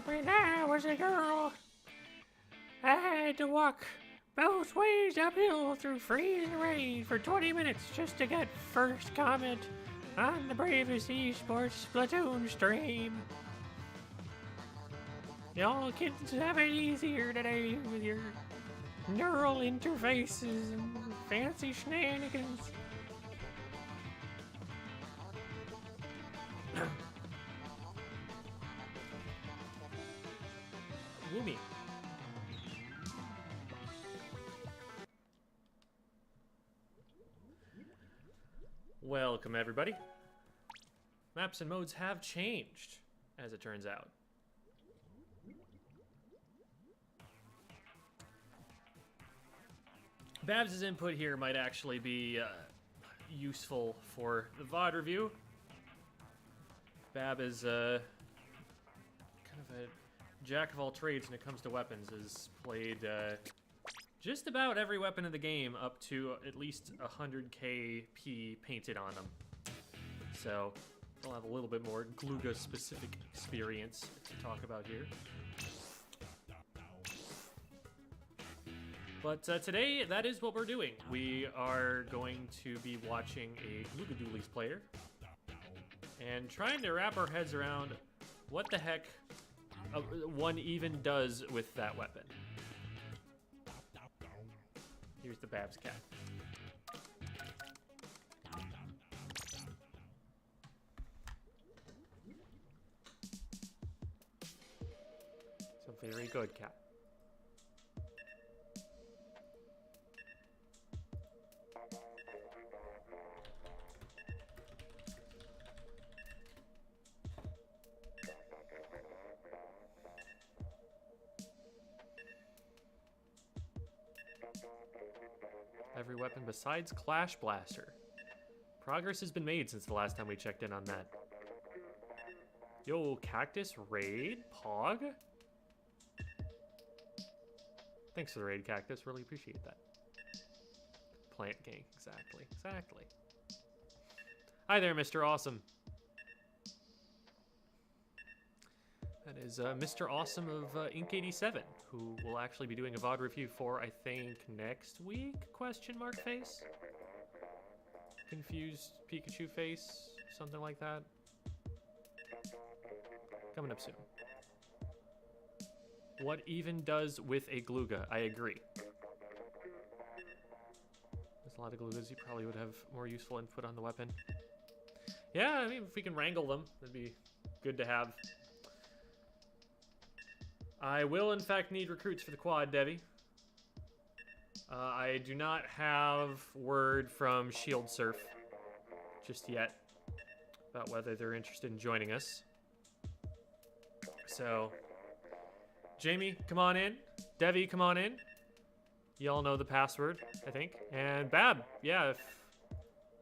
When I was a girl, I had to walk both ways uphill through freezing rain for 20 minutes just to get first comment on the bravest esports Splatoon stream. Y'all kids have it easier today with your neural interfaces and fancy shenanigans. Woomy. Welcome, everybody. Maps and modes have changed, as it turns out. Babs' input here might actually be useful for the VOD review. Bab is kind of a jack of all trades when it comes to weapons. Has played just about every weapon in the game up to at least 100k P painted on them. So I'll have a little bit more Glooga specific experience to talk about here. But today, that is what we're doing. We are going to be watching a Glooga Dualies player and trying to wrap our heads around what the heck one even does with that weapon. Here's the Babs cat. So very good, cat. Every weapon besides Clash Blaster. Progress has been made since the last time we checked in on that. Yo, Cactus Raid? Pog? Thanks for the raid, Cactus. Really appreciate that. Plant gang. Exactly. Exactly. Hi there, Mr. Awesome. That is Mr. Awesome of Ink87, who will actually be doing a VOD review for, I think, next week? Question mark face? Confused Pikachu face? Something like that. Coming up soon. What even does with a Glooga? I agree. There's a lot of Gloogas. You probably would have more useful input on the weapon. Yeah, I mean, if we can wrangle them, that'd be good to have. I will, in fact, need recruits for the quad, Debbie. I do not have word from shieldsurf just yet about whether they're interested in joining us. So, Jamie, come on in. Debbie, come on in. Y'all know the password, I think. And Bab, yeah, if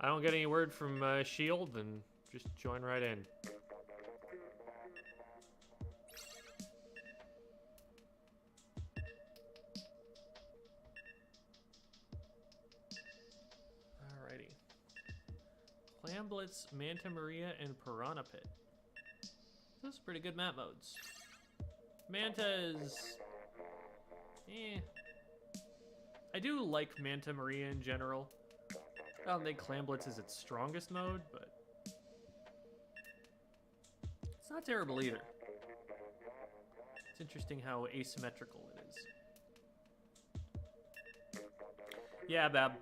I don't get any word from Shield, then just join right in. Clam, Blitz, Manta Maria, and Piranha Pit. Those are pretty good map modes. Manta is... eh. I do like Manta Maria in general. I don't think Clam Blitz is its strongest mode, but... it's not terrible either. It's interesting how asymmetrical it is. Yeah, Bab.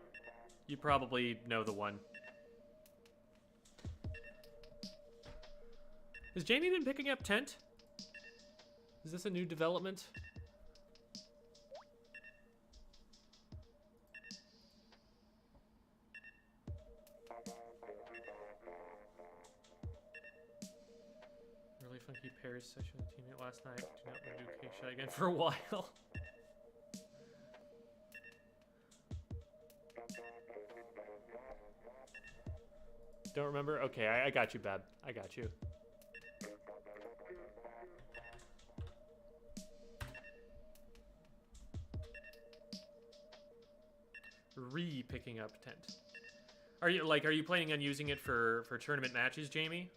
You probably know the one. Has Jamie been picking up Tent? Is this a new development? Really funky pairs session with a teammate last night. Do not want to do cake shot again for a while. Don't remember? Okay, I got you, Bab. I got you. Picking up Tent. Are you planning on using it for tournament matches, Jamie?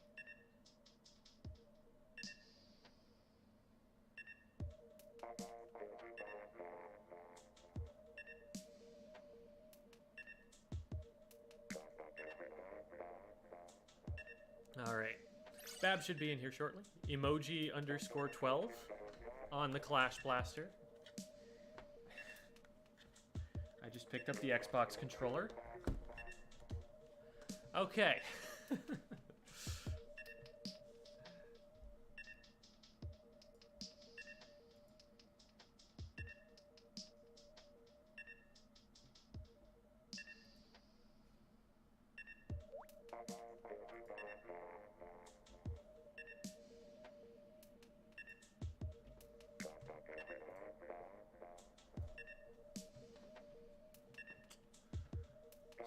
All right. Bab should be in here shortly. Emoji underscore 12 on the Clash Blaster. I just picked up the Xbox controller. Okay.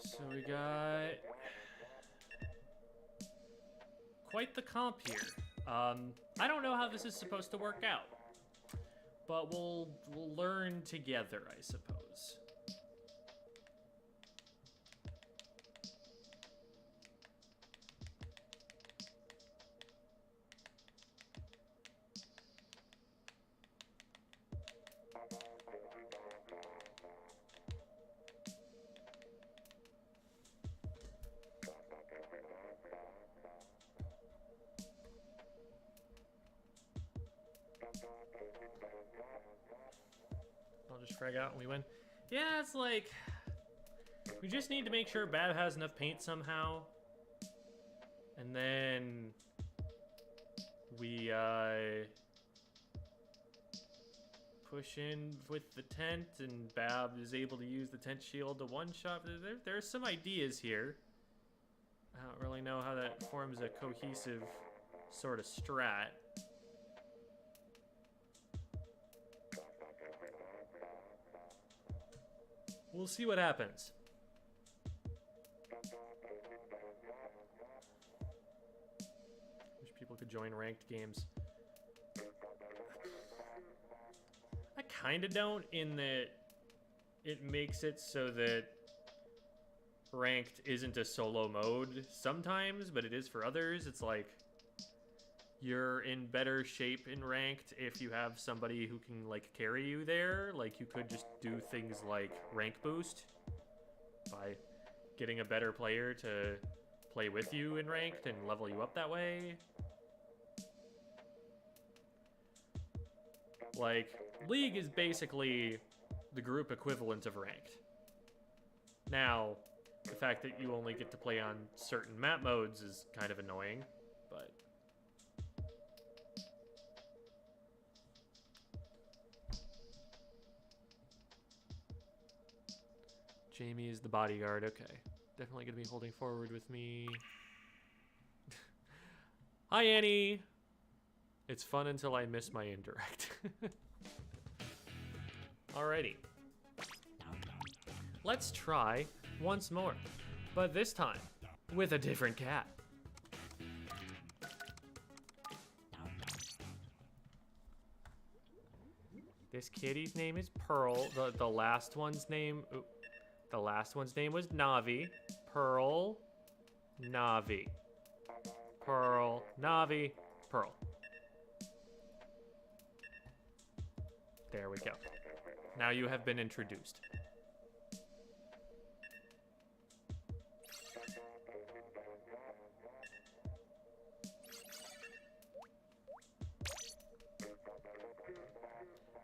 So we got quite the comp here. I don't know how this is supposed to work out, but we'll learn together, I suppose. I'll just frag out and we win. Yeah, it's like, we just need to make sure Bab has enough paint somehow. And then we push in with the tent, and Bab is able to use the tent shield to one-shot. There's some ideas here. I don't really know how that forms a cohesive sort of strat. We'll see what happens. Wish people could join ranked games. I kind of don't, in that it makes it so that ranked isn't a solo mode sometimes, but it is for others. It's like you're in better shape in ranked if you have somebody who can like carry you there. Like you could just do things like rank boost by getting a better player to play with you in ranked and level you up that way. Like League is basically the group equivalent of ranked. Now, the fact that you only get to play on certain map modes is kind of annoying, but Jamie is the bodyguard. Okay. Definitely going to be holding forward with me. Hi, Annie. It's fun until I miss my indirect. Alrighty. Let's try once more, but this time with a different cat. This kitty's name is Pearl. The last one's name... Ooh. The last one's name was Navi. Pearl, Navi. Pearl, Navi, Pearl. There we go. Now you have been introduced.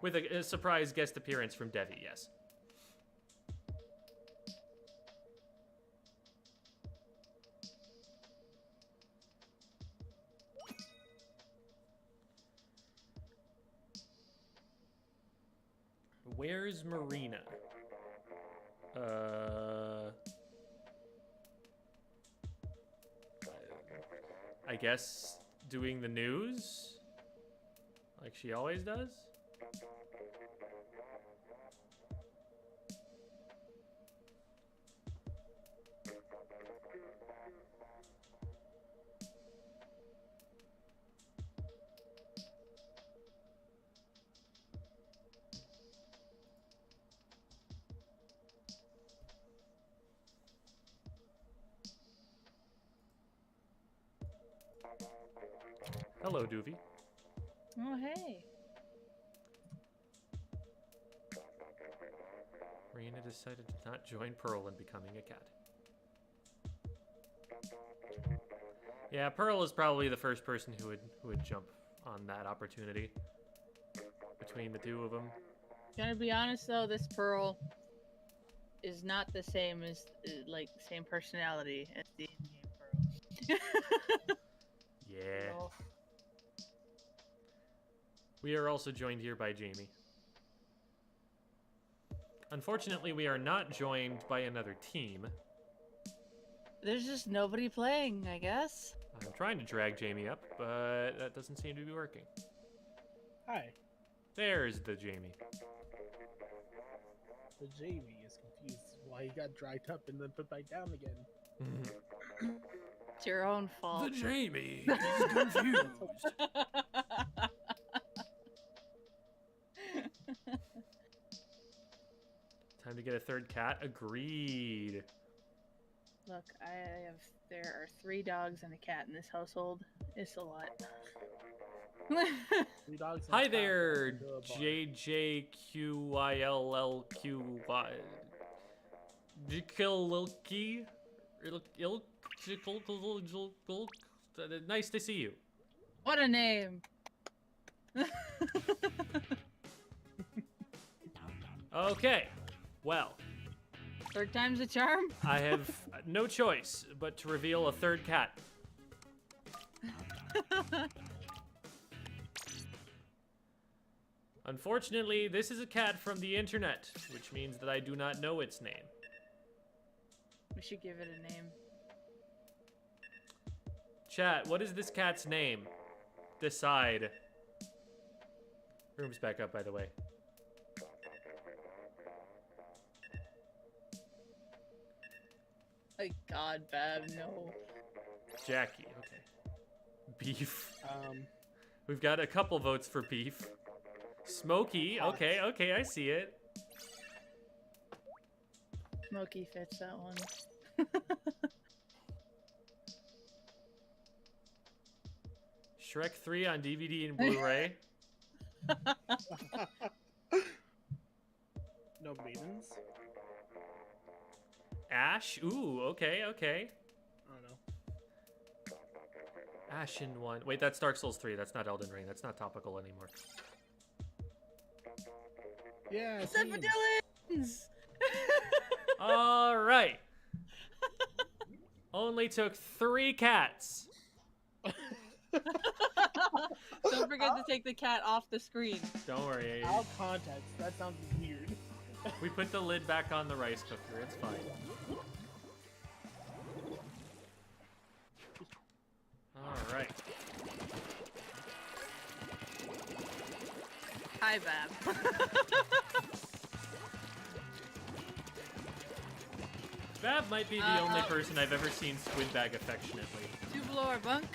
With a surprise guest appearance from Devi, yes. Where's Marina? I guess doing the news like she always does. Hello, Doovie. Oh, hey. Marina decided to not join Pearl in becoming a cat. Yeah, Pearl is probably the first person who would jump on that opportunity between the two of them. Gonna be honest though, this Pearl is not the same as like same personality as the in-game Pearl. Yeah. No. We are also joined here by Jamie. Unfortunately, we are not joined by another team. There's just nobody playing, I guess. I'm trying to drag Jamie up, but that doesn't seem to be working. Hi. There's the Jamie. The Jamie is confused why he got dragged up and then put back down again. It's your own fault. The Jamie is confused. Time to get a third cat. Agreed. Look, there are 3 dogs and a cat in this household. It's a lot. 3 dogs and Hi a cat there, into a bar. JJQILLQY. Jikililki. Nice to see you. What a name! Okay, well, Third time's a charm? I have no choice but to reveal a third cat. Unfortunately, this is a cat from the internet, which means that I do not know its name. We should give it a name. Chat, what is this cat's name? Decide. Room's back up, by the way. My God, Bab, no. Jackie, okay. Beef. Um, We've got a couple votes for beef. Smokey, okay, okay, I see it. Smokey fits that one. Shrek 3 on DVD and Blu-ray. no maidens. Ash, ooh, okay, okay. I don't know. Ashen 1. Wait, that's Dark Souls 3. That's not Elden Ring. That's not topical anymore. Yeah, Except for same. Dylan's! All right. Only took 3 cats. Don't forget to take the cat off the screen. Don't worry. Out of context, that sounds weird. We put the lid back on the rice cooker. It's fine. All right. Hi, Bab. Bab might be the only person I've ever seen squid bag affectionately. 2 below our bunk.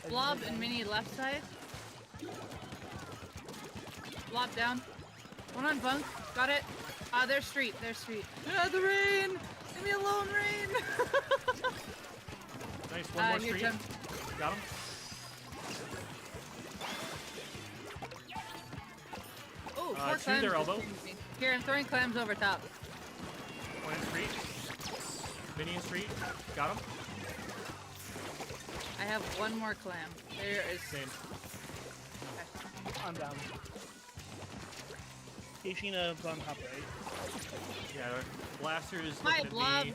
Blob and Mini left side. Blob down. 1 on bunk. Got it. There's street. There's street. The rain! Leave me alone, rain! Nice, one more here, street. Jim. Got him. Oh, 4 to clams. their elbow. Here, I'm throwing clams over top. One in street. Minion street. Got him. I have 1 more clam. There is... Same. Okay. I'm down. Kishina on top, right? Yeah, blaster is Hi, looking at Blob. me.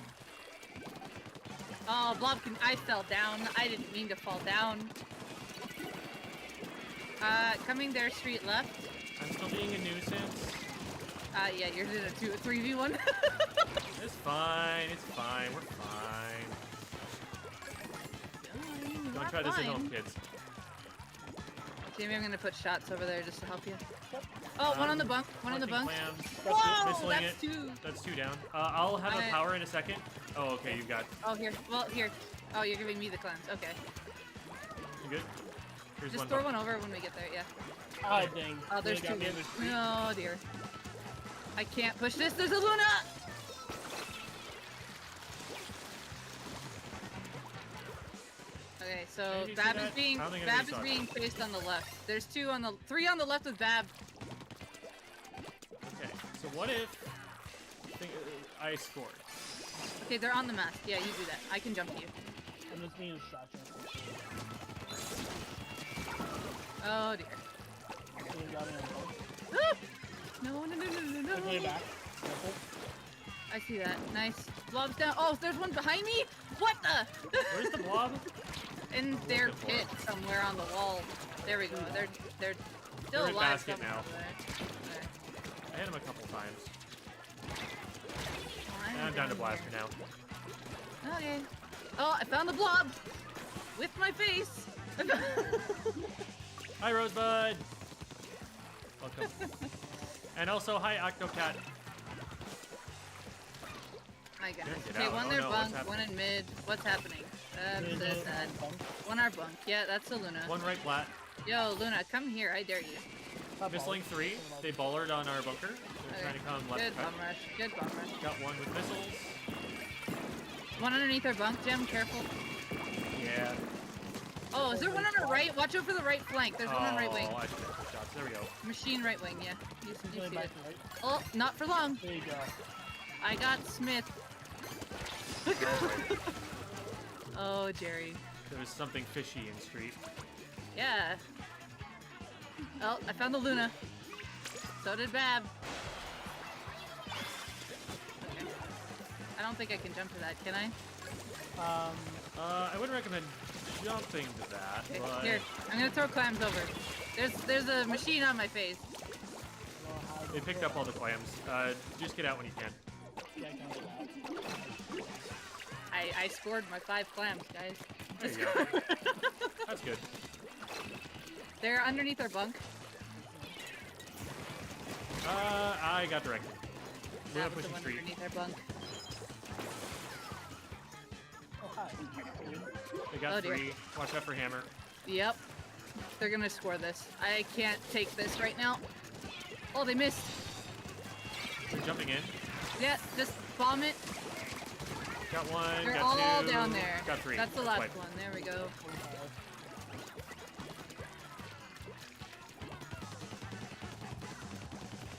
Oh, Blob can... I fell down. I didn't mean to fall down. Coming there, street left. I'm still being a nuisance. Yeah, you're in a 3v1. It's fine. It's fine. We're fine. Don't try this at home, kids. Jamie, I'm gonna put shots over there just to help you. Oh, 1 on the bunk. 1 on the bunk. Clams. Whoa, Missiling that's it. 2. That's 2 down. I'll have a Alright. power in a second. Oh, okay. You got. Oh, here. Well, here. Oh, you're giving me the clams. Okay. You good? Here's Just one. throw 1 over when we get there. Yeah. Ah, dang. Oh, there's They 2. got me in the street. Oh dear. I can't push this. There's a Luna. Okay, so Did you see Bab is that? being I don't think Bab anybody is saw it. being chased on the left. There's 3 on the left with Bab. Okay. So what if I scored? Okay, they're on the mast. Yeah, you do that. I can jump to you. I'm just being distracted. Oh dear. Ah! No, no, no, no, no, no. Way back. Careful. I see that. Nice. Blob's down. Oh, there's one behind me? What the? Where's the blob? In their pit somewhere on the wall. There we go. They're still They're in alive basket now. somewhere. Okay. I hit him a couple times. Oh, And I'm down to blaster now. Okay. Oh, I found the blob! With my face! Hi, Rosebud! Welcome. And also, hi, Octocat. My goodness. Get Okay, out. one Oh, there no, bunk, what's one in mid. What's happening? There's That's no sad. bunk. One our bunk. Yeah, that's a Luna. One right flat. Yo, Luna, come here. I dare you. Missling 3. They bollered on our bunker. They're trying to come left. Good cut. bomb rush. Good bomb rush. Got one with missiles. One underneath our bunk, Jim. Careful. Yeah. Oh, is there one on our right? Watch out for the right flank. There's one on right wing. Oh, I should have put shots. There we go. Machine right wing, yeah. You Going see back it. to right. Oh, not for long. There you go. I got Smith. Oh, Jerry. There was something fishy in street. Yeah. Oh, I found the Luna. So did Bab. Okay. I don't think I can jump to that, can I? I wouldn't recommend jumping to that, Okay, but... here. I'm gonna throw clams over. There's a machine on my face. They picked up all the clams. Just get out when you can. Yeah, I can't do that. I scored my 5 clams, guys. There you go. That's good. They're underneath our bunk. I got directed. We're That was the pushing one street. underneath our bunk. Oh, hi. They got Oh, dear. 3. Watch out for hammer. Yep. They're gonna score this. I can't take this right now. Oh, they missed. They're jumping in. Yeah, just bomb it. Got 1, They're got 2. all down there. Got 3. That's the last Wipe. one. There we go.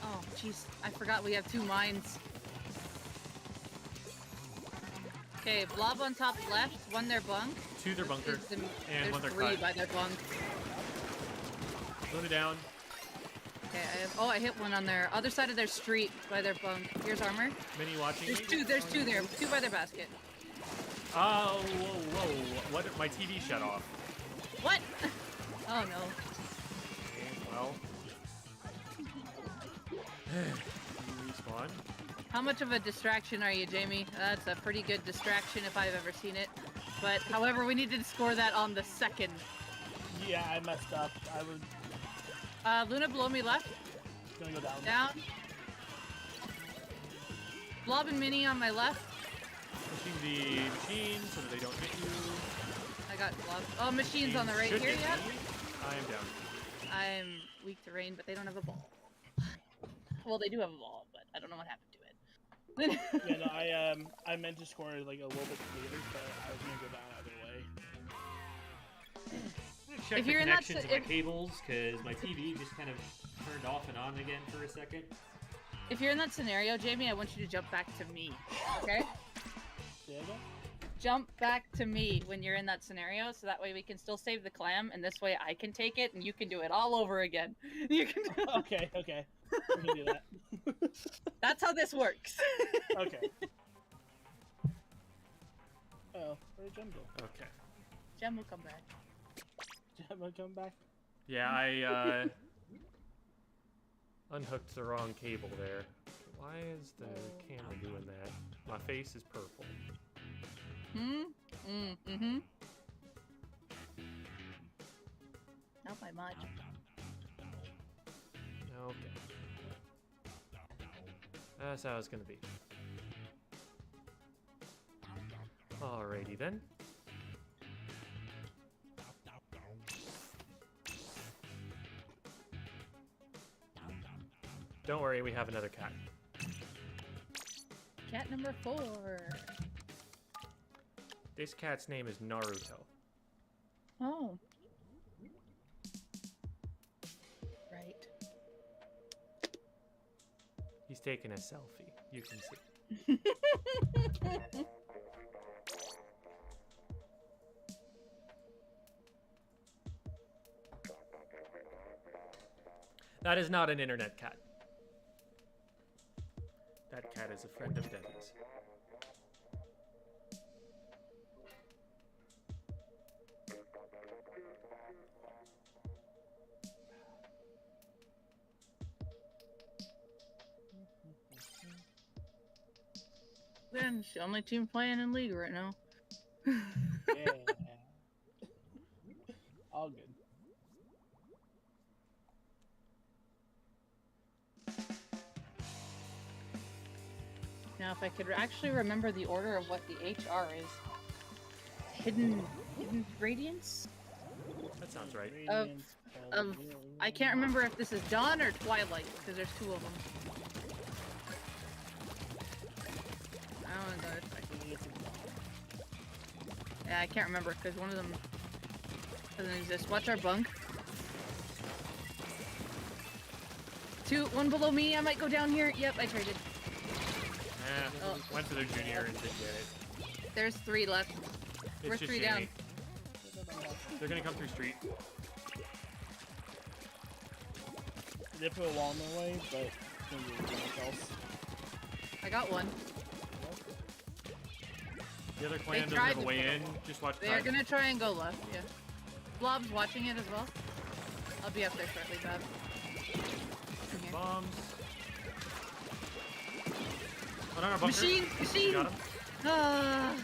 Oh, jeez. I forgot we have 2 mines. Okay, blob on top left, one their bunk. 2 their bunker. Is the- And one there's their 3 cut. by their bunk. Luna down. Okay, I hit one on their other side of their street by their bunk. Here's armor. Mini watching There's me. 2, there's 2 there. 2 by their basket. Oh, whoa. What? My TV shut off. What? Oh no. Okay, well. Respawn. How much of a distraction are you, Jamie? That's a pretty good distraction if I've ever seen it. But, however, we needed to score that on the second. Yeah, I messed up. I was Luna below me left. gonna go down. Down. Blob and Mini on my left. Pushing the machine so that they don't hit you. I got Blob. Oh, Machine's on the right Should here, hit yeah? me. I am down. I'm weak to rain, but they don't have a ball. Well, they do have a ball, but I don't know what happened to it. Yeah, no, I meant to score like a little bit later, but I was gonna go down either way. Check If the you're in that connections of my cables, because my TV just kind of turned off and on again for a second. If you're in that scenario, Jamie, I want you to jump back to me. Okay? There you go. Jump back to me when you're in that scenario, so that way we can still save the clam, and this way I can take it, and you can do it all over again. You can. Okay, okay. We can do that. That's how this works. Okay. Oh, where'd Jem go? Okay. Gem will come back. Jem will come back. Yeah, I unhooked the wrong cable there. Why is the camera doing that? My face is purple. Mm-hmm. Not by much. Okay. That's how it's gonna be. Alrighty then. Don't worry, we have another cat. Cat number 4. This cat's name is Naruto. Oh. Right. He's taking a selfie. You can see. That is not an internet cat. That cat is a friend of Devin's. Then it's the only team playing in league right now. Yeah. All good. Now, if I could actually remember the order of what the HR is. Hidden Radiance? That sounds right. I can't remember if this is Dawn or Twilight, because there's two of them. I don't know. Yeah, I can't remember, because one of them doesn't exist. Watch our bunk. One below me, I might go down here. Yep, I traded. Went for their junior and didn't get it. There's 3 left. It's We're just 3 Jamie. down. They're gonna come through street. They put a wall in their way, but it's gonna be anything else. I got one. The other clan They doesn't tried have a to way put- in. Just watch They're Tide. gonna try and go left, yeah. Blob's watching it as well. I'll be up there shortly, Bob. Come here. Bombs. Oh, no, no, bunker. Machine! Got him. Ah.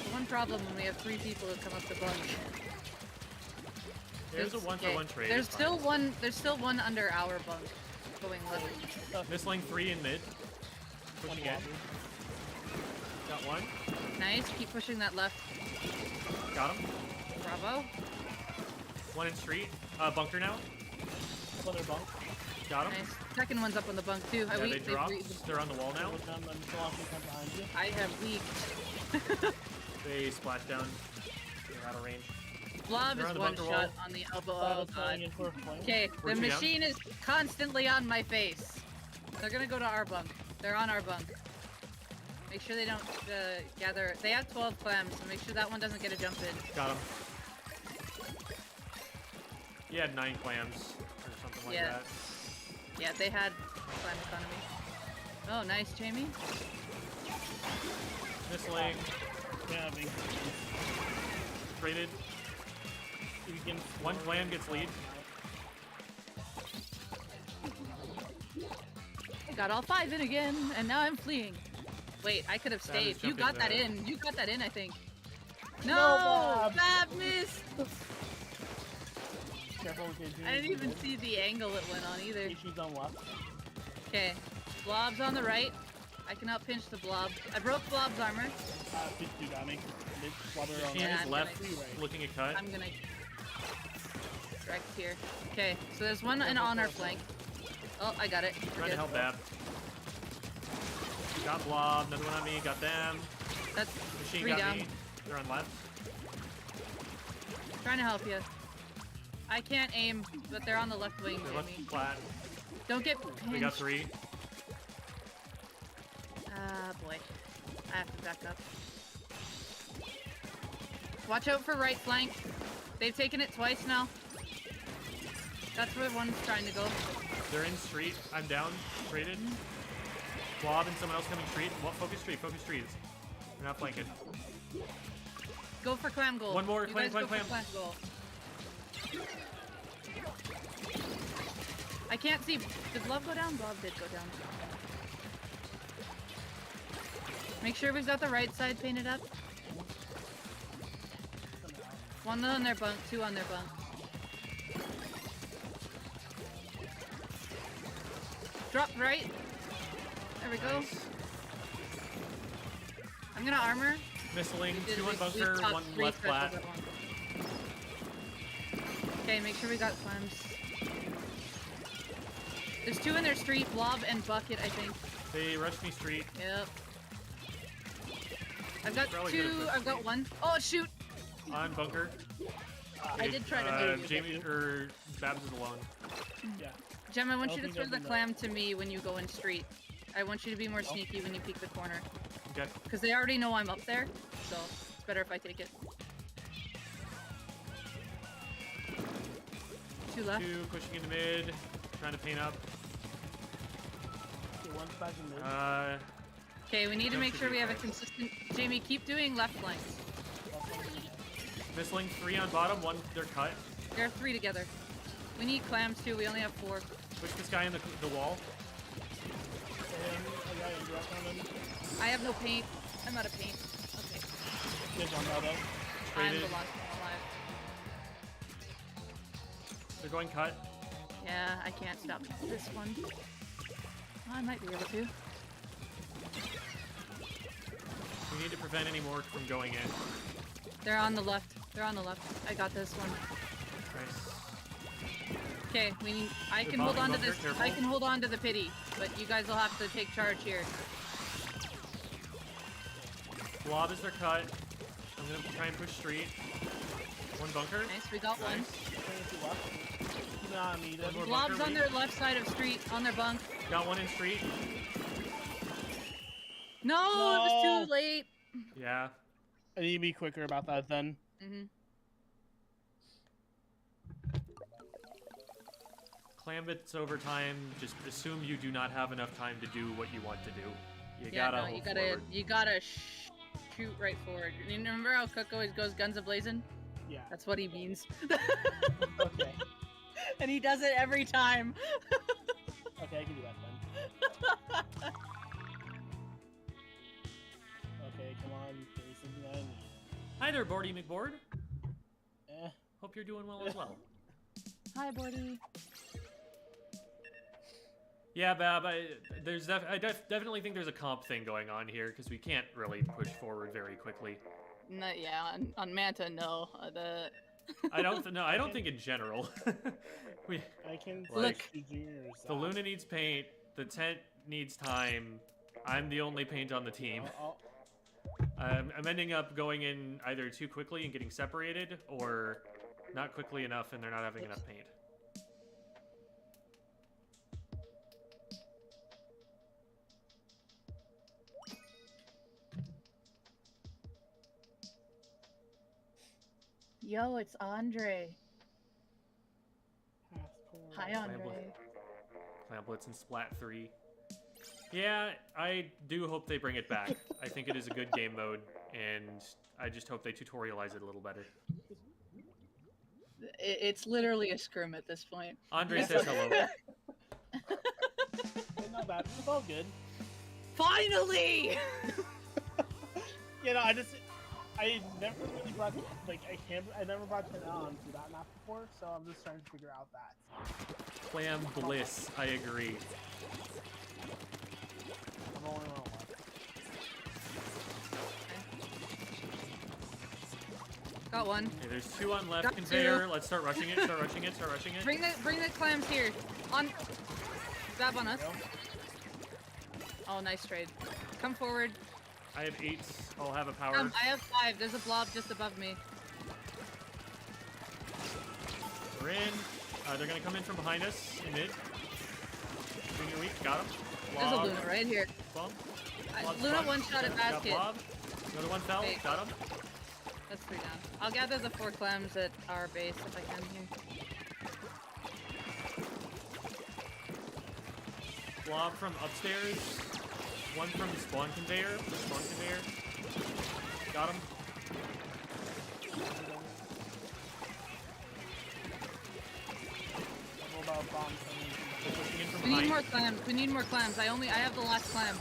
The one problem when we have 3 people who come up the bunk. There's a 1-for-1 trade. There's it's still fine. one under our bunk going left. Missling 3 in mid. Pushing in. Got one. Nice, keep pushing that left. Got him. Bravo. One in street. Bunker now. Up on their bunk. Got him. Nice. Second one's up on the bunk too. Yeah, they dropped. They're on the wall now. Look down, I'm still watching come behind you. I have leaked. They splashed down. They're out of range. Blob They're is on the one bunker shot wall. on the elbow. Thought Oh of falling god. in for a flank. Okay, We're the 2 down. machine is constantly on my face. They're gonna go to our bunk. They're on our bunk. Make sure they don't gather. They have 12 clams, so make sure that one doesn't get a jump in. Got him. He had 9 clams or something like Yeah. that. Yeah, they had clam economy. Oh, nice, Jamie. Missling. Yeah, I mean, Traded. you can One clan gets lead. I got all 5 in again, and now I'm fleeing. Wait, I could have That is stayed. You jumping got that there. in. You got that in, I think. No, No! Bob. Fab missed! careful with your I didn't even see the angle it went on either. She's on left. Okay, Blob's on the right. I can out-pinch the Blob. I broke Blob's armor. Please do got me. They slaughter on Machine Yeah, is I'm left, gonna- looking at cut. I'm gonna direct here. Okay, so there's one on our flank. Oh, I got it. We're Trying to good. help Bab. Got Blob, another one on me, got them. That's Machine 3 got down. me. They're on left. Trying to help you. I can't aim, but they're on the left wing, They're left Jamie. flat. Don't get They got pinched. 3. Ah, boy. I have to back up. Watch out for right flank. They've taken it twice now. That's where one's trying to go. They're in street. I'm down. Traded. Blob and someone else coming street. Well, focus street. Focus street. They're not flanking. Go for clam goal. One more, You clam, guys clam, go for clam. goal. I can't see. Did Blob go down? Blob did go down. Make sure we've got the right side painted up. One on their bunk, 2 on their bunk. Drop right. There we go. Nice. I'm gonna armor. Missling. We did- 2 on we bunker, popped 1 3 left specials flat. at once. Okay, make sure we got clams. There's 2 in their street, Blob and Bucket, I think. They rushed me street. Yep. I've got Probably 2, could've I've got 1. Oh, shoot! On bunker. I did try to do you. Jamie or Babs is alone. Yeah. Gem, I want I you to don't throw think the I've done clam to me when you go in street. I want you to be more sneaky when you peek the corner. Okay. Because they already know I'm up there, so it's better if I take it. 2 left. 2 pushing into mid, trying to paint up. Okay, one's back in mid. Okay, we need to Don't make sure we have a forget. consistent... Jamie, keep doing left flanks. Missling 3 on bottom, 1 they're cut. There are 3 together. We need clams too, we only have 4. Push this guy in the wall. I got indirect on him. I have no paint. I'm out of paint. Okay. Good one, Meldo. I'm Traded. the last one alive. They're going cut. Yeah, I can't stop this one. I might be able to. We need to prevent any more from going in. They're on the left. They're on the left. I got this one. Nice. Okay, we need. I They're can hold on to bunker, this. careful. I can hold on to the pity, but you guys will have to take charge here. Blob is their cut. I'm gonna try and push street. 1 bunker. Nice, we got one. Nice. Keep an eye on me, then. One more Blob's bunker, on their left side of street, on their bunk. Got 1 in street. No, it was too late. Yeah. I need to be quicker about that then. Clam bits over time. Just assume you do not have enough time to do what you want to do. You Yeah, gotta no, hold you gotta, forward. you gotta shoot right forward. You remember how Cook always goes guns a-blazing? Yeah. That's what he means. Okay. And he does it every time. Okay, I can do that then. Okay, come on. Give me something I need. Hi there, Bordy McBoard. Eh. Hope you're doing well as well. Hi, Bordy. Yeah, Bab, I definitely think there's a comp thing going on here because we can't really push forward very quickly. No, yeah, on Manta, no. I don't think in general. I can Like, switch to juniors. The Luna needs paint. The tent needs time. I'm the only paint on the team. I'm ending up going in either too quickly and getting separated, or not quickly enough and they're not having enough paint. Yo, it's Andre. Hi, Andre. Clam Blitz and Splat 3. Yeah, I do hope they bring it back. I think it is a good game mode, and I just hope they tutorialize it a little better. It's literally a scrim at this point. Andre says hello. It's not bad. It's all good. Finally! You know, I never really brought, like, I never brought it on to that map before, so I'm just trying to figure out that. Clam Bliss, I agree. I'm only on one. Got one. Okay, there's 2 on left Got conveyor. 2. Let's start rushing it, start rushing it, start rushing it. Bring the clams here. On. Grab on us. Oh, nice trade. Come forward. I have 8. I'll have a power. I have 5. There's a blob just above me. We're in. They're gonna come in from behind us in mid. Junior weak, got him. There's a Luna right here. Bomb. Luna one shot at Got basket. Blob. Another one fell. Okay. Got him. That's 3 down. I'll gather the 4 clams at our base if I can here. Blob from upstairs. 1 from the spawn conveyor. Got him. About bombs. They're pushing in from We need behind. more clams. We need more clams. I have the last clam.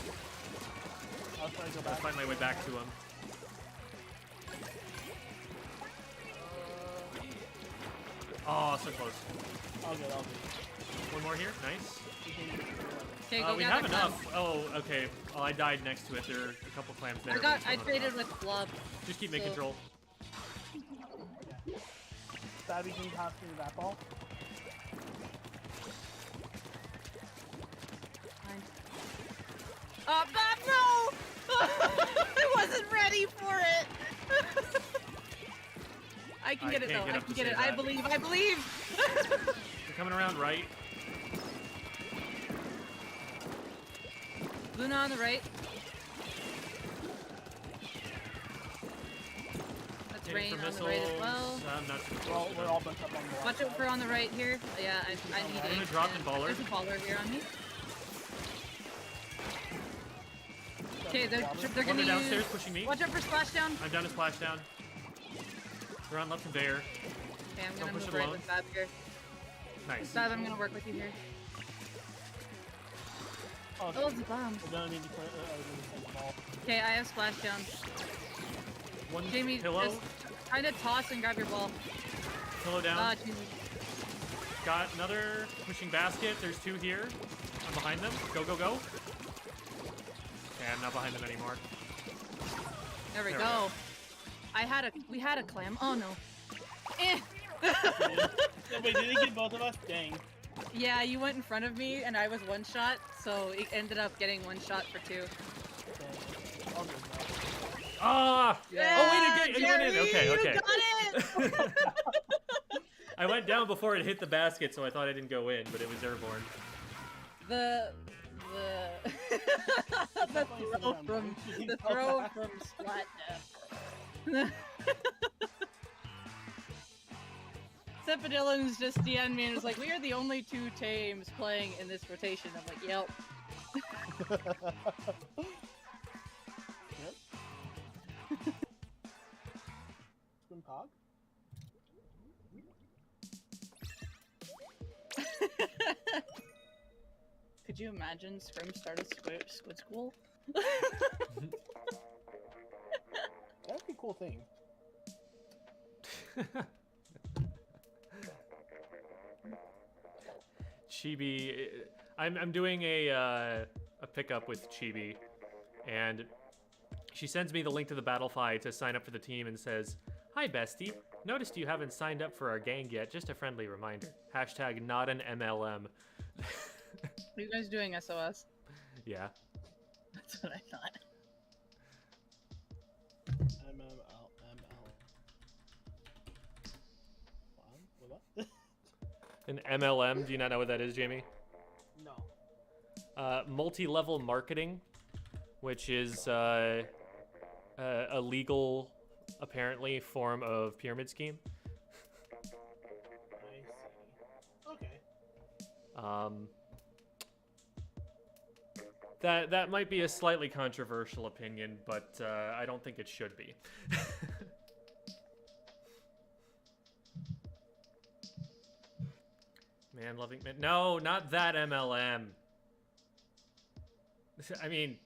I'll try to go I'll back. find my way back to him. Oh, so close. All good. 1 more here. Nice. Okay, go We gather have clams. enough. Oh, okay. Oh, I died next to it. There are a couple clams there. but I we still have traded enough. with blob. Just keep making so- control. Stabby can pass me that ball. Fine. Bob, no! I wasn't ready for it! I can I get it can't though. get I up can to get save it. I that. believe. I believe! They're coming around right. Luna on the right. That's Hitting Rain for on the right as well. missiles. I'm not too Well, close. we're all bunched up on the left Watch out for on the right here. Yeah, I need I'm aim. gonna drop in baller. There's a baller here on me. Okay, they're One gonna they're downstairs use... pushing me. Watch out for splashdown. I'm down to splashdown. They're on left conveyor. Okay, I'm Don't gonna push move it right alone. with Bab here. Nice. Bab, I'm gonna work with you here. Oh, Oh, it's a bomb. we're gonna need to put the ball. Okay, I have splashdown. One Jamie, pillow. just try to toss and grab your ball. Pillow down. Ah, Jesus. Got another pushing basket. There's two here. I'm behind them. Go, go, go. Okay, I'm not behind them anymore. There we There we go. We had a clam. Oh no. Eh. Yeah, wait, did he get both of us? Dang. Yeah, you went in front of me and I was one shot, so it ended up getting one shot for two. Dang. All good, though. Ah! Yeah, Oh, wait, it went in. Jerry, Okay, you okay. got it! I went down before it hit the basket, so I thought I didn't go in, but it was airborne. the throw from Splat. Cepidillon's just DM'd me and was like, we are the only two teams playing in this rotation. I'm like, yep. Yep. Swim cog? Could you imagine Scrim started Squid School? That'd be a cool thing. Chibi, I'm doing a pickup with Chibi, and she sends me the link to the Battlefy to sign up for the team and says, "Hi bestie, noticed you haven't signed up for our gang yet. Just a friendly reminder. Hashtag not an MLM." Are you guys doing SOS? Yeah. That's what I thought. What? An MLM, do you not know what that is, Jamie? No. Multi-level marketing, which is a legal, apparently, form of pyramid scheme. I see. Okay. That might be a slightly controversial opinion, but I don't think it should be. Man loving man. No, not that MLM. I mean,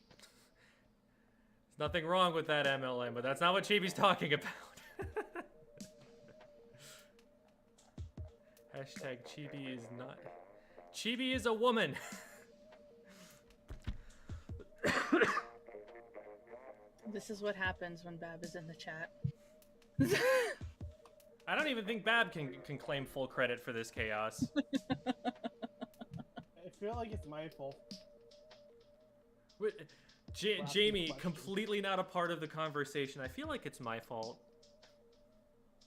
there's nothing wrong with that MLM, but that's not what Chibi's talking about. Hashtag Chibi is not. Chibi is a woman. This is what happens when Bab is in the chat. I don't even think Bab can claim full credit for this chaos. I feel like it's my fault. Jamie, completely not a part of the conversation. I feel like it's my fault.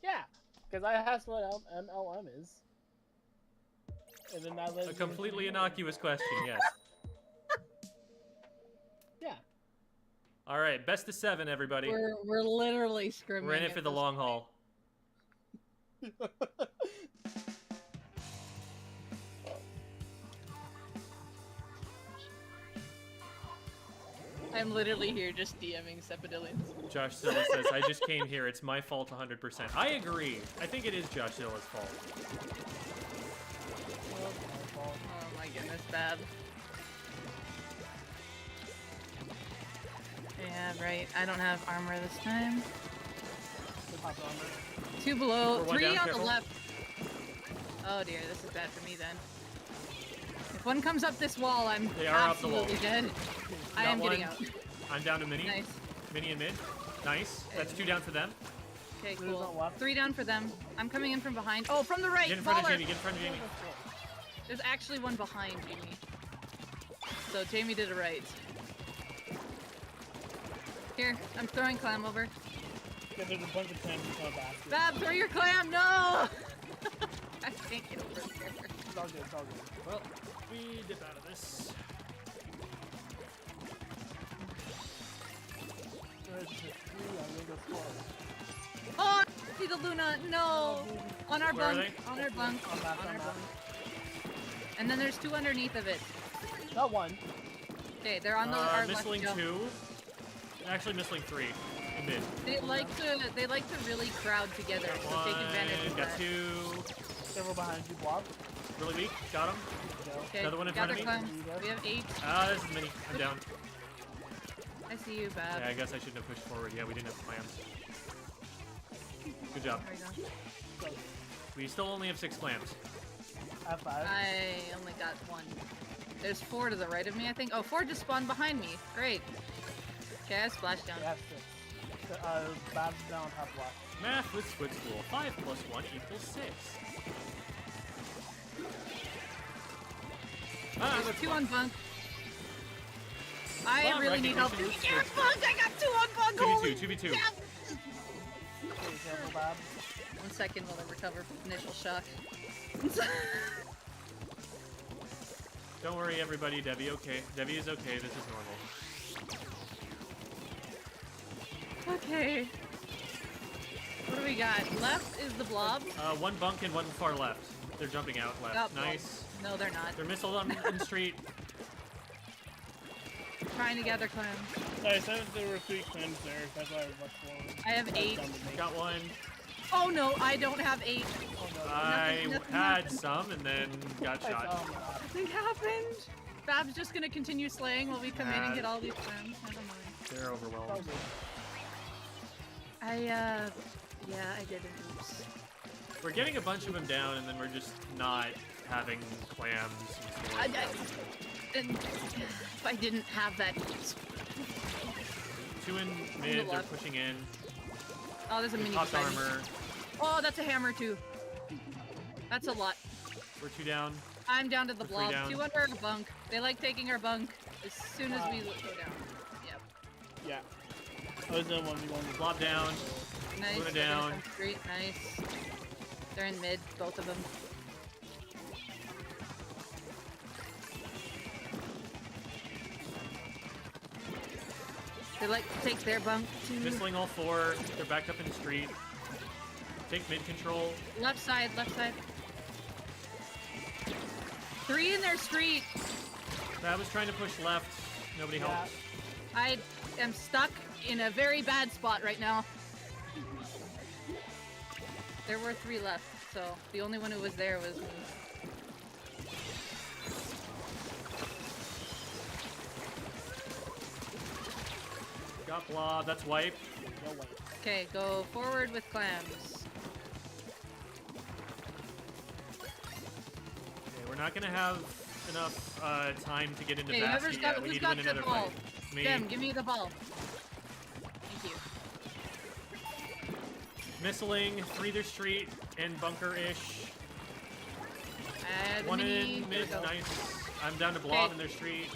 Yeah, because I asked what MLM is. And then that led A completely innocuous question, yes. Yeah. All right, best of 7, everybody. We're literally scrimming. We're in it for the long haul. I'm literally here just DMing Cepidillions. Josh Zilla says, I just came here. It's my fault 100%. I agree. I think it is Josh Zilla's fault. Oh my goodness, Bab. Yeah, right. I don't have armor this time. 2 below, 3 down, on careful. the left. Oh dear, this is bad for me then. If one comes up this wall, I'm They are up the wall. absolutely dead. I Got am getting one. out. I'm down to Mini. Nice. Mini and mid. Nice. That's 2 down for them. Okay, Who's on cool. left? 3 down for them. I'm coming in from behind. Oh, from the right! Get in front of Baller! Jamie. Get in front of Jamie. There's actually one behind Jamie. So Jamie did it right. Here, I'm throwing Clam over. Yeah, there's a bunch of clams in the basket. Bab, throw your Clam! No! I can't get over here. It's all good, it's all good. Well, we dip out of this. see the Luna. No. On our Where are bunk. they? On our bunk. On that, On on our that. bunk. And then there's two underneath of it. Got one. Okay, they're on the our left Missling jump. 2. Actually, missling 3. In mid. They like to really crowd together Got to take advantage of got that. 2. Several behind you, Blob. Really weak. Got him. Okay, Another one in front of me. Clam. We have 8. Ah, this is mini. I'm down. I see you, Bab. Yeah, I guess I shouldn't have pushed forward. Yeah, we didn't have clams. Good job. There we go. We still only have 6 clams. I have 5. I only got 1. There's 4 to the right of me, I think. Oh, 4 just spawned behind me. Great. Okay, I splashed down. I have 6. Bab's down top left. Math with Squid School. 5 plus 1 equals 6. Ah, There's that's 2 fun. on bunk. I Bomb really need help. recognition Yeah, is bunk! I got 2 on bunk! 2v2, Holy 2v2. yeah. Okay, careful, Bab. 1 second while I recover from initial shock. Don't worry, everybody. Debbie, okay. Debbie is okay. This is normal. Okay. What do we got? Left is the blob. 1 bunk and 1 far left. They're jumping out left. Oh, well, Nice. No, they're not. They're missile on in the street. Trying to gather clams. I said there were 3 clams there. That's why I was much forward. I have 8. Got 1. Oh no, I don't have 8. Oh, no. I nothing had happened. some and then got shot. Oh my god. Nothing happened. Bab's just gonna continue slaying while we come in and get all these clams. I don't mind. They're overwhelmed. Probably. Yeah, I did an oops. We're getting a bunch of them down and then we're just not having clams. And if I didn't have that. 2 in mid, they're left. pushing in. Oh, there's a mini Popped beside me. armor. Oh, that's a hammer too. That's a lot. We're 2 down. I'm down to the We're 3 blob. down. 2 under our bunk. They like taking our bunk as soon as we go down. Yep. Yeah. I was in 1v1. Blob down. Nice. Luna they're gonna down. come straight. Nice. They're in mid, both of them. They like to take their bunk too. Missling all 4. They're backed up in the street. Take mid control. Left side, left side. 3 in their street. I was trying to push left. Nobody Yeah. helped. I am stuck in a very bad spot right now. There were 3 left, so the only one who was there was me. Got blob. That's wipe. No way. Okay, go forward with clams. Okay, we're not gonna have enough time to get into Okay, basket whoever's yet. got, We who's need to got win the another ball? fight. Me. Dem, give me the ball. Thank you. Missling, through their street, and bunker-ish. Add 1 mini. in There we mid, go. nice. I'm down to blob Okay. in their street.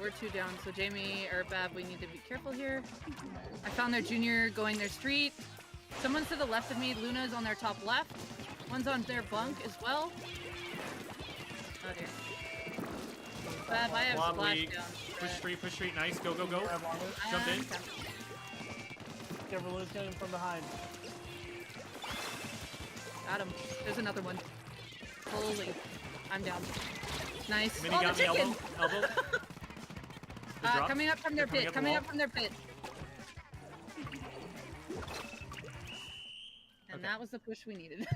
We're 2 down, so Jamie or Bab, we need to be careful here. I found their junior going their street. Someone's to the left of me. Luna's on their top left. One's on their bunk as well. Oh dear. Bab, I have Blob splash weak. down. Push street, nice. Go, go, go. Grab water. Jump in. Careful, Luna's coming from behind. Got him. There's another one. Holy. I'm down. Nice. Mini oh, got the me chicken! elbow. They dropped. Coming up from their They're pit. the Coming wall. up from their pit. And Okay. that was the push we needed.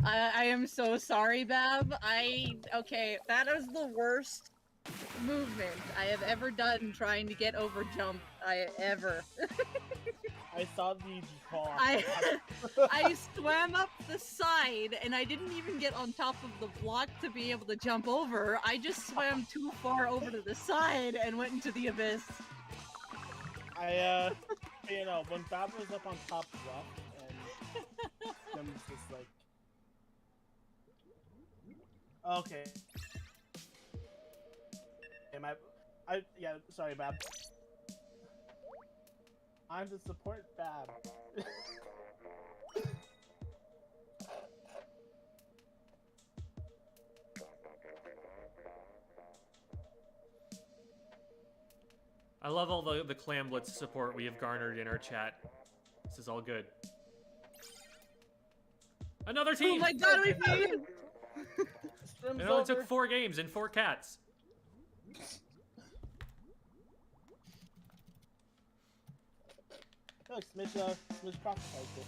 I am so sorry, Bab. Okay, that is the worst movement I have ever done trying to get over jump. Ever. I saw the call. I swam up the side and I didn't even get on top of the block to be able to jump over. I just swam too far over to the side and went into the abyss. You know, when Bab was up on top left and them just like. Okay. Yeah, sorry, Bab. I'm to support Bab. I love all the Clam Blitz support we have garnered in our chat This is all good. Another team! Oh my god, we beat him! Stream's It only over. took 4 games and 4 cats. Look, Smidge prophesized it.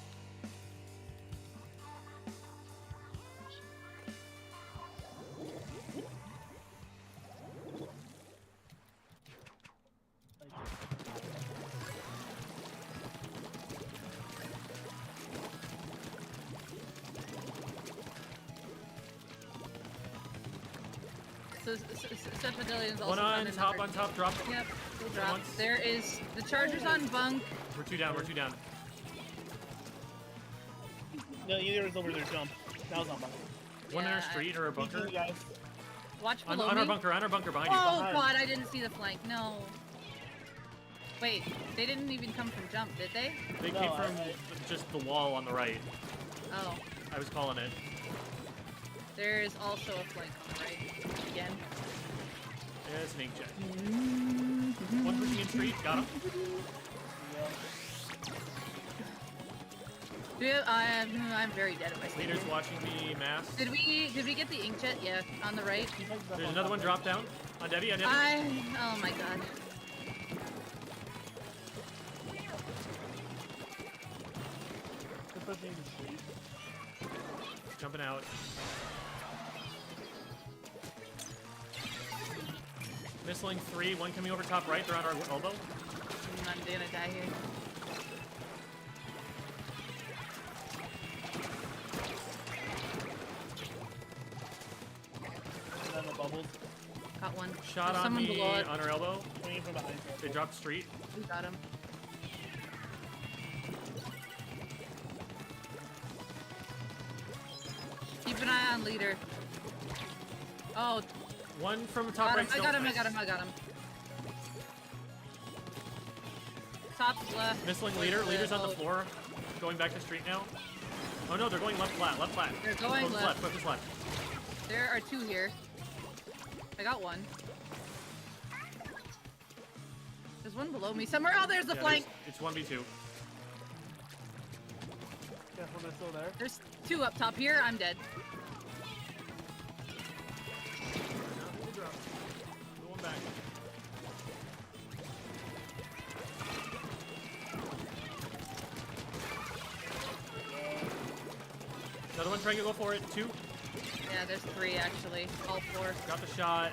So Cephalidion's also One found another- on top, drop. Yep, we'll drop. Once. There is the chargers on bunk. We're 2 down, we're 2 down. No, either was over their jump. That was on bunk. One in our Yeah, street or a bunker. You guys. Watch On below our me. bunker behind Oh Behind. god, I didn't see the flank. No. Wait, they didn't even come from jump, did they? you. They No, came from I- just the wall on the right. Oh. I was calling it. There is also a flank on the right. Again. Yeah, it's an inkjet. One pushing in street, got him. Yeah. I'm very dead at my Leader's speed. watching me mass. Did we get the inkjet? Yeah, on the right. There's another one drop down. On Debbie, Oh my god. They're pushing the street. Jumping out. Missling 3, one coming over top right. They're on our elbow. I'm gonna die here. And then the bubbles. Got one. Shot There's on someone me below it. on our elbow. Swinging from behind. They dropped street. We got him. Keep an eye on leader. Oh, One from top got right. him. I got him. Top left. Missling leader. Leader's on the floor. Going back to street now. Oh no, they're going left flat. They're going Focus left. Focus left. There are 2 here. I got one. There's one below me somewhere. Oh, there's the Yeah, flank. It's 1v2. Careful, they're still there. There's 2 up top here. I'm dead. Going back. Another one trying to go for it. 2. Yeah, there's 3 actually. All 4. Got the shot.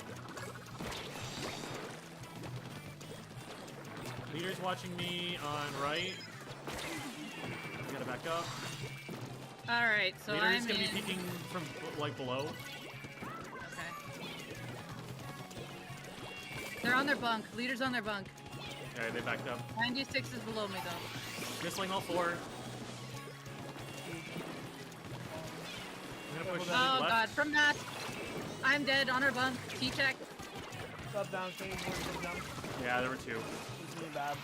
Leader's watching me on right. We gotta back up. All right, so Leader's I'm gonna in. be peeking from like below. Okay. They're on their bunk. Leader's on their bunk. Alright, they backed up. 96 is below me though. Missling all 4. I'm gonna push Oh left. god, from that. I'm dead on our bunk. T-check. Up, down, swinging towards them. Yeah, there were 2. This is really bad.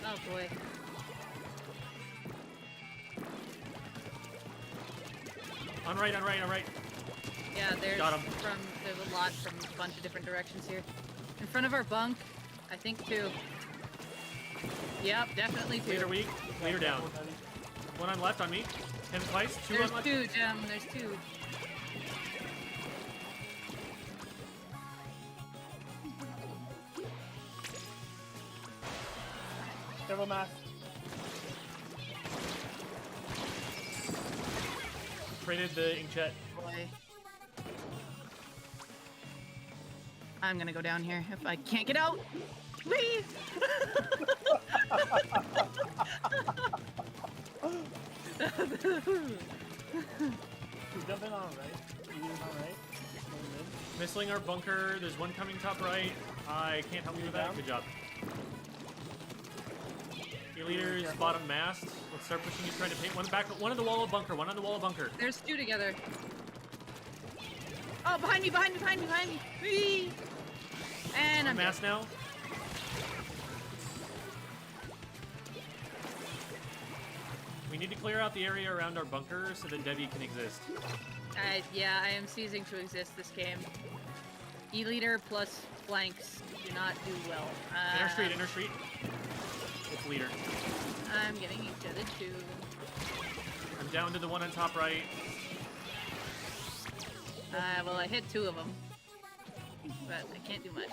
Oh boy. On right. Yeah, there's Got 'em. there's a lot from a bunch of different directions here. In front of our bunk, I think 2. Yep, definitely 2. Leader weak. Leader down. One on left on me. Him twice. 2 There's on left. 2, Gem. There's 2. Careful, Matt. Traded the inkjet. Boy. I'm gonna go down here if I can't get out. Whee! Jump in on right. You on right. Missling our bunker. There's one coming top right. I can't help you with that. Down? Good job. Your leader's bottom mast. Let's start pushing you, trying to paint one back. One on the wall of bunker. One on the wall of bunker. There's 2 together. Oh, behind me. Whee! And I'm On mast now. We need to clear out the area around our bunker so that Debbie can exist. Yeah, I am ceasing to exist this game. E-leader plus flanks do not do well. Inner street. It's leader. I'm getting each other too. I'm down to the one on top right. Well, I hit 2 of them. But I can't do much.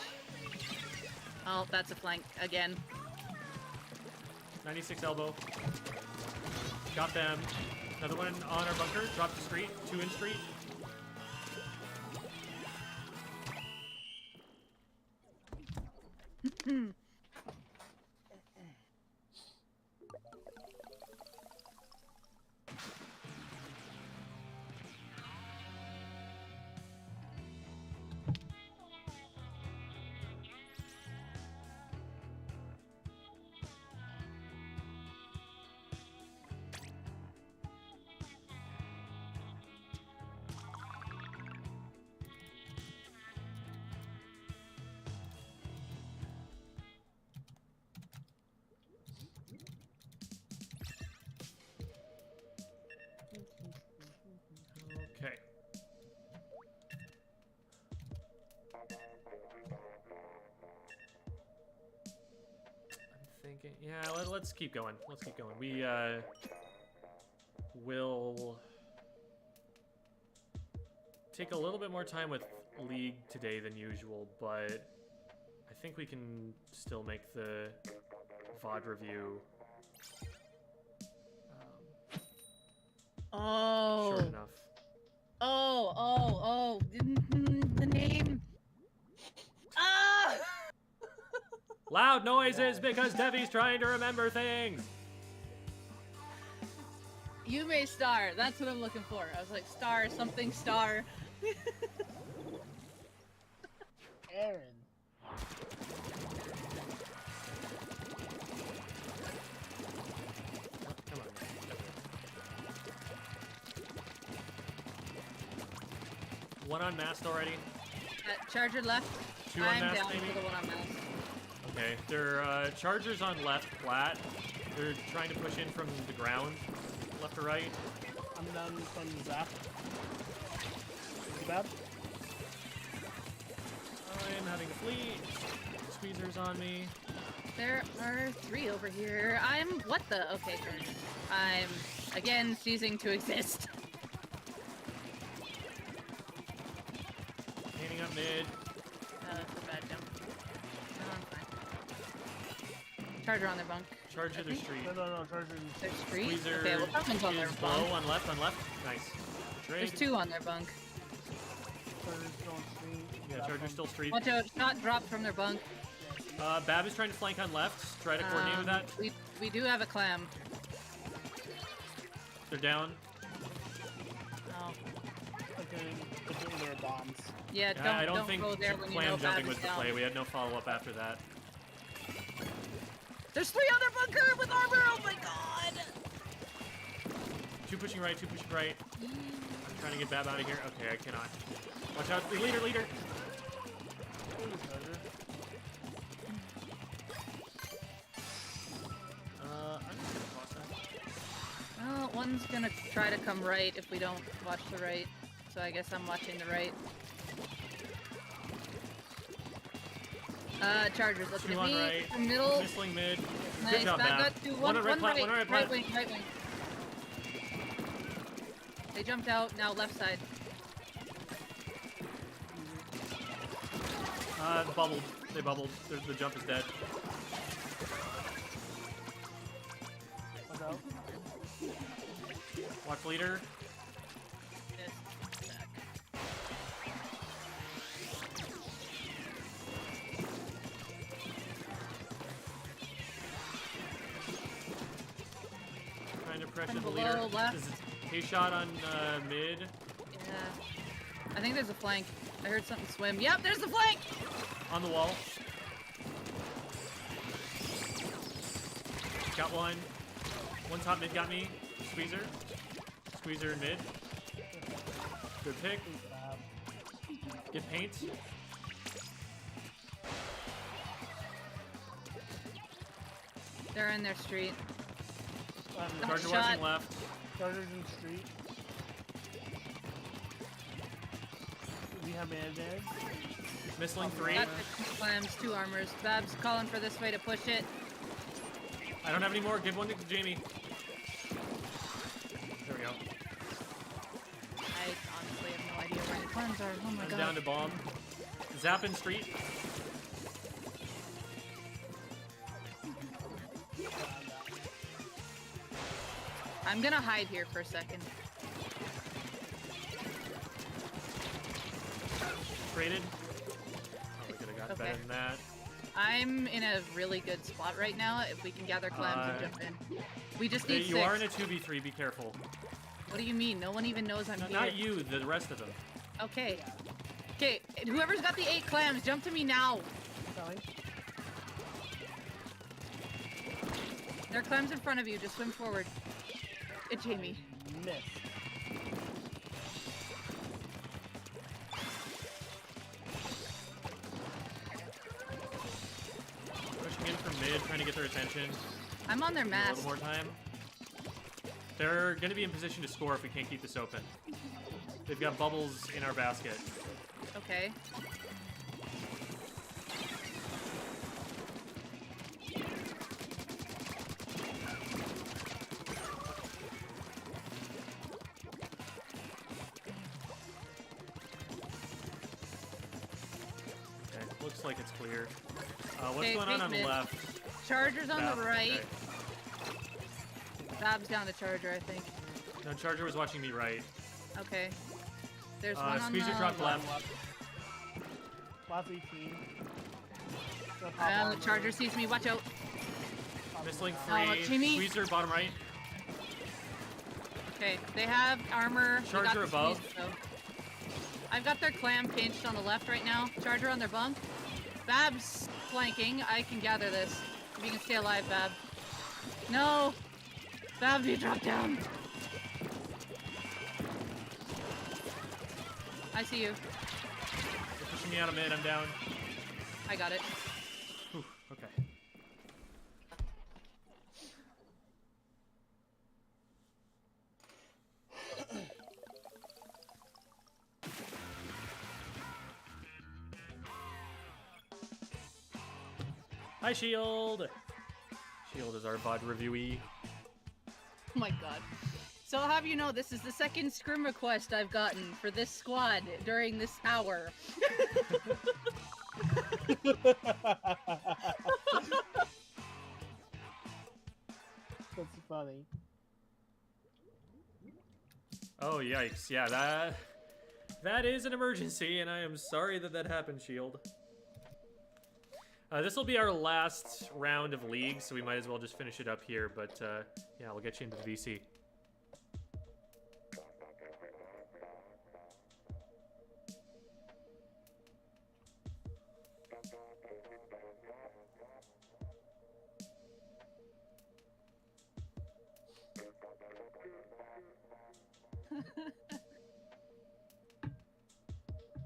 Oh, that's a flank again. 96 elbow. Got them. Another one on our bunker. Drop to street. 2 in street. Okay. I'm thinking, yeah, let's keep going. Let's keep going. We will take a little bit more time with League today than usual, but I think we can still make the VOD review short enough. The name. Ah! Loud noises because Devi's trying to remember things. You may star. That's what I'm looking for. I was like, star, something star. Aaron. Come on. One on mast already. Charger left. 2 on I'm mast, down maybe? for the one on mast. Okay, they're chargers on left, flat. They're trying to push in from the ground, left to right. I'm done from Zap. Is it bad? I'm having to flee. Squeezer's on me. There are 3 over here. What the? Okay, turn. I'm, again, ceasing to exist. Painting up mid. That's a bad jump. No, I'm fine. Charger on their bunk. Charger their street. No, Charger. Their street? Squeezer Okay, well, someone's on their is bunk. low, on left. Nice. There's Trade. 2 on their bunk. Charger's still on street. Yeah, Charger's still street. Watch out, shot dropped from their bunk. Bab is trying to flank on left. Try to coordinate with that. We do have a clam. They're down. Oh. Okay, they're doing their bombs. Yeah, I don't think go there when you Clam know jumping Bab was is the down. play. We had no follow-up after that. There's 3 on their bunker with armor! Oh my god! 2 pushing right, 2 pushing right. I'm trying to get Bab out of here. Okay, I cannot. Watch out. Leader! Charger. I'm just gonna toss that. Well, one's gonna try to come right if we don't watch the right. So I guess I'm watching the right. Chargers looking 2 at on me. right. From middle. Missling mid. Nice. Good job, Bab Bab. got 2. One on red plat, right, one on red right plat. wing, right wing. They jumped out. Now left side. Bubbled. They bubbled. The jump is dead. Watch out. Watch leader. Yes. Back. Trying to pressure From the below, leader. left. This is a shot on mid. Yeah. I think there's a flank. I heard something swim. Yep, there's the flank! On the wall. Got one. One top mid got me. Squeezer. Squeezer in mid. Good pick. Get paint. They're in their street. Charger Shot. watching left. Charger's in street. We have an advantage. Missling 3. Got the 2 clams, 2 armors. Bab's calling for this way to push it. I don't have any more. Give one to Jamie. There we go. I honestly have no idea where the clams are. Oh my I'm god. down to bomb. Zappin Street. I'm gonna hide here for a second. Traded. Oh, we could have got better than that. I'm in a really good spot right now. If we can gather clams and jump in. We just need 6. You are in a 2v3. Be careful. What do you mean? No one even knows I'm here. Not you. The rest of them. Okay. Okay, whoever's got the 8 clams, jump to me now. Going. There are clams in front of you. Just swim forward. It's Jamie. Miss. Pushing in from mid, trying to get their attention. I'm on their A mast. little more time. They're going to be in position to score if we can't keep this open. They've got bubbles in our basket. Okay. Okay, looks like it's clear. What's Okay, going on the mid. left? Charger's on Bab, the right. okay. Bab's down to Charger, I think. No, Charger was watching me right. Okay. There's one on the Squeezer dropped left. Last 18. The Charger sees me. Watch out. Missling Oh, 3. Jimmy. Squeezer bottom right. Okay, they have armor. They got Charger the above. squeeze, so. I've got their clam pinched on the left right now. Charger on their bunk. Bab's flanking. I can gather this. If you can stay alive, Bab. No! Bab, you dropped down. I see you. They're pushing me out of mid. I'm down. I got it. Whew, okay. Hi, Shield! Shield is our VOD reviewee. Oh my god. So I'll have you know, this is the second scrim request I've gotten for this squad during this hour. That's funny. Oh, yikes. Yeah, that is an emergency, and I am sorry that that happened, Shield. This will be our last round of League, so we might as well just finish it up here, but yeah, we'll get you into the VC.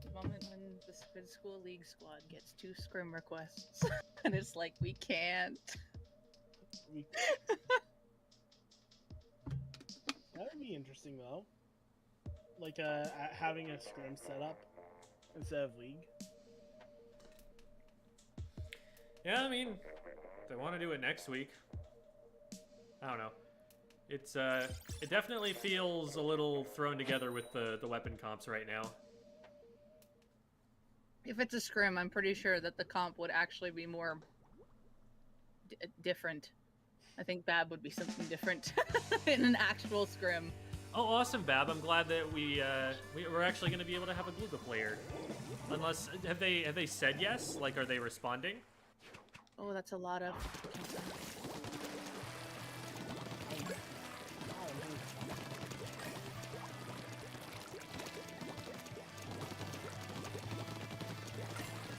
The moment when the Squid School League squad gets 2 scrim requests, and it's like, we can't. That would be interesting though. Like having a scrim set up instead of league. Yeah, I mean, they want to do it next week. I don't know. It's it definitely feels a little thrown together with the weapon comps right now. If it's a scrim, I'm pretty sure that the comp would actually be more different. I think Bab would be something different in an actual scrim. Oh, awesome, Bab! I'm glad that we're actually going to be able to have a Glooga player. Unless have they said yes? Like, are they responding? Oh, that's a lot of.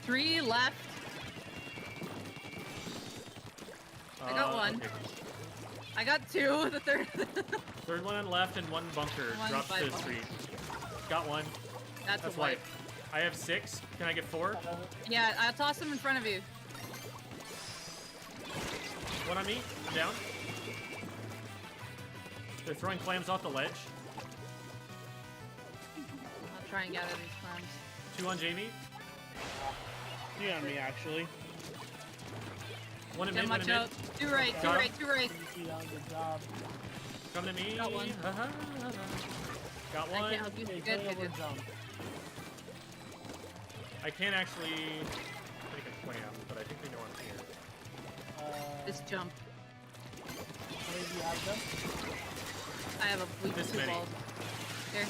Three left. I got one. Okay. I got 2. The third. Third one on left and one bunker. One Drops by to the bunker. street. Got one. That's a That's wipe. white. I have 6. Can I get 4? Yeah, I'll toss them in front of you. One on me. I'm down. They're throwing clams off the ledge. I'll try and gather these clams. 2 on Jamie. 3 on me, actually. 1 in Then mid, 1 watch in mid. out. 2 right, 2 Got right, 2 right. Good job. Come to me. Got one. Got I one. can't help you. Okay, Good, going good, over good. jump. I can't actually make a clam, but I think they know I'm here. This jump. How many do you have them? I have a weak This 2 many. balls. Here.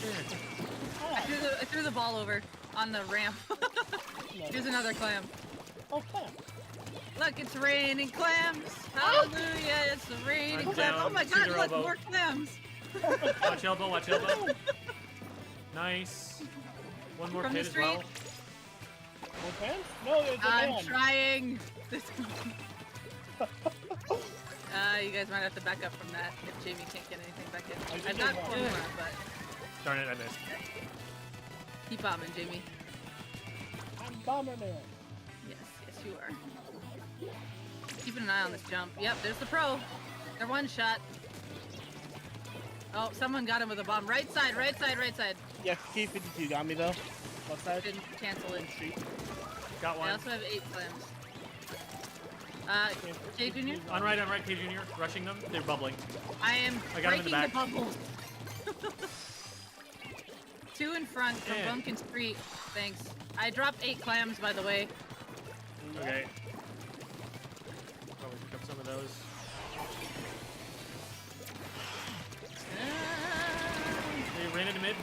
Oh, I threw the ball over on the ramp. Here's another clam. okay. Look, it's raining clams. Hallelujah, it's raining I'm clams. down. Oh my Shoot god, your look, elbow. more clams. Watch elbow, watch elbow. Nice. One more From the pit as street. well. More fans? No, it's a I'm man. trying. You guys might have to back up from that if Jamie can't get anything back in. I I've did got get 4 one. more, but Darn it, I missed. keep bombing, Jamie. I'm Bomberman. Yes, yes you are. Keeping an eye on this jump. Yep, there's the pro. They're 1 shot. Oh, someone got him with a bomb. Right side, right side, right side. Yeah, K52 got me though. What side? Didn't cancel it. Got I one. also have 8 clams. Jay Jr.? On right, K Junior. Rushing them. They're bubbling. I am I got him in breaking the the, back. bubbles. 2 in front from Yeah. Bumpkin Street. Thanks. I dropped 8 clams, by the way. Okay. Probably pick up some of those. They ran into mid.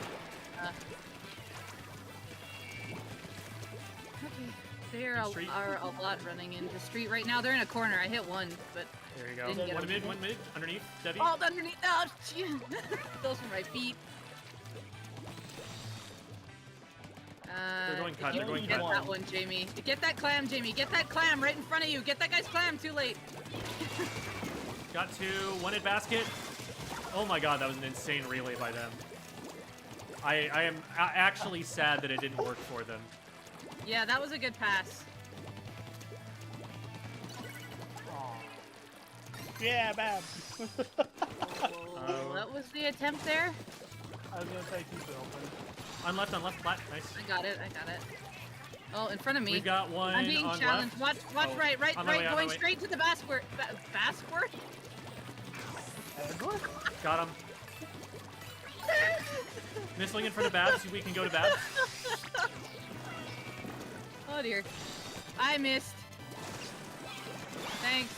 Okay. There In are street. a lot running into the street right now. They're in a corner. I hit 1, but There you go. Didn't get One him. mid, one mid. Underneath. Debbie. oh, underneath. Oh, shit. Those were my feet. They're going cut, if you they're going get cut. that one, Jamie. Get that clam, Jamie. Get that clam right in front of you. Get that guy's clam. Too late. Got 2. 1 hit basket. Oh my god, that was an insane relay by them. I am actually sad that it didn't work for them. Yeah, that was a good pass. Yeah, bad. What was the attempt there? I was gonna say keep it open. On left, flat. Nice. I got it. Oh, in front of me. We've got one I'm being on challenged. left. Watch Oh, right, on my way, on my going way. straight to the basket. Basket? Got him. Missling in front of Babs. We can go to Babs. Oh dear. I missed. Thanks.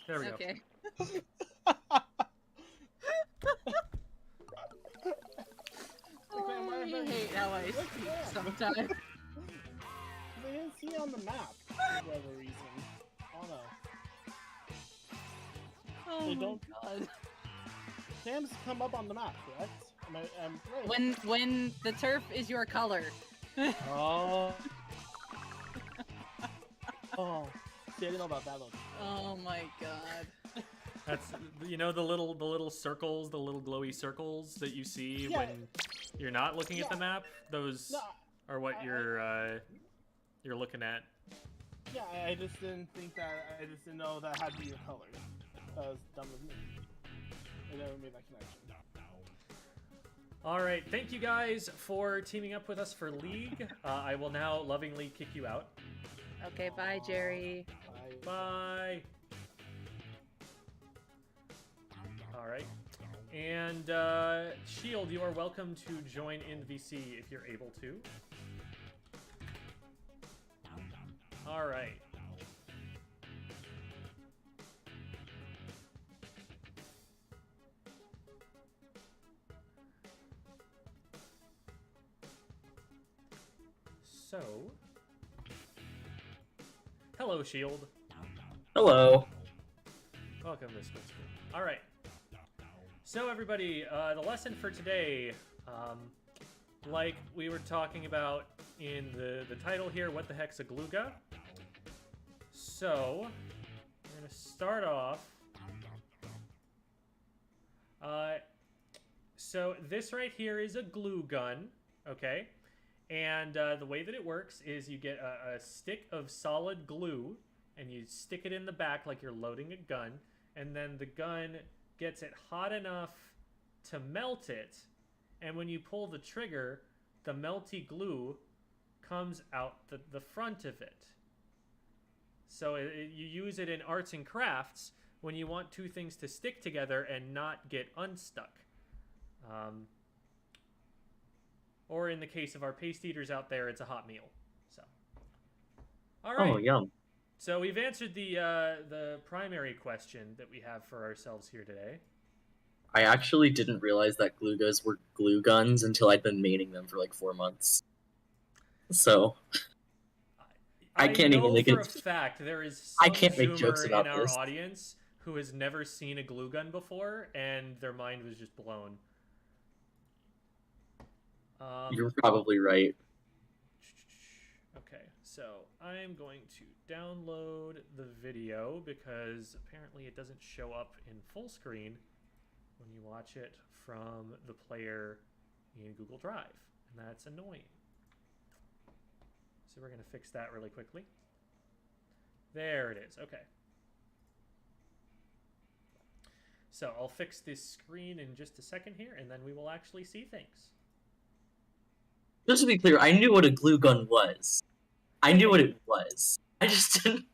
There we go. Okay. Oh, you hate how I speak sometimes. They didn't see it on the map for whatever reason. I don't know. Oh They my don't- god. Sam's come up on the map, correct? Am I right? When the turf is your color. Oh. Oh. See, I didn't know about that one. Oh my god. That's the little circles, the little glowy circles that you see Yeah. when you're not looking at the map. Those No, are what you're looking at. yeah, I just didn't think that. I just didn't know that had to be your colors. That was dumb of me. I never made that connection. All right, thank you guys for teaming up with us for League. I will now lovingly kick you out. Okay, bye, Jerry. Bye. All right. And Shield, you are welcome to join in VC if you're able to. All right. So, hello, Shield. Hello. Welcome to Squid School. All right. So, everybody, the lesson for today, like we were talking about in the title here, what the heck's a Glooga? So, we're going to start off. So, this right here is a glue gun, okay? And the way that it works is you get a stick of solid glue, and you stick it in the back like you're loading a gun, and then the gun gets it hot enough to melt it, and when you pull the trigger, the melty glue comes out the front of it. So you use it in arts and crafts when you want two things to stick together and not get unstuck. Or in the case of our paste eaters out there, it's a hot meal. So, all right. Oh, yum. So we've answered the primary question that we have for ourselves here today. I actually didn't realize that Gloogas were glue guns until I'd been maining them for like 4 months. So I can't know even make for it. a fact there is some I can't make jokes Zoomer about in our this. audience who has never seen a glue gun before, and their mind was just blown. You're probably right. Okay, so I'm going to download the video because apparently it doesn't show up in full screen when you watch it from the player in Google Drive, and that's annoying. So we're going to fix that really quickly. There it is. Okay. So I'll fix this screen in just a second here, and then we will actually see things. Just to be clear, I knew what a glue gun was. I knew what it was. I just didn't.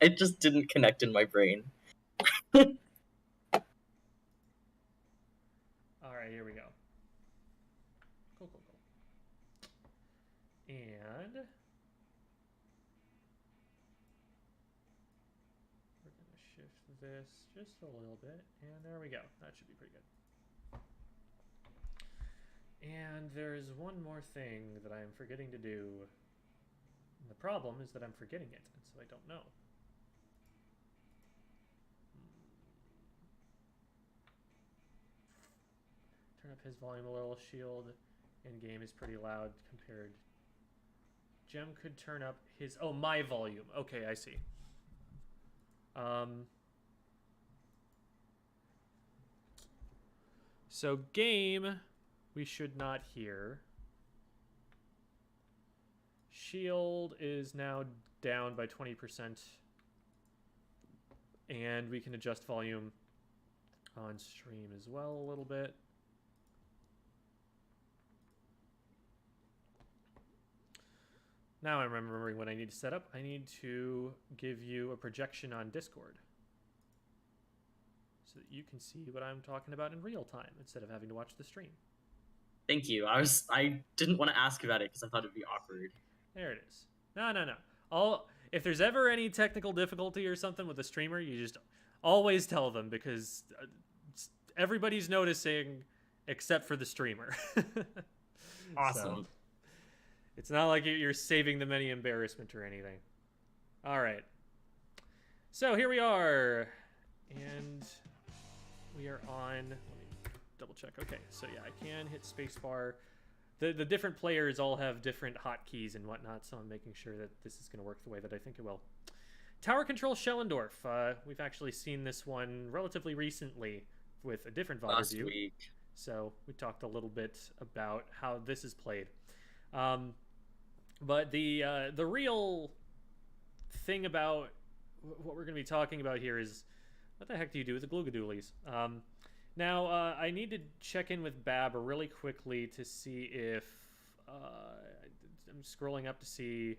It just didn't connect in my brain. All right, here we go. Cool. And we're going to shift this just a little bit, and there we go. That should be pretty good. And there's one more thing that I'm forgetting to do. And the problem is that I'm forgetting it, and so I don't know. Turn up his volume a little. Shield in-game is pretty loud compared. Gem could turn up his... Oh, my volume. Okay, I see. So game... we should not hear. Shield is now down by 20%. And we can adjust volume on stream as well a little bit. Now I'm remembering what I need to set up. I need to give you a projection on Discord, so that you can see what I'm talking about in real time instead of having to watch the stream. Thank you. I didn't want to ask about it because I thought it'd be awkward. There it is. No. If there's ever any technical difficulty or something with the streamer, you just always tell them, because everybody's noticing except for the streamer. Awesome. So, it's not like you're saving them any embarrassment or anything. All right. So here we are. And we are on... double check. Okay, so yeah, I can hit spacebar. The different players all have different hotkeys and whatnot, so I'm making sure that this is going to work the way that I think it will. Tower Control Schellendorf. We've actually seen this one relatively recently with a different VOD Last review. week. So we talked a little bit about how this is played. But the real thing about what we're going to be talking about here is, what the heck do you do with the Glooga Doolies? Now, I need to check in with Bab really quickly to see if... I'm scrolling up to see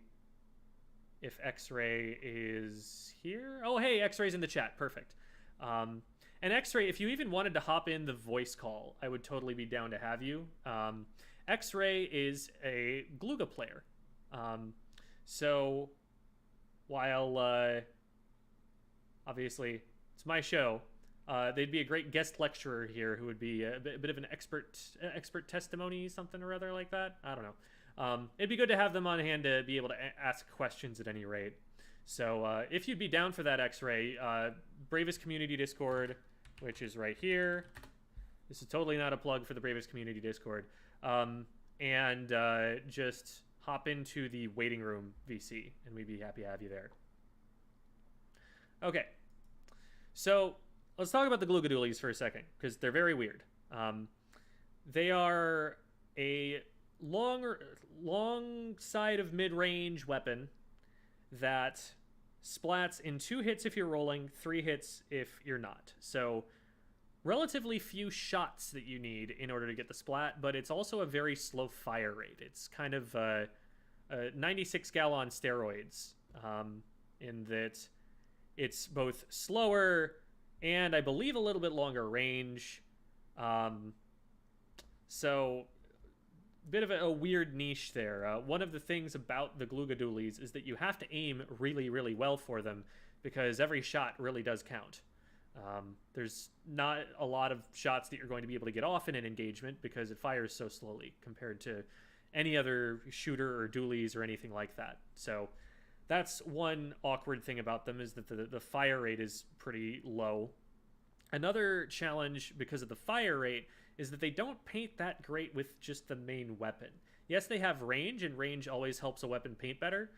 if X-Ray is here. Oh, hey, X-Ray's in the chat. Perfect. And X-Ray, if you even wanted to hop in the voice call, I would totally be down to have you. X-Ray is a Glooga player. So, while obviously it's my show... they'd be a great guest lecturer here who would be a bit of an expert testimony, something or other like that. I don't know. It'd be good to have them on hand to be able to ask questions at any rate. So if you'd be down for that, X-Ray, Bravest Community Discord, which is right here. This is totally not a plug for the Bravest Community Discord. And just hop into the waiting room VC, and we'd be happy to have you there. Okay. So... let's talk about the Glooga Doolies for a second, because they're very weird. They are a long side of mid-range weapon that splats in 2 hits if you're rolling, 3 hits if you're not. So relatively few shots that you need in order to get the splat, but it's also a very slow fire rate. It's kind of 96 gal on steroids, in that it's both slower and I believe a little bit longer range. So bit of a weird niche there. One of the things about the Glooga dualies is that you have to aim really, really well for them, because every shot really does count. There's not a lot of shots that you're going to be able to get off in an engagement because it fires so slowly compared to any other shooter or dualies or anything like that. So that's one awkward thing about them, is that the fire rate is pretty low. Another challenge because of the fire rate is that they don't paint that great with just the main weapon. Yes, they have range, and range always helps a weapon paint better,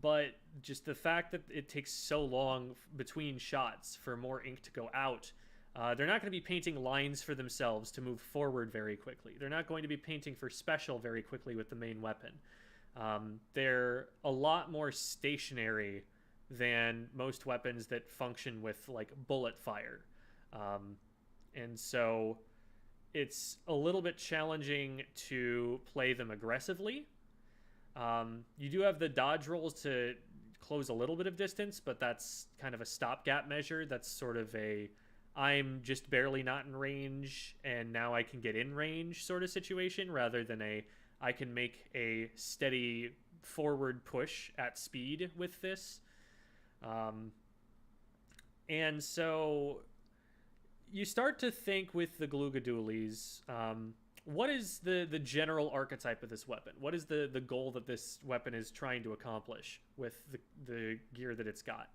but just the fact that it takes so long between shots for more ink to go out, they're not going to be painting lines for themselves to move forward very quickly. They're not going to be painting for special very quickly with the main weapon. They're a lot more stationary than most weapons that function with like bullet fire. And so it's a little bit challenging to play them aggressively. You do have the dodge rolls to close a little bit of distance, but that's kind of a stopgap measure. That's sort of a I'm just barely not in range and now I can get in range sort of situation, rather than a I can make a steady forward push at speed with this. And so you start to think with the Glooga dualies, what is the general archetype of this weapon? What is the goal that this weapon is trying to accomplish with the gear that it's got?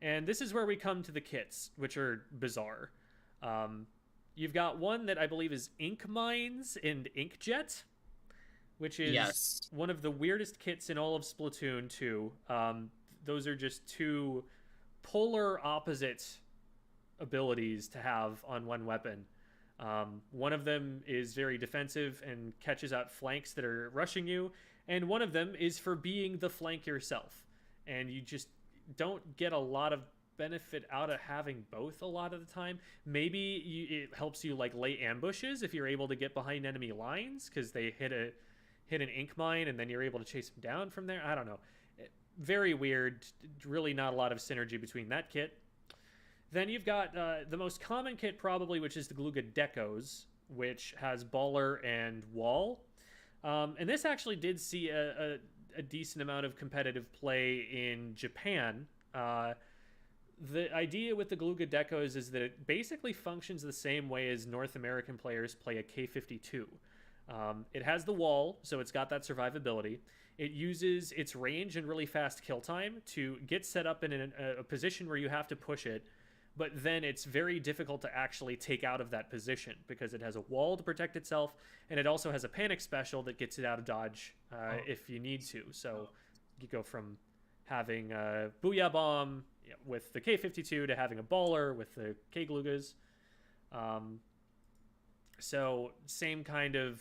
And this is where we come to the kits, which are bizarre. You've got one that I believe is Ink Mines and Inkjet, which is one of the weirdest kits in all of Splatoon 2. Those are just two polar opposite abilities to have on one weapon. One of them is very defensive and catches out flanks that are rushing you, and one of them is for being the flank yourself. And you just don't get a lot of benefit out of having both a lot of the time. Maybe it helps you like lay ambushes if you're able to get behind enemy lines because they hit an ink mine and then you're able to chase them down from there. I don't know. Very weird. Really not a lot of synergy between that kit. Then you've got the most common kit probably, which is the Glooga Decos, which has Baller and Wall. And this actually did see a decent amount of competitive play in Japan. The idea with the Glooga Decos is that it basically functions the same way as North American players play a K-52. It has the wall, so it's got that survivability. It uses its range and really fast kill time to get set up in a position where you have to push it, but then it's very difficult to actually take out of that position because it has a wall to protect itself, and it also has a panic special that gets it out of dodge if you need to. So you go from having a Booyah Bomb with the K-52 to having a Baller with the K-Gloogas. So same kind of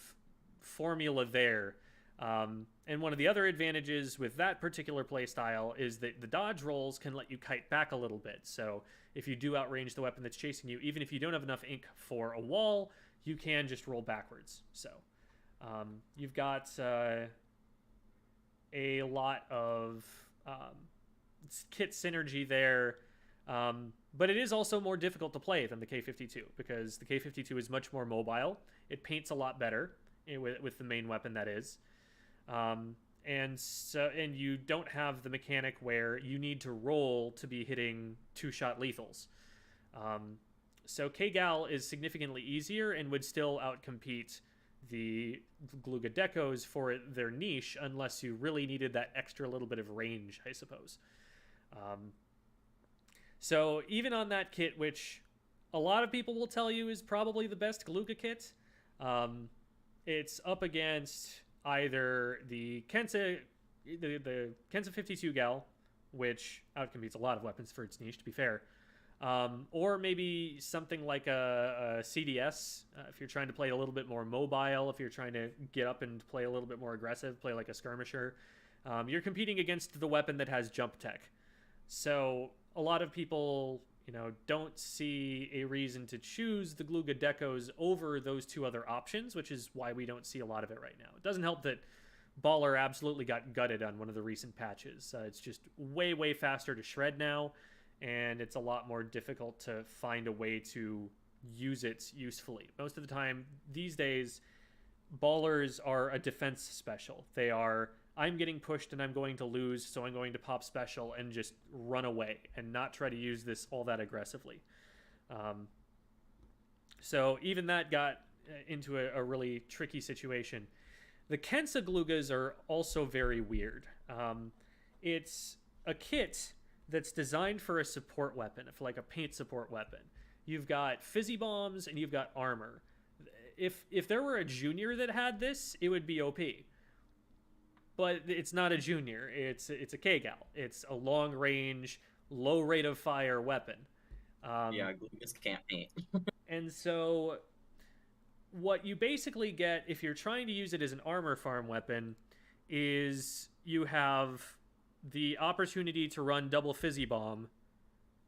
formula there. And one of the other advantages with that particular playstyle is that the dodge rolls can let you kite back a little bit. So if you do outrange the weapon that's chasing you, even if you don't have enough ink for a wall, you can just roll backwards. So you've got a lot of kit synergy there. But it is also more difficult to play than the K-52 because the K-52 is much more mobile. It paints a lot better with the main weapon, that is. And you don't have the mechanic where you need to roll to be hitting two-shot lethals. So K-Gal is significantly easier and would still outcompete the Glooga Decos for their niche unless you really needed that extra little bit of range, I suppose. So even on that kit, which a lot of people will tell you is probably the best Glooga kit, it's up against either the Kensa 52 Gal, which outcompetes a lot of weapons for its niche, to be fair, or maybe something like a CDS, if you're trying to play a little bit more mobile, if you're trying to get up and play a little bit more aggressive, play like a skirmisher. You're competing against the weapon that has jump tech. So a lot of people, don't see a reason to choose the Glooga Decos over those two other options, which is why we don't see a lot of it right now. It doesn't help that Baller absolutely got gutted on one of the recent patches. It's just way, way faster to shred now, and it's a lot more difficult to find a way to use it usefully. Most of the time these days, Ballers are a defense special. They are, I'm getting pushed and I'm going to lose, so I'm going to pop special and just run away and not try to use this all that aggressively. So even that got into a really tricky situation. The Kensa Gloogas are also very weird. It's a kit that's designed for a support weapon, for like a paint support weapon. You've got fizzy bombs and you've got armor. If there were a junior that had this, it would be OP. But it's not a junior. It's a K-Gal. It's a long range, low rate of fire weapon. Yeah, Gloogas can't paint. And so what you basically get if you're trying to use it as an armor farm weapon is you have the opportunity to run double fizzy bomb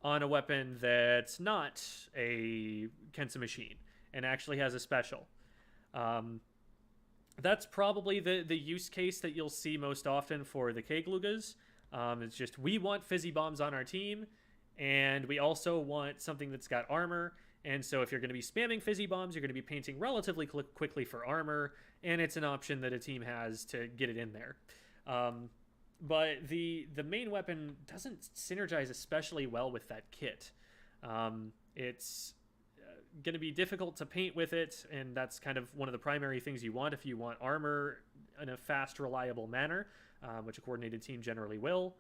on a weapon that's not a Kensa machine and actually has a special. That's probably the use case that you'll see most often for the K-Gloogas. It's just, we want fizzy bombs on our team, and we also want something that's got armor. And so if you're going to be spamming fizzy bombs, you're going to be painting relatively quickly for armor, and it's an option that a team has to get it in there. But the main weapon doesn't synergize especially well with that kit. It's going to be difficult to paint with it, and that's kind of one of the primary things you want if you want armor in a fast, reliable manner, which a coordinated team generally will.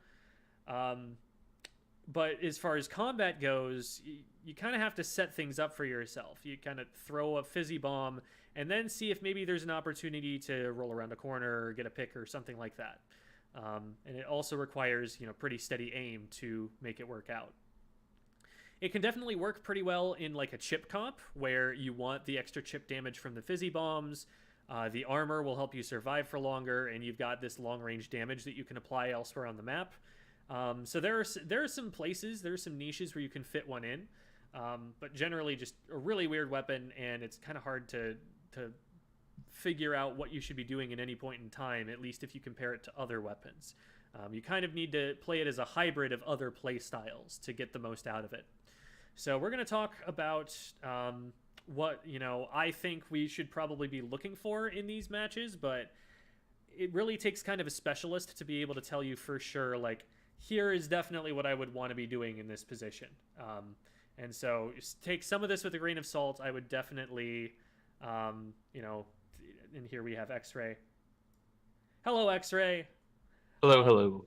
But as far as combat goes, you kind of have to set things up for yourself. You kind of throw a fizzy bomb and then see if maybe there's an opportunity to roll around a corner or get a pick or something like that. And it also requires, pretty steady aim to make it work out. It can definitely work pretty well in like a chip comp where you want the extra chip damage from the fizzy bombs. The armor will help you survive for longer, and you've got this long range damage that you can apply elsewhere on the map. So there are some places, there are some niches where you can fit one in, but generally just a really weird weapon, and it's kind of hard to figure out what you should be doing at any point in time, at least if you compare it to other weapons. You kind of need to play it as a hybrid of other play styles to get the most out of it. So we're going to talk about what I think we should probably be looking for in these matches, but it really takes kind of a specialist to be able to tell you for sure, like, here is definitely what I would want to be doing in this position. And so just take some of this with a grain of salt. I would definitely, and here we have X-Ray. Hello, X-Ray. Hello, hello.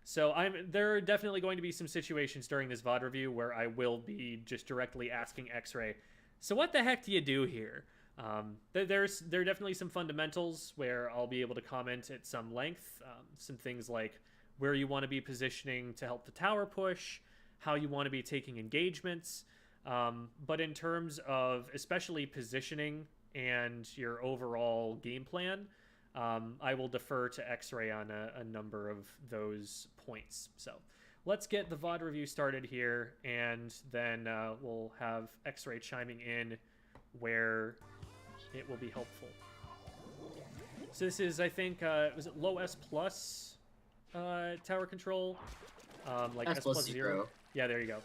So there are definitely going to be some situations during this VOD review where I will be just directly asking X-Ray, so what the heck do you do here? There are definitely some fundamentals where I'll be able to comment at some length. Some things like where you want to be positioning to help the tower push, how you want to be taking engagements. But in terms of especially positioning and your overall game plan, I will defer to X-Ray on a number of those points. So let's get the VOD review started here, and then we'll have X-Ray chiming in where it will be helpful. So this is, I think, was it low S plus tower control? Like S plus 0. Yeah, there you go.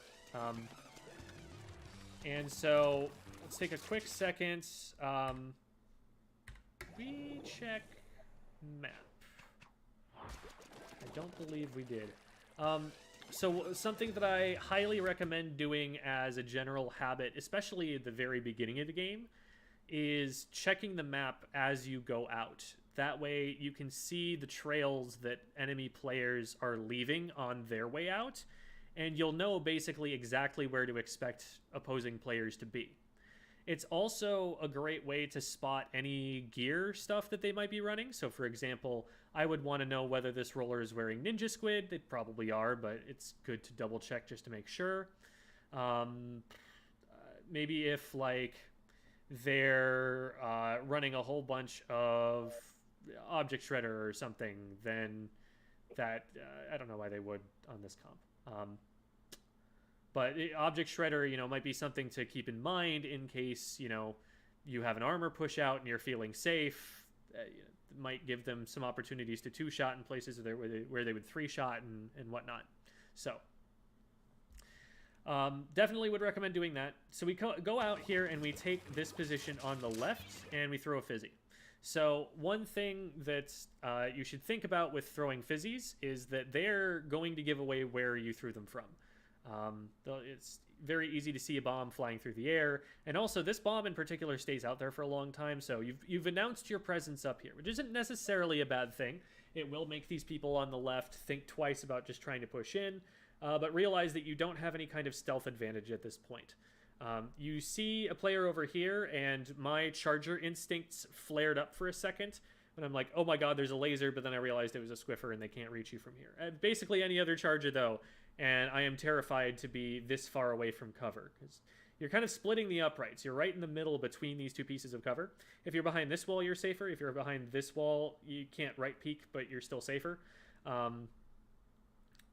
And so let's take a quick second. We check map. I don't believe we did. So something that I highly recommend doing as a general habit, especially at the very beginning of the game, is checking the map as you go out. That way you can see the trails that enemy players are leaving on their way out, and you'll know basically exactly where to expect opposing players to be. It's also a great way to spot any gear stuff that they might be running. So for example, I would want to know whether this roller is wearing Ninja Squid. They probably are, but it's good to double check just to make sure. Maybe if like they're running a whole bunch of Object Shredder or something, then that I don't know why they would on this comp. But Object Shredder, you know, might be something to keep in mind in case, you know, you have an armor push out and you're feeling safe. You know, might give them some opportunities to 2-shot in places where they would 3-shot and whatnot. So definitely would recommend doing that. So we go out here and we take this position on the left and we throw a fizzy. So one thing that you should think about with throwing fizzies is that they're going to give away where you threw them from. It's very easy to see a bomb flying through the air, and also this bomb in particular stays out there for a long time, so you've announced your presence up here, which isn't necessarily a bad thing. It will make these people on the left think twice about just trying to push in, but realize that you don't have any kind of stealth advantage at this point. You see a player over here, and my charger instincts flared up for a second, and I'm like, oh my god, there's a laser, but then I realized it was a Swiffer and they can't reach you from here. Basically any other charger, though, and I am terrified to be this far away from cover, because you're kind of splitting the uprights. You're right in the middle between these two pieces of cover. If you're behind this wall, you're safer. If you're behind this wall, you can't right peek, but you're still safer.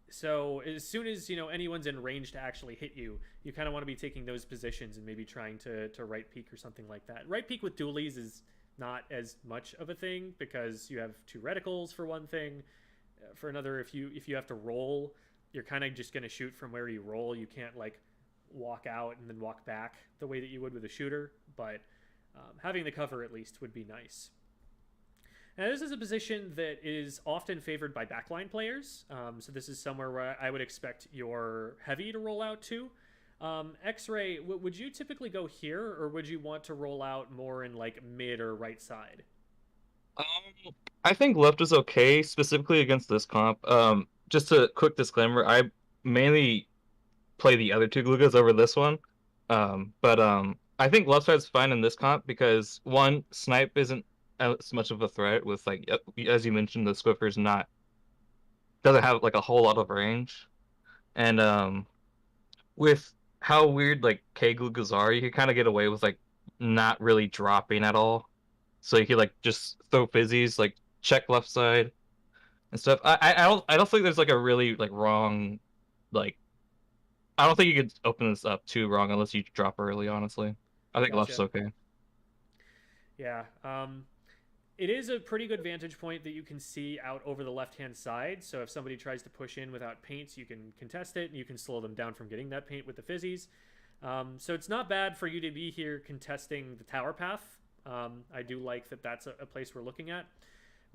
So as soon as, you know, anyone's in range to actually hit you, you kind of want to be taking those positions and maybe trying to right peek or something like that. Right peek with dualies is not as much of a thing because you have 2 reticles for one thing. For another, if you have to roll, you're kind of just going to shoot from where you roll. You can't like walk out and then walk back the way that you would with a shooter, but having the cover at least would be nice. Now this is a position that is often favored by backline players, so this is somewhere where I would expect your heavy to roll out to. X-Ray, would you typically go here, or would you want to roll out more in like mid or right side? I think left is okay, specifically against this comp. Just a quick disclaimer, I mainly play the other 2 Gloogas over this one. But I think left side's fine in this comp because, one, snipe isn't as much of a threat with, like, as you mentioned, the Swiffer's doesn't have, like, a whole lot of range. And with how weird, like, K Gloogas are, you can kind of get away with, like, not really dropping at all. So you can, like, just throw fizzies, like, check left side and stuff. I don't think there's like a really like wrong, like, I don't think you could open this up too wrong unless you drop early, honestly. I think left's okay. Yeah. It is a pretty good vantage point that you can see out over the left-hand side, so if somebody tries to push in without paints, you can contest it, and you can slow them down from getting that paint with the fizzies. So it's not bad for you to be here contesting the tower path. I do like that that's a place we're looking at.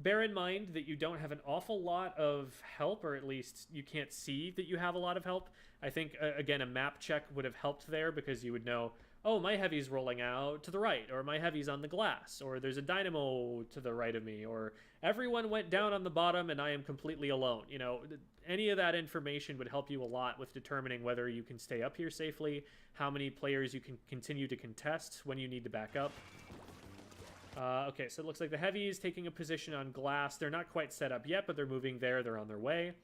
Bear in mind that you don't have an awful lot of help, or at least you can't see that you have a lot of help. I think, again, a map check would have helped there because you would know, oh, my heavy's rolling out to the right, or my heavy's on the glass, or there's a dynamo to the right of me, or everyone went down on the bottom and I am completely alone. You know, any of that information would help you a lot with determining whether you can stay up here safely, how many players you can continue to contest when you need to back up. Okay, so it looks like the heavy is taking a position on glass. They're not quite set up yet, but they're moving there. They're on their way.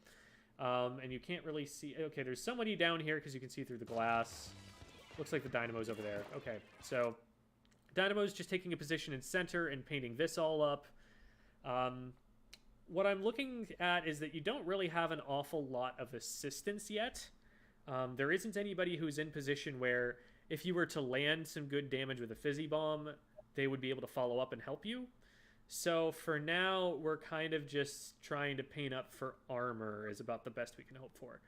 And you can't really see... Okay, there's somebody down here because you can see through the glass. Looks like the dynamo's over there. Okay, so dynamo's just taking a position in center and painting this all up. What I'm looking at is that you don't really have an awful lot of assistance yet. There isn't anybody who's in position where if you were to land some good damage with a fizzy bomb, they would be able to follow up and help you. So for now, we're kind of just trying to paint up for armor is about the best we can hope for.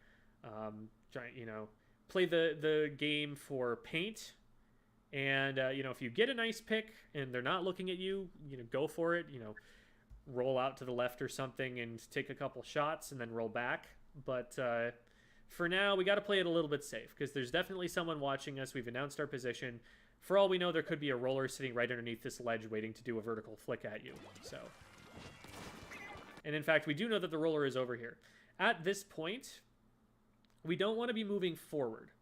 You know, play the game for paint. And, you know, if you get a nice pick and they're not looking at you, you know, go for it. You know, roll out to the left or something and take a couple shots and then roll back. But for now, we got to play it a little bit safe because there's definitely someone watching us. We've announced our position. For all we know, there could be a roller sitting right underneath this ledge waiting to do a vertical flick at you. So, and in fact, we do know that the roller is over here. At this point, we don't want to be moving forward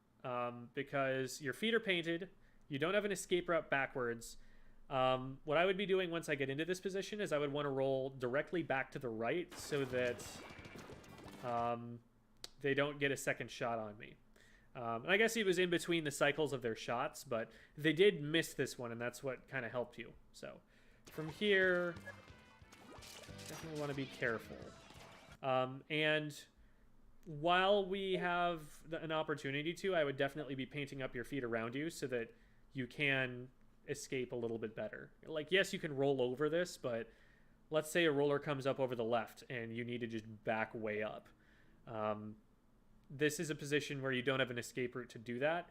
because your feet are painted. You don't have an escape route backwards. What I would be doing once I get into this position is I would want to roll directly back to the right so that they don't get a second shot on me. And I guess he was in between the cycles of their shots, but they did miss this one, and that's what kind of helped you. So from here, definitely want to be careful. And while we have an opportunity to, I would definitely be painting up your feet around you so that you can escape a little bit better. Like, yes, you can roll over this, but let's say a roller comes up over the left and you need to just back way up. This is a position where you don't have an escape route to do that.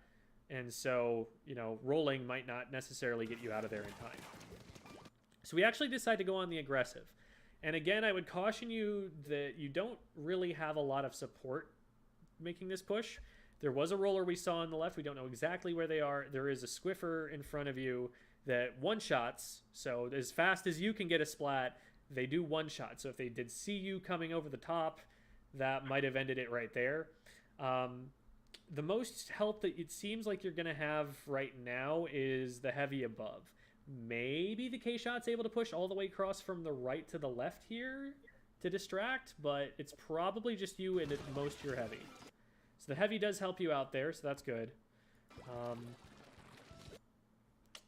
And so, you know, rolling might not necessarily get you out of there in time. So we actually decide to go on the aggressive. And again, I would caution you that you don't really have a lot of support making this push. There was a roller we saw on the left. We don't know exactly where they are. There is a squiffer in front of you that one-shots. So as fast as you can get a splat, they do one-shot. So if they did see you coming over the top, that might have ended it right there. The most help that it seems like you're going to have right now is the heavy above. Maybe the K-Shot's able to push all the way across from the right to the left here to distract, but it's probably just you and at most your heavy. So the heavy does help you out there, so that's good.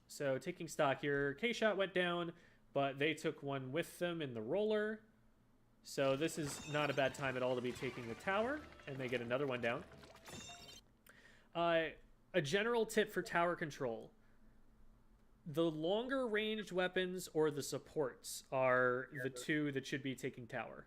So taking stock here, K-Shot went down, but they took one with them in the roller. So this is not a bad time at all to be taking the tower, and they get another one down. A general tip for tower control. The longer ranged weapons or the supports are the two that should be taking tower.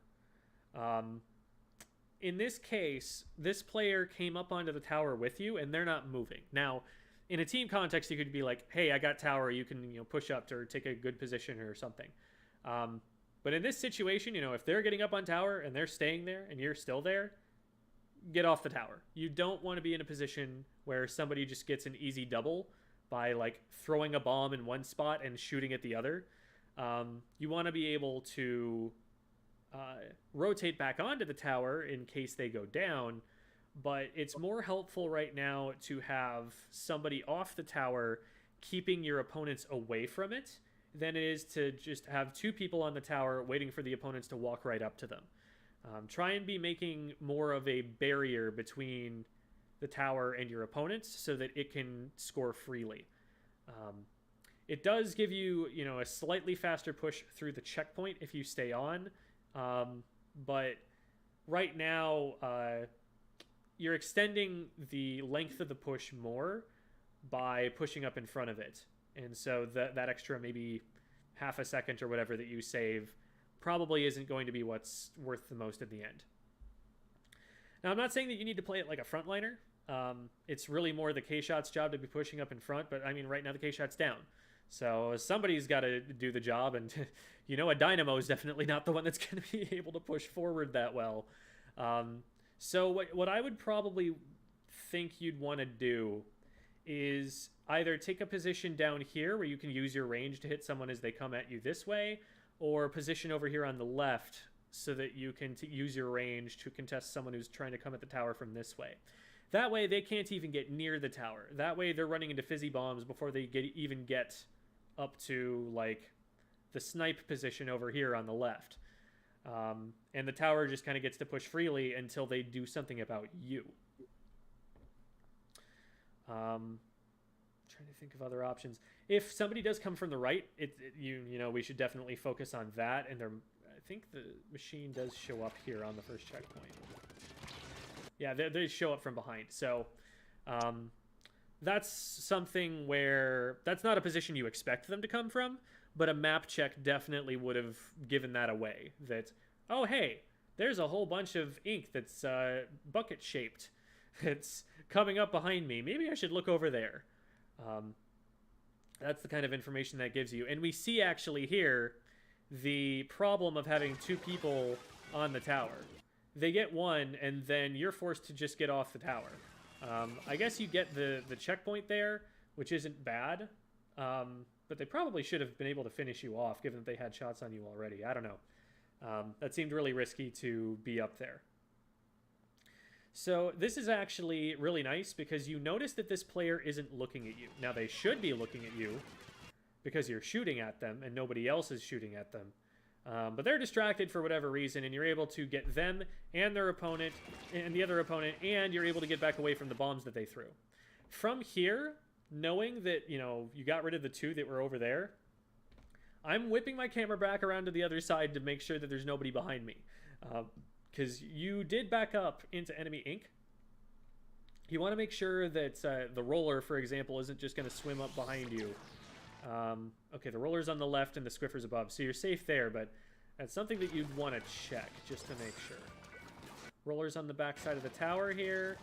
In this case, this player came up onto the tower with you, and they're not moving. Now, in a team context, you could be like, hey, I got tower, you can, you know, push up or take a good position or something. But in this situation, you know, if they're getting up on tower and they're staying there and you're still there, get off the tower. You don't want to be in a position where somebody just gets an easy double by like throwing a bomb in one spot and shooting at the other. You want to be able to rotate back onto the tower in case they go down, but it's more helpful right now to have somebody off the tower keeping your opponents away from it than it is to just have two people on the tower waiting for the opponents to walk right up to them. Try and be making more of a barrier between the tower and your opponents so that it can score freely. It does give you, you know, a slightly faster push through the checkpoint if you stay on. But right now, you're extending the length of the push more by pushing up in front of it. And so that extra maybe half a second or whatever that you save probably isn't going to be what's worth the most at the end. Now, I'm not saying that you need to play it like a frontliner. It's really more the K-Shot's job to be pushing up in front, but I mean, right now the K-Shot's down. So somebody's got to do the job, and you know, a Dynamo is definitely not the one that's going to be able to push forward that well. So what I would probably think you'd want to do is either take a position down here where you can use your range to hit someone as they come at you this way, or position over here on the left so that you can use your range to contest someone who's trying to come at the tower from this way. That way they can't even get near the tower. That way they're running into fizzy bombs before they even get up to like the snipe position over here on the left. And the tower just kind of gets to push freely until they do something about you. Trying to think of other options. If somebody does come from the right, you know, we should definitely focus on that. And I think the machine does show up here on the first checkpoint. Yeah, they show up from behind. So that's something where that's not a position you expect them to come from, but a map check definitely would have given that away. That, oh, hey, there's a whole bunch of ink that's bucket shaped. It's coming up behind me. Maybe I should look over there. That's the kind of information that gives you. And we see actually here the problem of having two people on the tower. They get one, and then you're forced to just get off the tower. I guess you get the checkpoint there, which isn't bad. But they probably should have been able to finish you off, given that they had shots on you already. I don't know. That seemed really risky to be up there. So this is actually really nice because you notice that this player isn't looking at you. Now, they should be looking at you because you're shooting at them and nobody else is shooting at them. But they're distracted for whatever reason, and you're able to get them and their opponent and the other opponent, and you're able to get back away from the bombs that they threw. From here, knowing that, you know, you got rid of the two that were over there, I'm whipping my camera back around to the other side to make sure that there's nobody behind me. because you did back up into enemy ink. You want to make sure that the roller, for example, isn't just going to swim up behind you. Okay, the roller's on the left and the Squiffer's above, so you're safe there, but that's something that you'd want to check just to make sure. Roller's on the back side of the tower here.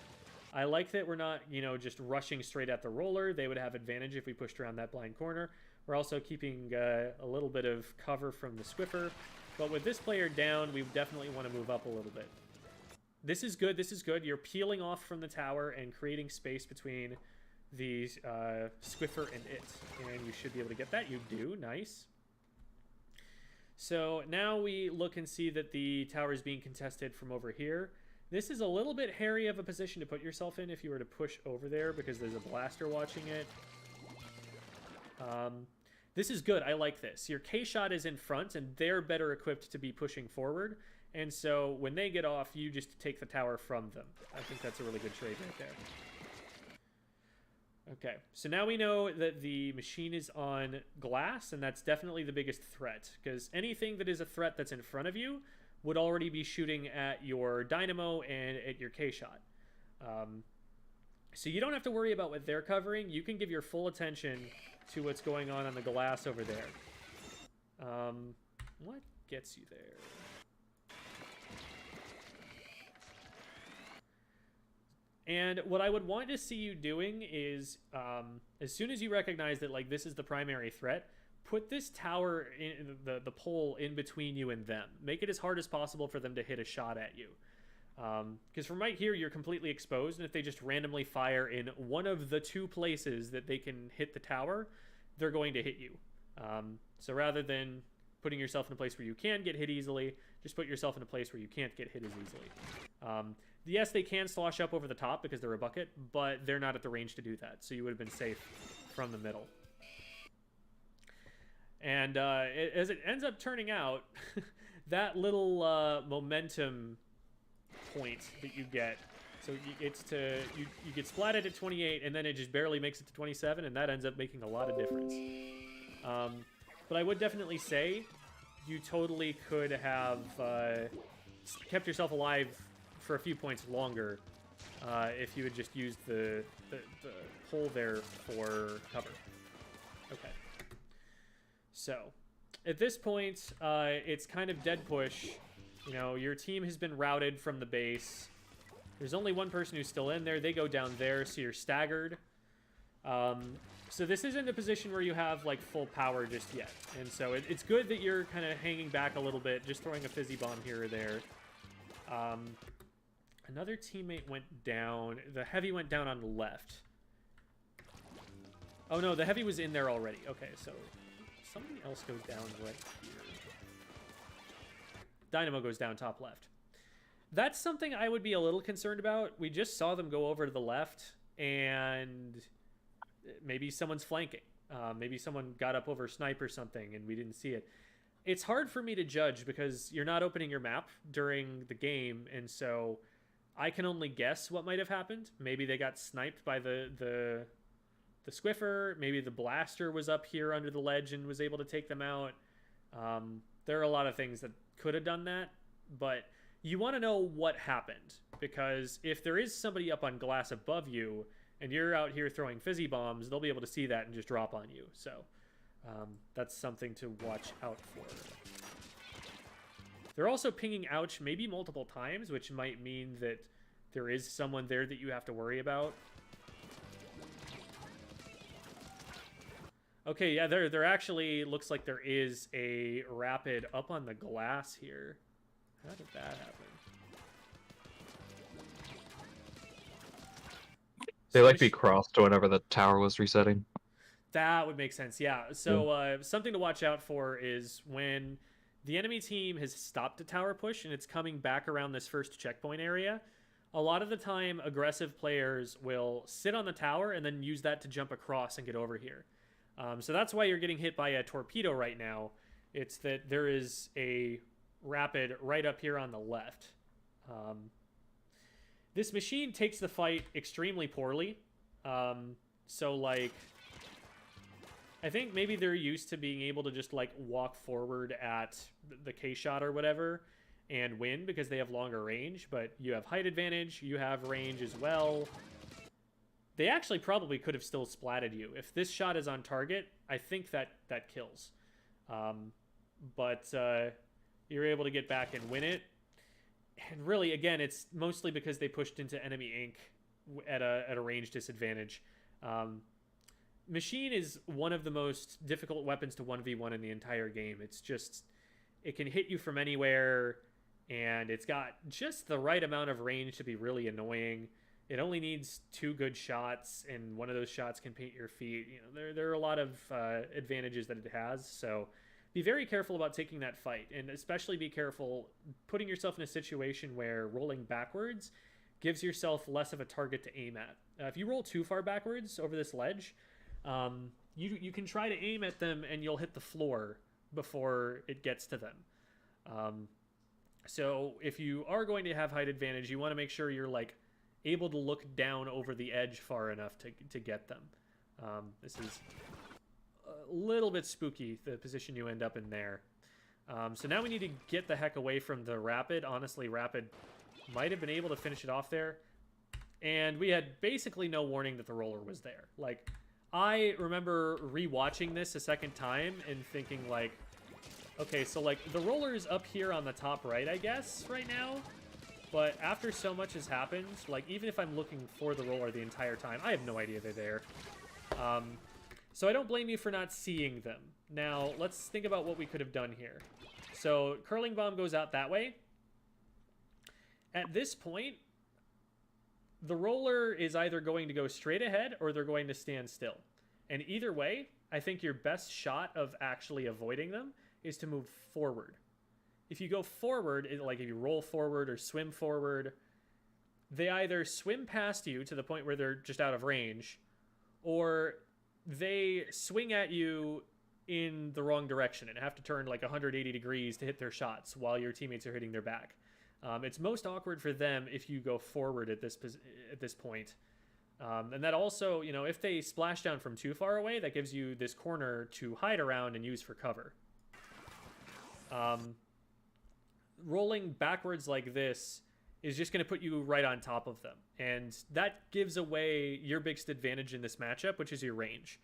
I like that we're not, you know, just rushing straight at the roller. They would have advantage if we pushed around that blind corner. We're also keeping a little bit of cover from the Squiffer. But with this player down, we definitely want to move up a little bit. This is good. This is good. You're peeling off from the tower and creating space between the Squiffer and it. And you should be able to get that. You do. Nice. So now we look and see that the tower is being contested from over here. This is a little bit hairy of a position to put yourself in if you were to push over there because there's a blaster watching it. This is good. I like this. Your K-Shot is in front, and they're better equipped to be pushing forward. And so when they get off, you just take the tower from them. I think that's a really good trade right there. Okay, so now we know that the machine is on glass, and that's definitely the biggest threat, because anything that is a threat that's in front of you would already be shooting at your dynamo and at your K-Shot. So you don't have to worry about what they're covering. You can give your full attention to what's going on the glass over there. What gets you there? And what I would want to see you doing is, as soon as you recognize that like this is the primary threat, put this tower in the pole in between you and them. Make it as hard as possible for them to hit a shot at you. Because from right here, you're completely exposed, and if they just randomly fire in one of the two places that they can hit the tower, they're going to hit you. So rather than putting yourself in a place where you can get hit easily, just put yourself in a place where you can't get hit as easily. Yes, they can slosh up over the top because they're a bucket, but they're not at the range to do that, so you would have been safe from the middle. And as it ends up turning out, that little momentum point that you get, so it's to you get splatted at 28, and then it just barely makes it to 27, and that ends up making a lot of difference. But I would definitely say you totally could have kept yourself alive for a few points longer if you had just used the hole there for cover. Okay. So, at this point, it's kind of dead push. You know, your team has been routed from the base. There's only one person who's still in there. They go down there, so you're staggered. So this isn't a position where you have, like, full power just yet. And so it's good that you're kind of hanging back a little bit, just throwing a fizzy bomb here or there. Another teammate went down. The heavy went down on the left. Oh, no, the heavy was in there already. Okay, so somebody else goes down right here. Dynamo goes down top left. That's something I would be a little concerned about. We just saw them go over to the left, and maybe someone's flanking. Maybe someone got up over snipe or something, and we didn't see it. It's hard for me to judge because you're not opening your map during the game, and so I can only guess what might have happened. Maybe they got sniped by the Squiffer. Maybe the blaster was up here under the ledge and was able to take them out. There are a lot of things that could have done that, but you want to know what happened, because if there is somebody up on glass above you and you're out here throwing fizzy bombs, they'll be able to see that and just drop on you. So that's something to watch out for. They're also pinging ouch maybe multiple times, which might mean that there is someone there that you have to worry about. Okay, yeah, there actually looks like there is a rapid up on the glass here. How did that happen? They like be crossed whenever the tower was resetting. That would make sense, yeah. So something to watch out for is when the enemy team has stopped a tower push and it's coming back around this first checkpoint area, a lot of the time aggressive players will sit on the tower and then use that to jump across and get over here. So that's why you're getting hit by a torpedo right now. It's that there is a rapid right up here on the left. This machine takes the fight extremely poorly. So, like, I think maybe they're used to being able to just, like, walk forward at the K-Shot or whatever. and win because they have longer range, but you have height advantage, you have range as well. They actually probably could have still splatted you. If this shot is on target, I think that kills. But you're able to get back and win it. And really, again, it's mostly because they pushed into enemy ink at a range disadvantage. Machine is one of the most difficult weapons to 1v1 in the entire game. It's just, it can hit you from anywhere, and it's got just the right amount of range to be really annoying. It only needs 2 good shots, and one of those shots can paint your feet. You know, there are a lot of advantages that it has, so be very careful about taking that fight, and especially be careful putting yourself in a situation where rolling backwards gives yourself less of a target to aim at. If you roll too far backwards over this ledge, you can try to aim at them and you'll hit the floor before it gets to them. So if you are going to have height advantage, you want to make sure you're like able to look down over the edge far enough to get them. This is a little bit spooky, the position you end up in there. So now we need to get the heck away from the Rapid. Honestly, Rapid might have been able to finish it off there. And we had basically no warning that the roller was there. Like, I remember rewatching this a second time and thinking like, okay, so like the roller's up here on the top right, I guess, right now. But after so much has happened, like even if I'm looking for the roller the entire time, I have no idea they're there. So I don't blame you for not seeing them. Now, let's think about what we could have done here. So curling bomb goes out that way. At this point, the roller is either going to go straight ahead or they're going to stand still. And either way, I think your best shot of actually avoiding them is to move forward. If you go forward, like if you roll forward or swim forward, they either swim past you to the point where they're just out of range, or they swing at you in the wrong direction and have to turn like 180 degrees to hit their shots while your teammates are hitting their back. It's most awkward for them if you go forward at this point. And that also, you know, if they splash down from too far away, that gives you this corner to hide around and use for cover. Rolling backwards like this is just going to put you right on top of them. And that gives away your biggest advantage in this matchup, which is your range.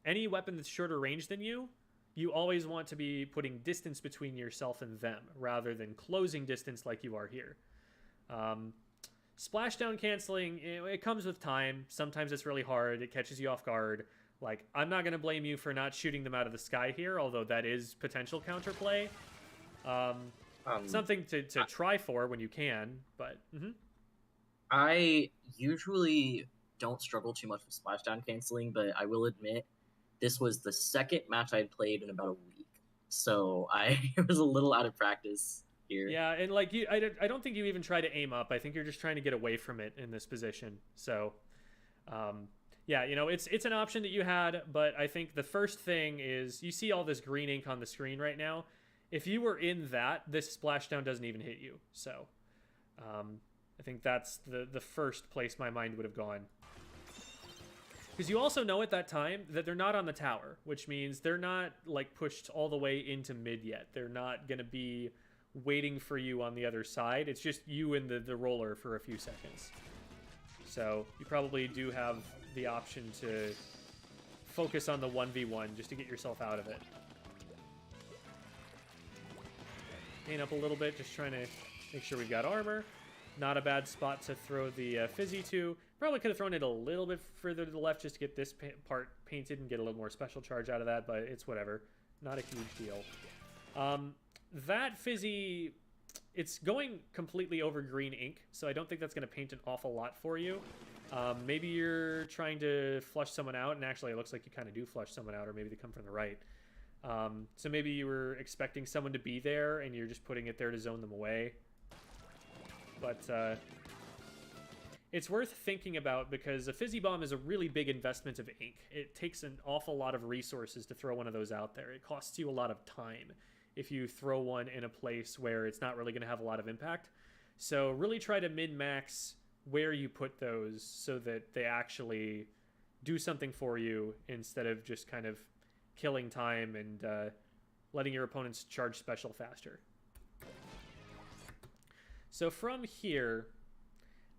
Any weapon that's shorter range than you, you always want to be putting distance between yourself and them rather than closing distance like you are here. Splashdown canceling, it comes with time. Sometimes it's really hard. It catches you off guard. Like, I'm not going to blame you for not shooting them out of the sky here, although that is potential counterplay. Something to try for when you can, but... I usually don't struggle too much with splashdown canceling, but I will admit, this was the second match I'd played in about a week, so I was a little out of practice here. Yeah, and like I don't think you even try to aim up. I think you're just trying to get away from it in this position. So, yeah, you know, it's an option that you had, but I think the first thing is you see all this green ink on the screen right now. If you were in that, this splashdown doesn't even hit you. So, I think that's the first place my mind would have gone. Because you also know at that time that they're not on the tower, which means they're not like pushed all the way into mid yet. They're not going to be waiting for you on the other side. It's just you and the roller for a few seconds. So you probably do have the option to focus on the 1v1 just to get yourself out of it. Gain up a little bit, just trying to make sure we've got armor. Not a bad spot to throw the fizzy to. Probably could have thrown it a little bit further to the left just to get this part painted and get a little more special charge out of that, but it's whatever. Not a huge deal. That fizzy, it's going completely over green ink, so I don't think that's going to paint an awful lot for you. Maybe you're trying to flush someone out, and actually it looks like you kind of do flush someone out, or maybe they come from the right. So maybe you were expecting someone to be there, and you're just putting it there to zone them away. But it's worth thinking about because a fizzy bomb is a really big investment of ink. It takes an awful lot of resources to throw one of those out there. It costs you a lot of time if you throw one in a place where it's not really going to have a lot of impact. So really try to min-max where you put those so that they actually do something for you instead of just kind of killing time and letting your opponents charge special faster. So from here,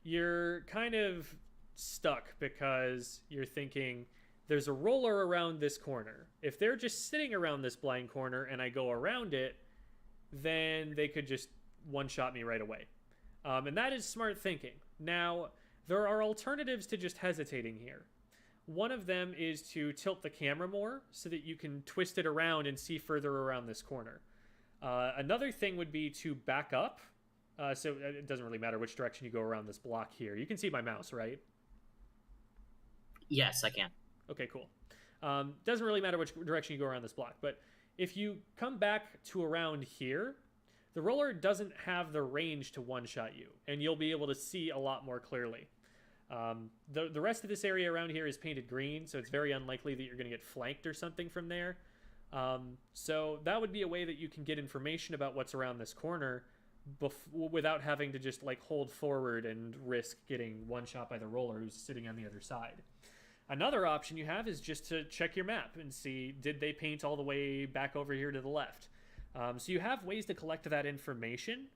you're kind of stuck because you're thinking there's a roller around this corner. If they're just sitting around this blind corner and I go around it, then they could just one-shot me right away. And that is smart thinking. Now, there are alternatives to just hesitating here. One of them is to tilt the camera more so that you can twist it around and see further around this corner. Another thing would be to back up. So it doesn't really matter which direction you go around this block here. You can see my mouse, right? Yes, I can. Okay, cool. Doesn't really matter which direction you go around this block. But if you come back to around here, the roller doesn't have the range to one-shot you, and you'll be able to see a lot more clearly. The rest of this area around here is painted green, so it's very unlikely that you're going to get flanked or something from there. So that would be a way that you can get information about what's around this corner without having to just like hold forward and risk getting one shot by the roller who's sitting on the other side. Another option you have is just to check your map and see, did they paint all the way back over here to the left? So you have ways to collect that information,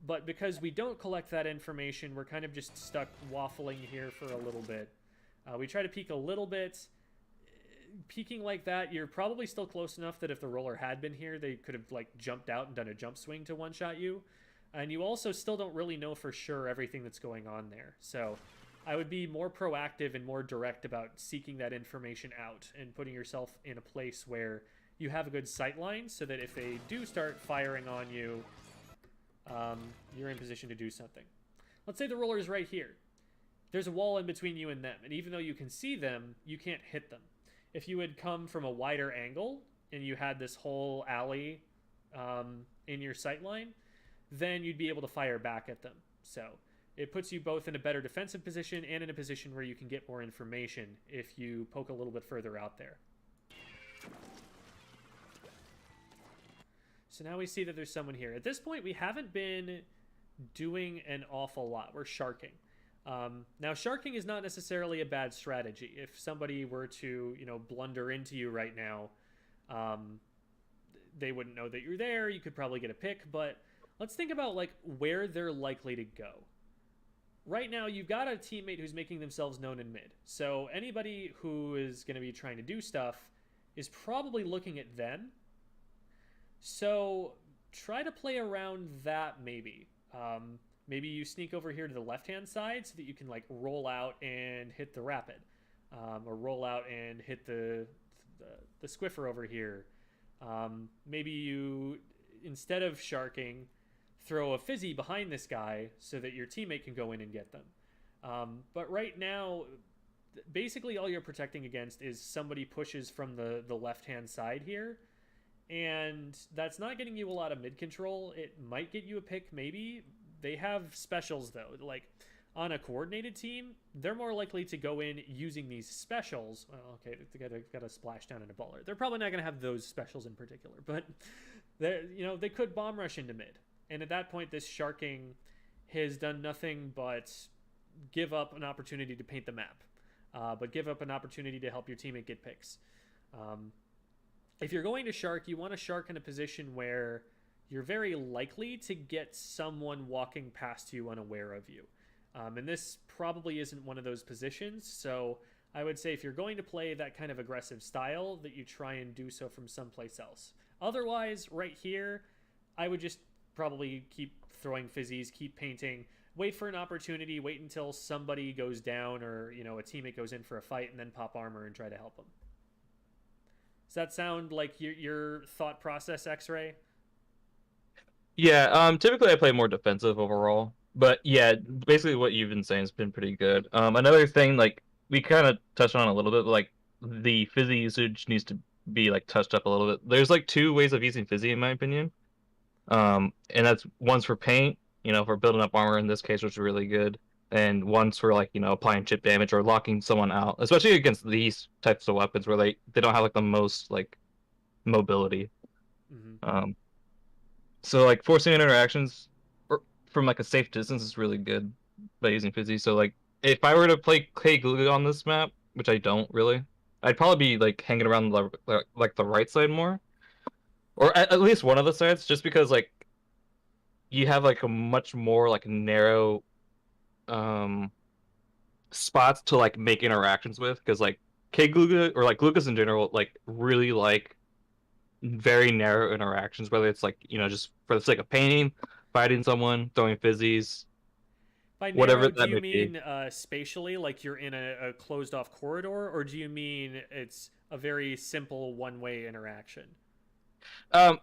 but because we don't collect that information, we're kind of just stuck waffling here for a little bit. We try to peek a little bit. Peeking like that, you're probably still close enough that if the roller had been here, they could have like jumped out and done a jump swing to one-shot you. And you also still don't really know for sure everything that's going on there. So I would be more proactive and more direct about seeking that information out and putting yourself in a place where you have a good sight line so that if they do start firing on you, you're in position to do something. Let's say the roller is right here. There's a wall in between you and them, and even though you can see them, you can't hit them. If you had come from a wider angle and you had this whole alley in your sight line, then you'd be able to fire back at them. So it puts you both in a better defensive position and in a position where you can get more information if you poke a little bit further out there. So now we see that there's someone here. At this point, we haven't been doing an awful lot. We're sharking. Now, sharking is not necessarily a bad strategy. If somebody were to, blunder into you right now, they wouldn't know that you're there. You could probably get a pick, but let's think about like where they're likely to go. Right now, you've got a teammate who's making themselves known in mid. So anybody who is going to be trying to do stuff is probably looking at them. So try to play around that maybe. Maybe you sneak over here to the left-hand side so that you can like roll out and hit the rapid, or roll out and hit the squiffer over here. Maybe you, instead of sharking, throw a fizzy behind this guy so that your teammate can go in and get them. But right now, basically all you're protecting against is somebody pushes from the left-hand side here. And that's not getting you a lot of mid control. It might get you a pick, maybe. They have specials, though. Like, on a coordinated team, they're more likely to go in using these specials. Well, okay, they got a splash down and a baller. They're probably not going to have those specials in particular. But, they could bomb rush into mid. And at that point, this sharking has done nothing but give up an opportunity to paint the map. But give up an opportunity to help your teammate get picks. If you're going to shark, you want to shark in a position where you're very likely to get someone walking past you unaware of you. And this probably isn't one of those positions, so I would say if you're going to play that kind of aggressive style, that you try and do so from someplace else. Otherwise, right here, I would just probably keep throwing fizzies, keep painting, wait for an opportunity, wait until somebody goes down or, a teammate goes in for a fight, and then pop armor and try to help them. Does that sound like your thought process, X-Ray? Yeah, typically I play more defensive overall. But yeah, basically what you've been saying has been pretty good. Another thing, like, we kind of touched on a little bit, but, like, the fizzy usage needs to be, like, touched up a little bit. There's, like, two ways of using fizzy, in my opinion. And that's one's for paint, for building up armor in this case, which is really good. And one's for, like, applying chip damage or locking someone out, especially against these types of weapons where they don't have, like, the most, like, mobility. Mm-hmm. So, like, forcing interactions from, like, a safe distance is really good by using fizzy. So, like, if I were to play Glooga on this map, which I don't really, I'd probably be, like, hanging around, the right side more. Or at least one of the sides, just because, like, you have like a much more like narrow spots to like make interactions with, because like K Glooga or like Gloogas in general like really like very narrow interactions, whether it's like, you know, just for the sake of painting, fighting someone, throwing fizzies, By whatever narrow, do that you may be. mean spatially, like you're in a closed off corridor, or do you mean it's a very simple one-way interaction? Um,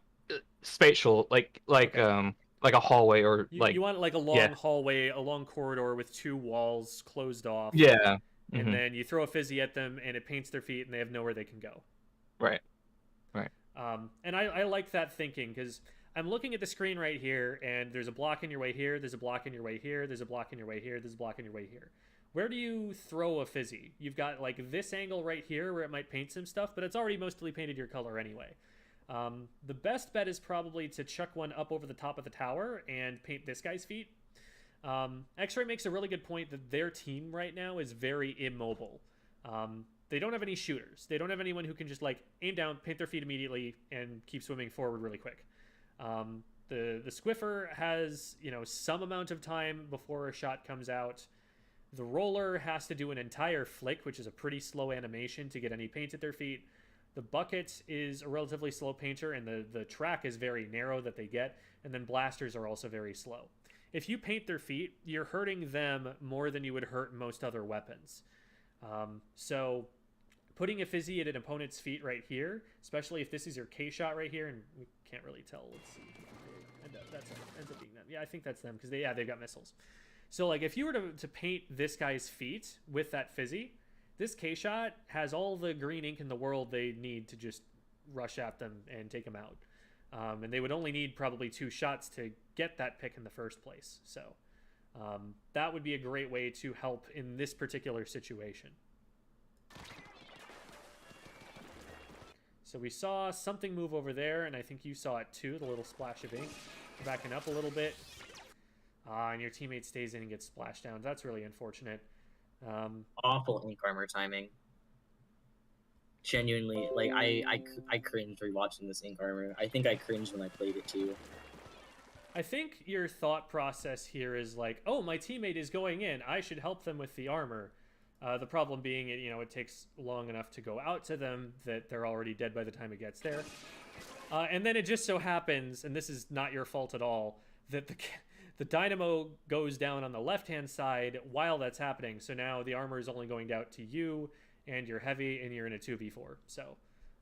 spatial, Okay. like a hallway or You like want like a yeah, long hallway, a long corridor with two walls closed off, yeah, and hmm then you throw a fizzy at them, and it paints their feet, and they have nowhere they can go. right, right, And I like that thinking because I'm looking at the screen right here, and there's a block in your way here, there's a block in your way here, there's a block in your way here, there's a block in your way here. Where do you throw a fizzy? You've got like this angle right here where it might paint some stuff, but it's already mostly painted your color anyway. The best bet is probably to chuck one up over the top of the tower and paint this guy's feet. X-Ray makes a really good point that their team right now is very immobile. They don't have any shooters. They don't have anyone who can just like aim down, paint their feet immediately, and keep swimming forward really quick. The Squiffer has, you know, some amount of time before a shot comes out. The roller has to do an entire flick, which is a pretty slow animation to get any paint at their feet. The bucket is a relatively slow painter, and the track is very narrow that they get, and then blasters are also very slow. If you paint their feet, you're hurting them more than you would hurt most other weapons. So putting a fizzy at an opponent's feet right here, especially if this is your K shot right here, and we can't really tell. Let's see. And that ends up being them. Yeah, I think that's them because they've got missiles. So like if you were to paint this guy's feet with that fizzy, this K shot has all the green ink in the world they need to just rush at them and take them out. And they would only need probably 2 shots to get that pick in the first place. So that would be a great way to help in this particular situation. So we saw something move over there, and I think you saw it too, the little splash of ink. Backing up a little bit. And your teammate stays in and gets splashed down. That's really unfortunate. Awful ink armor timing. Genuinely, like I cringed rewatching this ink armor. I think I cringed when I played it too. I think your thought process here is like, oh, my teammate is going in. I should help them with the armor. The problem being, it takes long enough to go out to them that they're already dead by the time it gets there. And then it just so happens, and this is not your fault at all, that the dynamo goes down on the left-hand side while that's happening. So now the armor is only going out to you, and you're heavy, and you're in a 2v4. So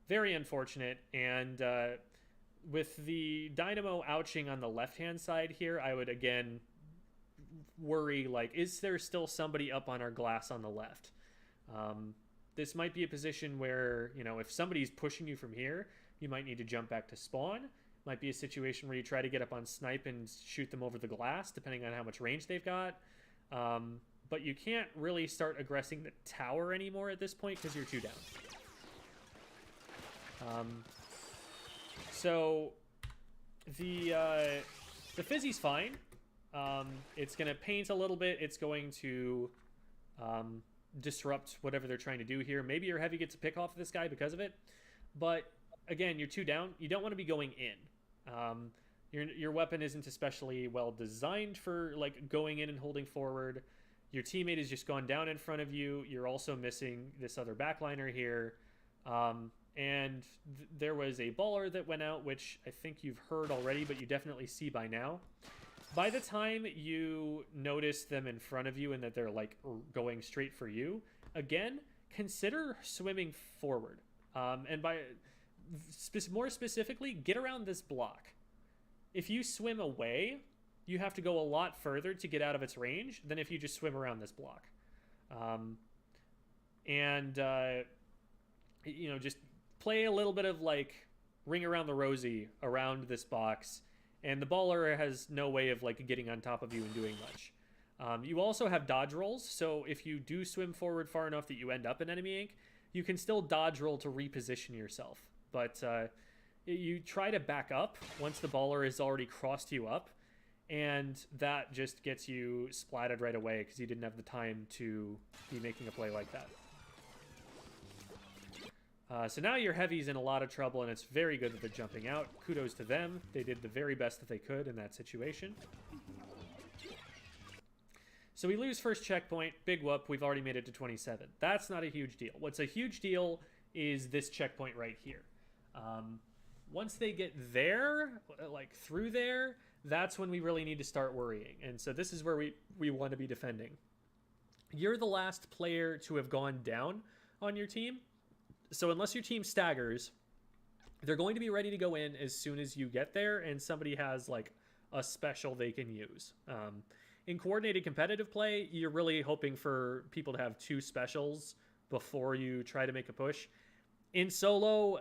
very unfortunate. And with the dynamo ouching on the left-hand side here, I would, again, worry, like, is there still somebody up on our glass on the left? This might be a position where, if somebody's pushing you from here, you might need to jump back to spawn. Might be a situation where you try to get up on snipe and shoot them over the glass, depending on how much range they've got. But you can't really start aggressing the tower anymore at this point because you're 2 down. So the fizzy's fine. It's going to paint a little bit. It's going to disrupt whatever they're trying to do here. Maybe your heavy gets a pick off of this guy because of it. But again, you're 2 down. You don't want to be going in. Your weapon isn't especially well designed for like going in and holding forward. Your teammate has just gone down in front of you. You're also missing this other backliner here. And there was a baller that went out, which I think you've heard already, but you definitely see by now. By the time you notice them in front of you and that they're like going straight for you, again, consider swimming forward. And by more specifically, get around this block. If you swim away, you have to go a lot further to get out of its range than if you just swim around this block. Just play a little bit of like ring around the rosy around this box, and the baller has no way of like getting on top of you and doing much. You also have dodge rolls, so if you do swim forward far enough that you end up in enemy ink, you can still dodge roll to reposition yourself. But you try to back up once the baller has already crossed you up, and that just gets you splatted right away because you didn't have the time to be making a play like that. So now your heavy's in a lot of trouble, and it's very good that they're jumping out. Kudos to them. They did the very best that they could in that situation. So we lose first checkpoint. Big whoop. We've already made it to 27. That's not a huge deal. What's a huge deal is this checkpoint right here. Once they get there, like through there, that's when we really need to start worrying. And so this is where we want to be defending. You're the last player to have gone down on your team. So unless your team staggers, they're going to be ready to go in as soon as you get there and somebody has like a special they can use. In coordinated competitive play, you're really hoping for people to have 2 specials before you try to make a push. In solo,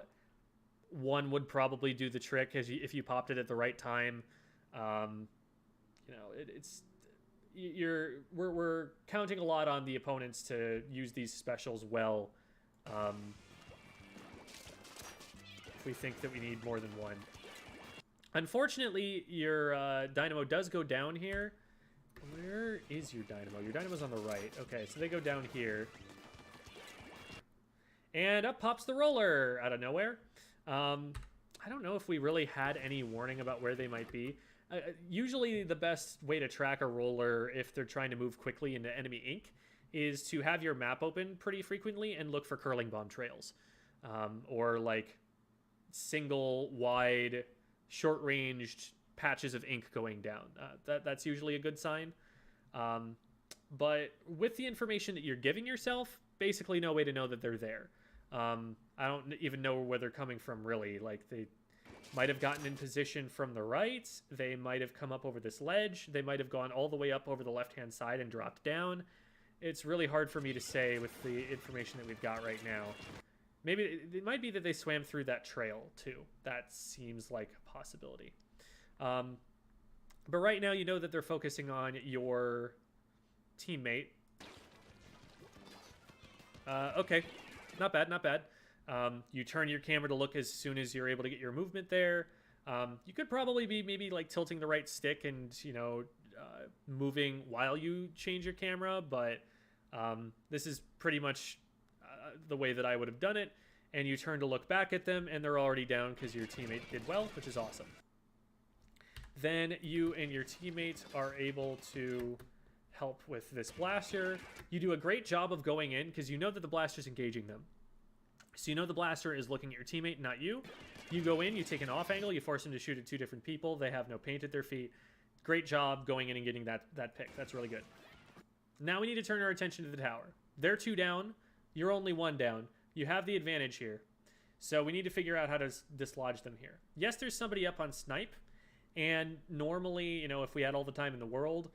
1 would probably do the trick if you popped it at the right time. We're counting a lot on the opponents to use these specials well. If we think that we need more than 1. Unfortunately, your dynamo does go down here. Where is your dynamo? Your dynamo's on the right. Okay, so they go down here. And up pops the roller out of nowhere. I don't know if we really had any warning about where they might be. Usually the best way to track a roller if they're trying to move quickly into enemy ink is to have your map open pretty frequently and look for curling bomb trails. Or like single, wide, short-ranged patches of ink going down. That's usually a good sign. But with the information that you're giving yourself, basically no way to know that they're there. I don't even know where they're coming from, really. Like, they might have gotten in position from the right. They might have come up over this ledge. They might have gone all the way up over the left-hand side and dropped down. It's really hard for me to say with the information that we've got right now. Maybe it might be that they swam through that trail, too. That seems like a possibility. But right now, you know that they're focusing on your teammate. Okay. Not bad, not bad. You turn your camera to look as soon as you're able to get your movement there. You could probably be maybe like tilting the right stick and, you know, moving while you change your camera, but this is pretty much the way that I would have done it. And you turn to look back at them, and they're already down because your teammate did well, which is awesome. Then you and your teammate are able to help with this blaster. You do a great job of going in because you know that the blaster's engaging them. So you know the blaster is looking at your teammate, not you. You go in, you take an off angle, you force them to shoot at 2 different people. They have no paint at their feet. Great job going in and getting that pick. That's really good. Now we need to turn our attention to the tower. They're 2 down. You're only 1 down. You have the advantage here. So we need to figure out how to dislodge them here. Yes, there's somebody up on snipe. And normally, you know, if we had all the time in the world,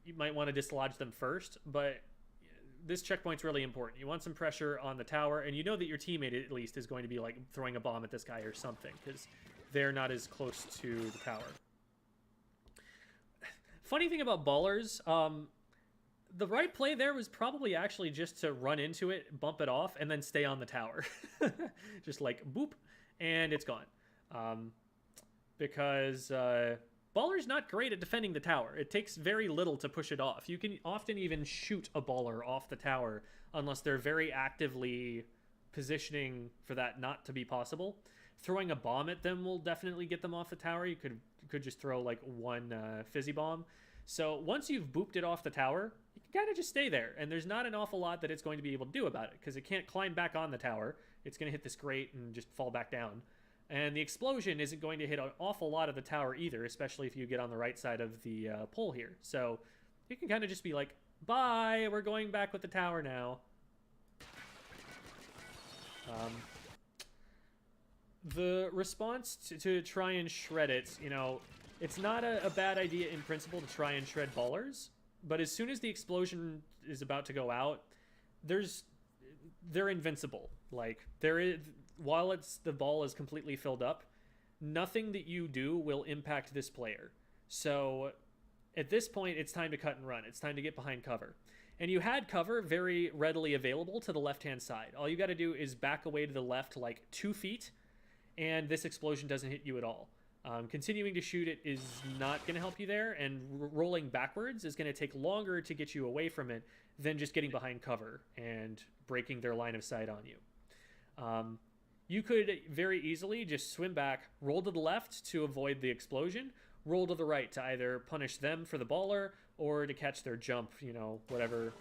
you might want to dislodge them first. But this checkpoint's really important. You want some pressure on the tower. And you know that your teammate, at least, is going to be, like, throwing a bomb at this guy or something. Because they're not as close to the tower. Funny thing about ballers, the right play there was probably actually just to run into it, bump it off, and then stay on the tower. Just like, boop, and it's gone. Because baller's not great at defending the tower. It takes very little to push it off. You can often even shoot a baller off the tower unless they're very actively positioning for that not to be possible. Throwing a bomb at them will definitely get them off the tower. You could just throw like 1 fizzy bomb. So once you've booped it off the tower, you can kind of just stay there. And there's not an awful lot that it's going to be able to do about it because it can't climb back on the tower. It's going to hit this grate and just fall back down. And the explosion isn't going to hit an awful lot of the tower either, especially if you get on the right side of the pole here. So you can kind of just be like, bye, we're going back with the tower now. The response to try and shred it, you know, it's not a bad idea in principle to try and shred ballers, but as soon as the explosion is about to go out, they're invincible. Like, while the ball is completely filled up, nothing that you do will impact this player. So at this point, it's time to cut and run. It's time to get behind cover. And you had cover very readily available to the left-hand side. All you got to do is back away to the left like 2 feet, and this explosion doesn't hit you at all. Continuing to shoot it is not going to help you there, and rolling backwards is going to take longer to get you away from it than just getting behind cover and breaking their line of sight on you. You could very easily just swim back, roll to the left to avoid the explosion, roll to the right to either punish them for the baller or to catch their jump, you know, whatever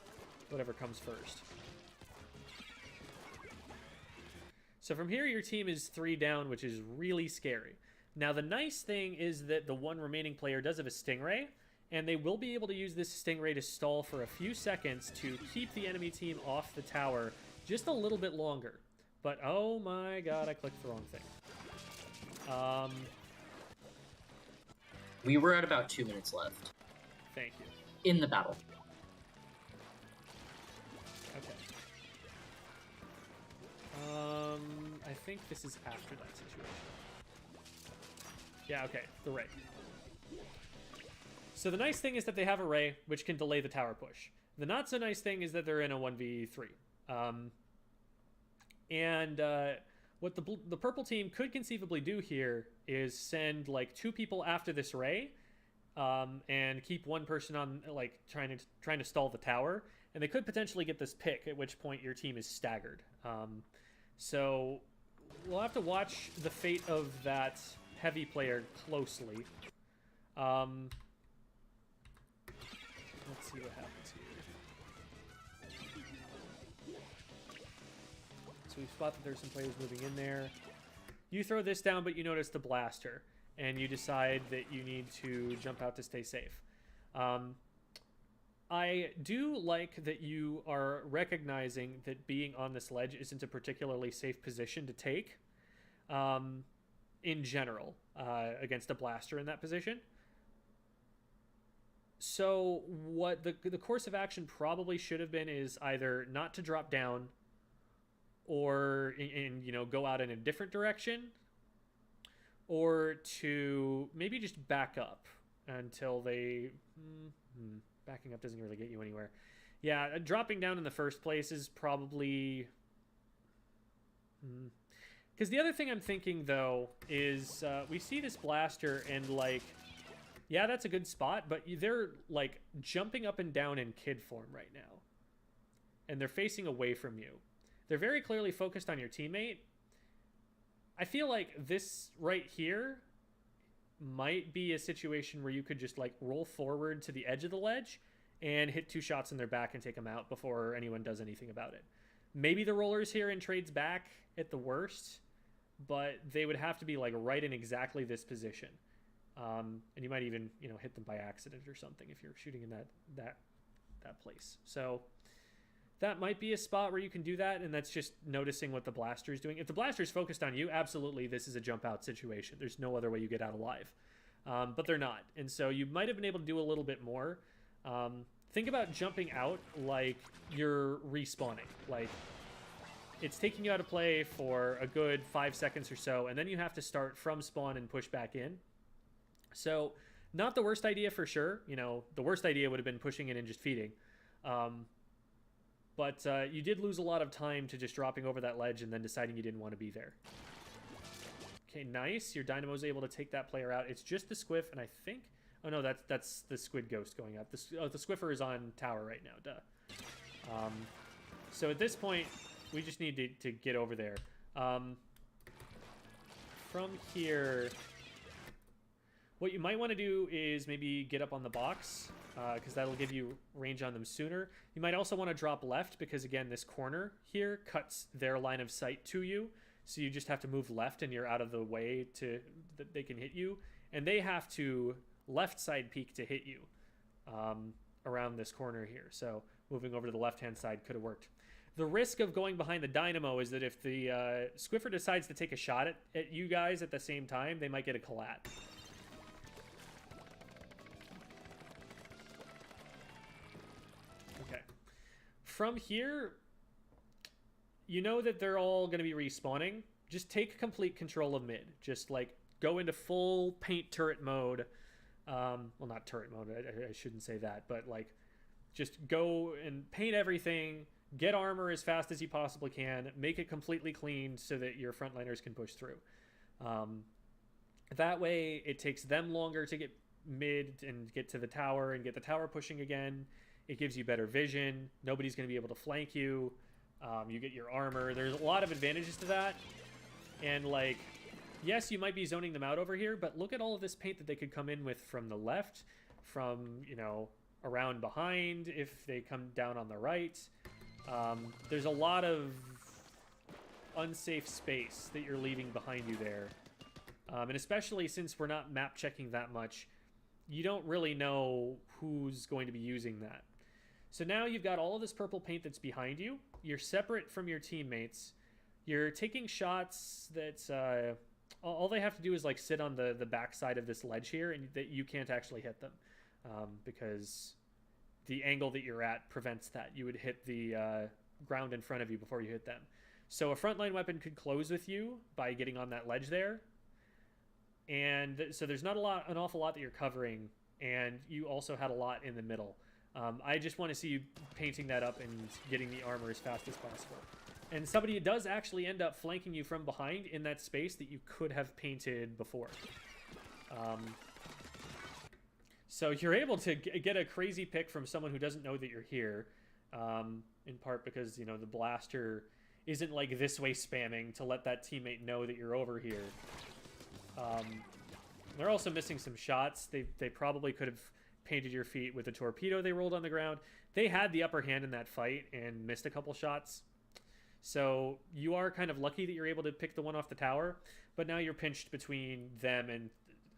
comes first. So from here, your team is 3 down, which is really scary. Now, the nice thing is that the one remaining player does have a Stingray, and they will be able to use this Stingray to stall for a few seconds to keep the enemy team off the tower just a little bit longer. But, oh my god, I clicked the wrong thing. We were at about 2 minutes left. Thank you. In the battle. Okay. I think this is after that situation. Yeah, okay, the Ray. So the nice thing is that they have a Ray, which can delay the tower push. The not so nice thing is that they're in a 1v3. What the purple team could conceivably do here is send like 2 people after this Ray, and keep one person on like trying to stall the tower, and they could potentially get this pick, at which point your team is staggered. So we'll have to watch the fate of that heavy player closely. Let's see what happens here. So we spot that there's some players moving in there. You throw this down, but you notice the blaster, and you decide that you need to jump out to stay safe. I do like that you are recognizing that being on this ledge isn't a particularly safe position to take, in general, against a blaster in that position. So what the course of action probably should have been is either not to drop down, or you know, go out in a different direction, or to maybe just back up until they... Backing up doesn't really get you anywhere. Yeah, dropping down in the first place is probably... Because the other thing I'm thinking, though, is we see this blaster and, like... Yeah, that's a good spot, but they're, like, jumping up and down in kid form right now. And they're facing away from you. They're very clearly focused on your teammate. I feel like this right here might be a situation where you could just like roll forward to the edge of the ledge and hit 2 shots in their back and take them out before anyone does anything about it. Maybe the roller's here and trades back at the worst, but they would have to be like right in exactly this position. And you might even, you know, hit them by accident or something if you're shooting in that place. So that might be a spot where you can do that, and that's just noticing what the blaster is doing. If the blaster is focused on you, absolutely, this is a jump out situation. There's no other way you get out alive. But they're not, and so you might have been able to do a little bit more. Think about jumping out like you're respawning. Like, it's taking you out of play for a good 5 seconds or so, and then you have to start from spawn and push back in. So, not the worst idea for sure. You know, the worst idea would have been pushing in and just feeding. But you did lose a lot of time to just dropping over that ledge and then deciding you didn't want to be there. Okay, nice. Your Dynamo's able to take that player out. It's just the Squiff, and I think... Oh, no, that's the Squid Ghost going up. The Squiffer is on tower right now, duh. So at this point, we just need to get over there. From here... What you might want to do is maybe get up on the box, because that'll give you range on them sooner. You might also want to drop left, because again, this corner here cuts their line of sight to you. So you just have to move left, and you're out of the way that they can hit you. And they have to left side peek to hit you around this corner here. So moving over to the left-hand side could have worked. The risk of going behind the Dynamo is that if the Squiffer decides to take a shot at you guys at the same time, they might get a collat. From here, you know that they're all going to be respawning. Just take complete control of mid. Just, like, go into full paint turret mode. Well, not turret mode. I shouldn't say that. But, like, just go and paint everything. Get armor as fast as you possibly can. Make it completely clean so that your frontliners can push through. That way, it takes them longer to get mid and get to the tower and get the tower pushing again. It gives you better vision. Nobody's going to be able to flank you. You get your armor. There's a lot of advantages to that. And, like, yes, you might be zoning them out over here, but look at all of this paint that they could come in with from the left, from, you know, around behind, if they come down on the right. There's a lot of unsafe space that you're leaving behind you there. And especially since we're not map checking that much, you don't really know who's going to be using that. So now you've got all of this purple paint that's behind you. You're separate from your teammates. You're taking shots that all they have to do is like sit on the backside of this ledge here, and that you can't actually hit them because the angle that you're at prevents that. You would hit the ground in front of you before you hit them. So a frontline weapon could close with you by getting on that ledge there. And so there's not an awful lot that you're covering, and you also had a lot in the middle. I just want to see you painting that up and getting the armor as fast as possible. And somebody does actually end up flanking you from behind in that space that you could have painted before. So you're able to get a crazy pick from someone who doesn't know that you're here, in part because, you know, the blaster isn't like this way spamming to let that teammate know that you're over here. They're also missing some shots. They probably could have painted your feet with a torpedo they rolled on the ground. They had the upper hand in that fight and missed a couple shots. So you are kind of lucky that you're able to pick the one off the tower, but now you're pinched between them and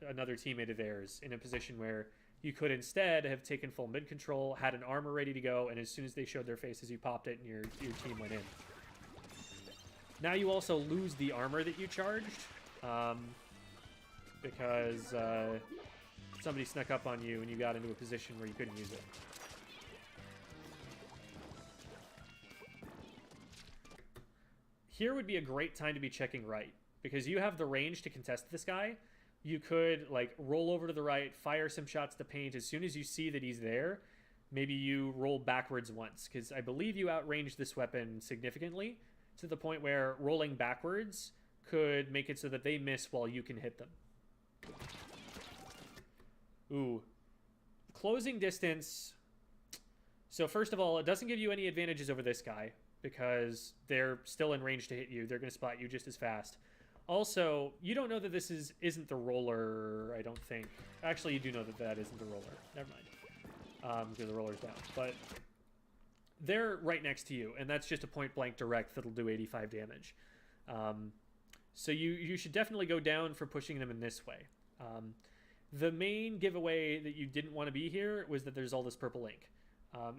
another teammate of theirs in a position where you could instead have taken full mid control, had an armor ready to go, and as soon as they showed their faces, you popped it and your team went in. Now you also lose the armor that you charged because somebody snuck up on you and you got into a position where you couldn't use it. Here would be a great time to be checking right, because you have the range to contest this guy. You could, like, roll over to the right, fire some shots to paint. As soon as you see that he's there, maybe you roll backwards once, because I believe you outranged this weapon significantly to the point where rolling backwards could make it so that they miss while you can hit them. Ooh. Closing distance. So first of all, it doesn't give you any advantages over this guy, because they're still in range to hit you. They're going to spot you just as fast. Also, you don't know that this isn't the roller, I don't think. Actually, you do know that that isn't the roller. Never mind. Because the roller's down. But they're right next to you, and that's just a point-blank direct that'll do 85 damage. So you should definitely go down for pushing them in this way. The main giveaway that you didn't want to be here was that there's all this purple ink.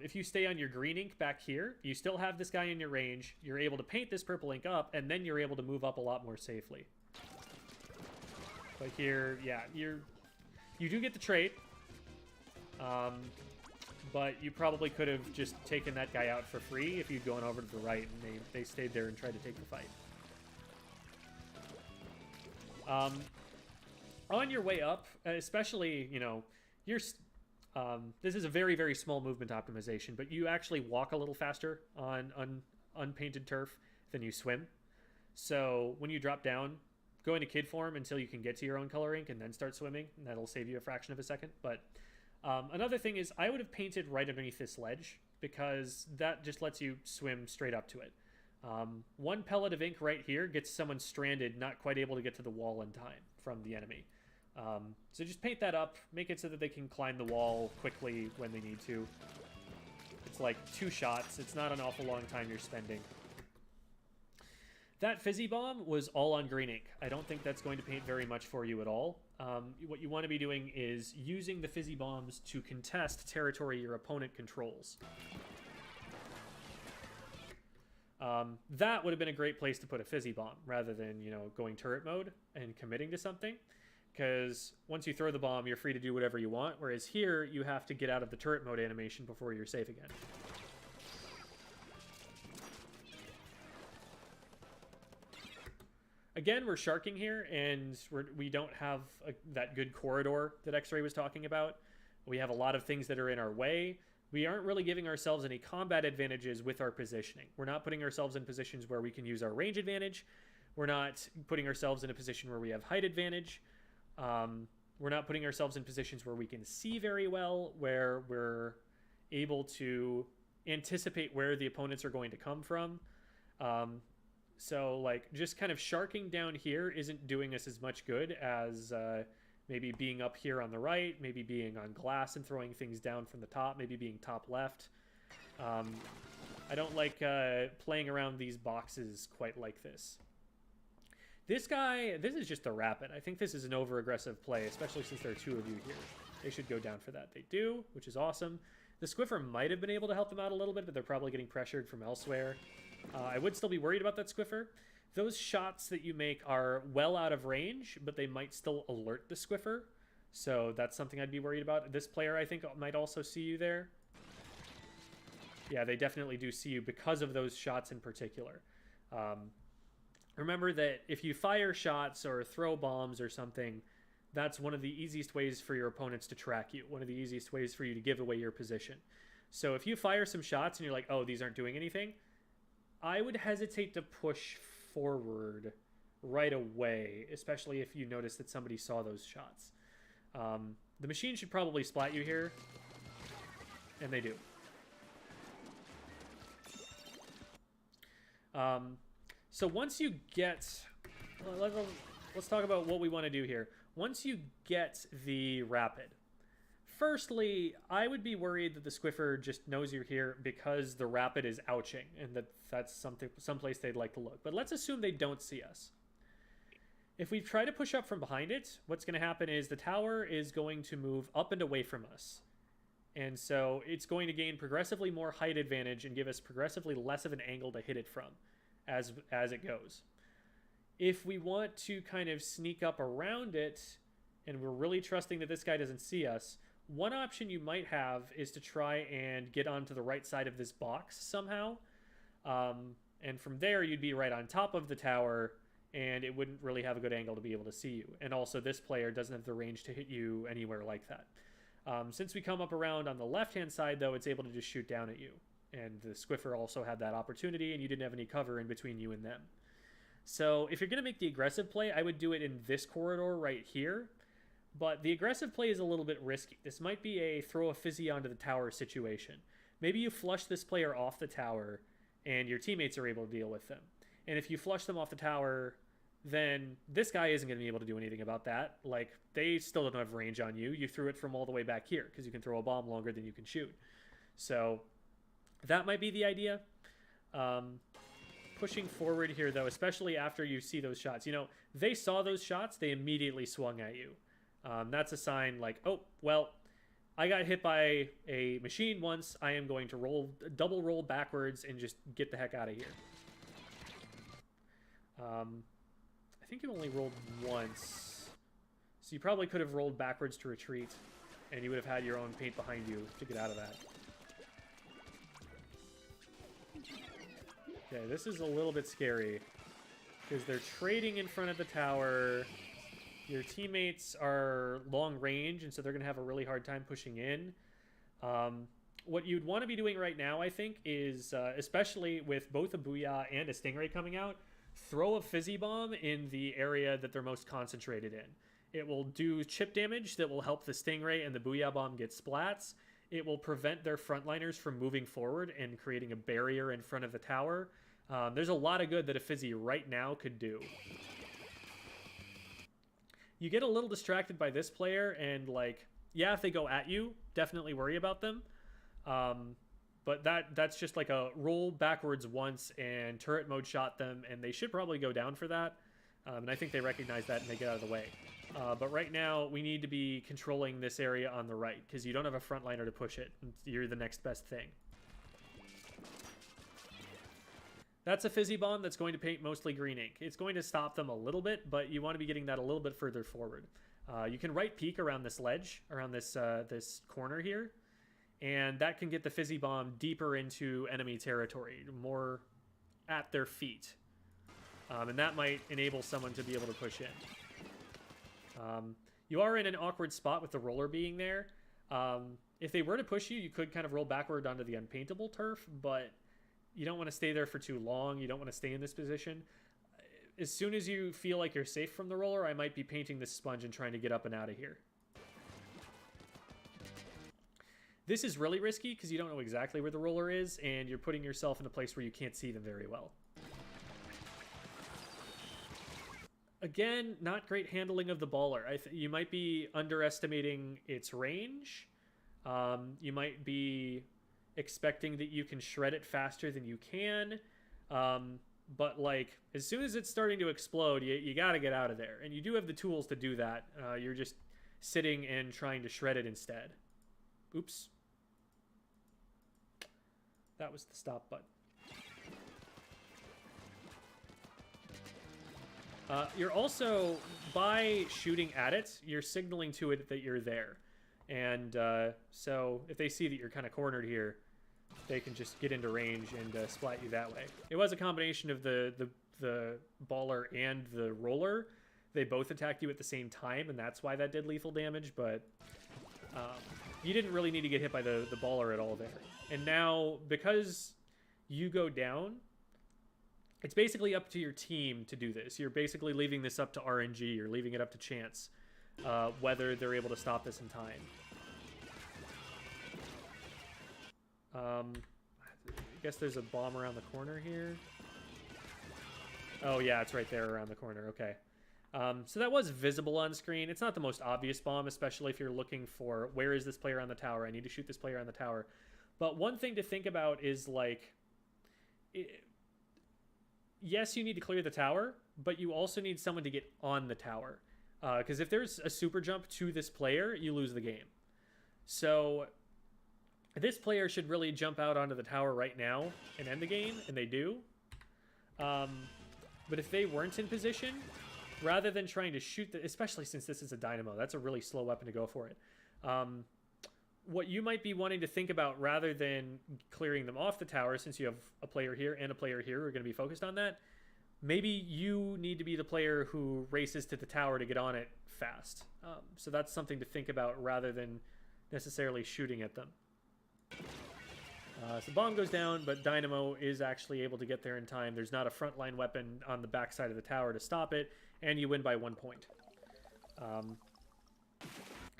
If you stay on your green ink back here, you still have this guy in your range. You're able to paint this purple ink up, and then you're able to move up a lot more safely. But here, yeah, you do get the trait. But you probably could have just taken that guy out for free if you'd gone over to the right and they stayed there and tried to take the fight. On your way up, especially, you know, this is a very, very small movement optimization, but you actually walk a little faster on unpainted turf than you swim. So when you drop down, go into kid form until you can get to your own color ink and then start swimming, and that'll save you a fraction of a second. But another thing is I would have painted right underneath this ledge, because that just lets you swim straight up to it. One pellet of ink right here gets someone stranded, not quite able to get to the wall in time from the enemy. So just paint that up, make it so that they can climb the wall quickly when they need to. It's like 2 shots. It's not an awful long time you're spending. That fizzy bomb was all on green ink. I don't think that's going to paint very much for you at all. What you want to be doing is using the fizzy bombs to contest territory your opponent controls. That would have been a great place to put a fizzy bomb rather than, you know, going turret mode and committing to something. Because once you throw the bomb, you're free to do whatever you want. Whereas here, you have to get out of the turret mode animation before you're safe again. Again, we're sharking here, and we don't have that good corridor that X-Ray was talking about. We have a lot of things that are in our way. We aren't really giving ourselves any combat advantages with our positioning. We're not putting ourselves in positions where we can use our range advantage. We're not putting ourselves in a position where we have height advantage. We're not putting ourselves in positions where we can see very well, where we're able to anticipate where the opponents are going to come from. So like just kind of sharking down here isn't doing us as much good as maybe being up here on the right, maybe being on glass and throwing things down from the top, maybe being top left. I don't like playing around these boxes quite like this. This guy, this is just a rapid. I think this is an over-aggressive play, especially since there are two of you here. They should go down for that. They do, which is awesome. The Squiffer might have been able to help them out a little bit, but they're probably getting pressured from elsewhere. I would still be worried about that Squiffer. Those shots that you make are well out of range, but they might still alert the Squiffer. So that's something I'd be worried about. This player, I think, might also see you there. Yeah, they definitely do see you because of those shots in particular. Remember that if you fire shots or throw bombs or something, that's one of the easiest ways for your opponents to track you. One of the easiest ways for you to give away your position. So if you fire some shots and you're like, oh, these aren't doing anything, I would hesitate to push forward right away, especially if you notice that somebody saw those shots. The machine should probably splat you here, and they do. So once you get... let's talk about what we want to do here. Once you get the rapid, firstly, I would be worried that the Squiffer just knows you're here because the rapid is ouching, and that's someplace they'd like to look. But let's assume they don't see us. If we try to push up from behind it, what's going to happen is the tower is going to move up and away from us. And so it's going to gain progressively more height advantage and give us progressively less of an angle to hit it from as it goes. If we want to kind of sneak up around it, and we're really trusting that this guy doesn't see us, one option you might have is to try and get onto the right side of this box somehow. And from there, you'd be right on top of the tower, and it wouldn't really have a good angle to be able to see you. And also, this player doesn't have the range to hit you anywhere like that. Since we come up around on the left-hand side, though, it's able to just shoot down at you. And the Squiffer also had that opportunity, and you didn't have any cover in between you and them. So if you're going to make the aggressive play, I would do it in this corridor right here. But the aggressive play is a little bit risky. This might be a throw a fizzy onto the tower situation. Maybe you flush this player off the tower, and your teammates are able to deal with them. And if you flush them off the tower, then this guy isn't going to be able to do anything about that. Like, they still don't have range on you. You threw it from all the way back here, because you can throw a bomb longer than you can shoot. So that might be the idea. Pushing forward here, though, especially after you see those shots. You know, they saw those shots, they immediately swung at you. That's a sign like, oh, well, I got hit by a machine once. I am going to double roll backwards and just get the heck out of here. I think you only rolled once. So you probably could have rolled backwards to retreat, and you would have had your own paint behind you to get out of that. Okay, this is a little bit scary, because they're trading in front of the tower. Your teammates are long range, and so they're going to have a really hard time pushing in. What you'd want to be doing right now, I think, is, especially with both a Booyah and a Stingray coming out, throw a Fizzy Bomb in the area that they're most concentrated in. It will do chip damage that will help the Stingray and the Booyah Bomb get splats. It will prevent their frontliners from moving forward and creating a barrier in front of the tower. There's a lot of good that a Fizzy right now could do. You get a little distracted by this player, and, like, yeah, if they go at you, definitely worry about them. But that's just like a roll backwards once and turret mode shot them, and they should probably go down for that. And I think they recognize that and they get out of the way. But right now, we need to be controlling this area on the right, because you don't have a frontliner to push it. You're the next best thing. That's a Fizzy Bomb that's going to paint mostly green ink. It's going to stop them a little bit, but you want to be getting that a little bit further forward. You can right peek around this ledge, around this this corner here, and that can get the Fizzy Bomb deeper into enemy territory, more at their feet. And that might enable someone to be able to push in. You are in an awkward spot with the roller being there. If they were to push you, you could kind of roll backward onto the unpaintable turf, but you don't want to stay there for too long. You don't want to stay in this position. As soon as you feel like you're safe from the roller, I might be painting this sponge and trying to get up and out of here. This is really risky because you don't know exactly where the roller is, and you're putting yourself in a place where you can't see them very well. Again, not great handling of the baller. You might be underestimating its range. You might be expecting that you can shred it faster than you can. But like, as soon as it's starting to explode, you got to get out of there. And you do have the tools to do that. You're just sitting and trying to shred it instead. Oops. That was the stop button. You're also, by shooting at it, you're signaling to it that you're there. And so if they see that you're kind of cornered here, they can just get into range and splat you that way. It was a combination of the baller and the roller. They both attacked you at the same time, and that's why that did lethal damage, but you didn't really need to get hit by the baller at all there. And now, because you go down, it's basically up to your team to do this. You're basically leaving this up to RNG. You're leaving it up to chance whether they're able to stop this in time. I guess there's a bomb around the corner here. Oh, yeah, it's right there around the corner. Okay. So that was visible on screen. It's not the most obvious bomb, especially if you're looking for, where is this player on the tower? I need to shoot this player on the tower. But one thing to think about is, like, yes, you need to clear the tower, but you also need someone to get on the tower. Because if there's a super jump to this player, you lose the game. So this player should really jump out onto the tower right now and end the game, and they do. But if they weren't in position, rather than trying to shoot, especially since this is a dynamo, that's a really slow weapon to go for it. What you might be wanting to think about, rather than clearing them off the tower, since you have a player here and a player here who are going to be focused on that, maybe you need to be the player who races to the tower to get on it fast. So that's something to think about rather than necessarily shooting at them. So the bomb goes down, but Dynamo is actually able to get there in time. There's not a frontline weapon on the backside of the tower to stop it, and you win by 1 point.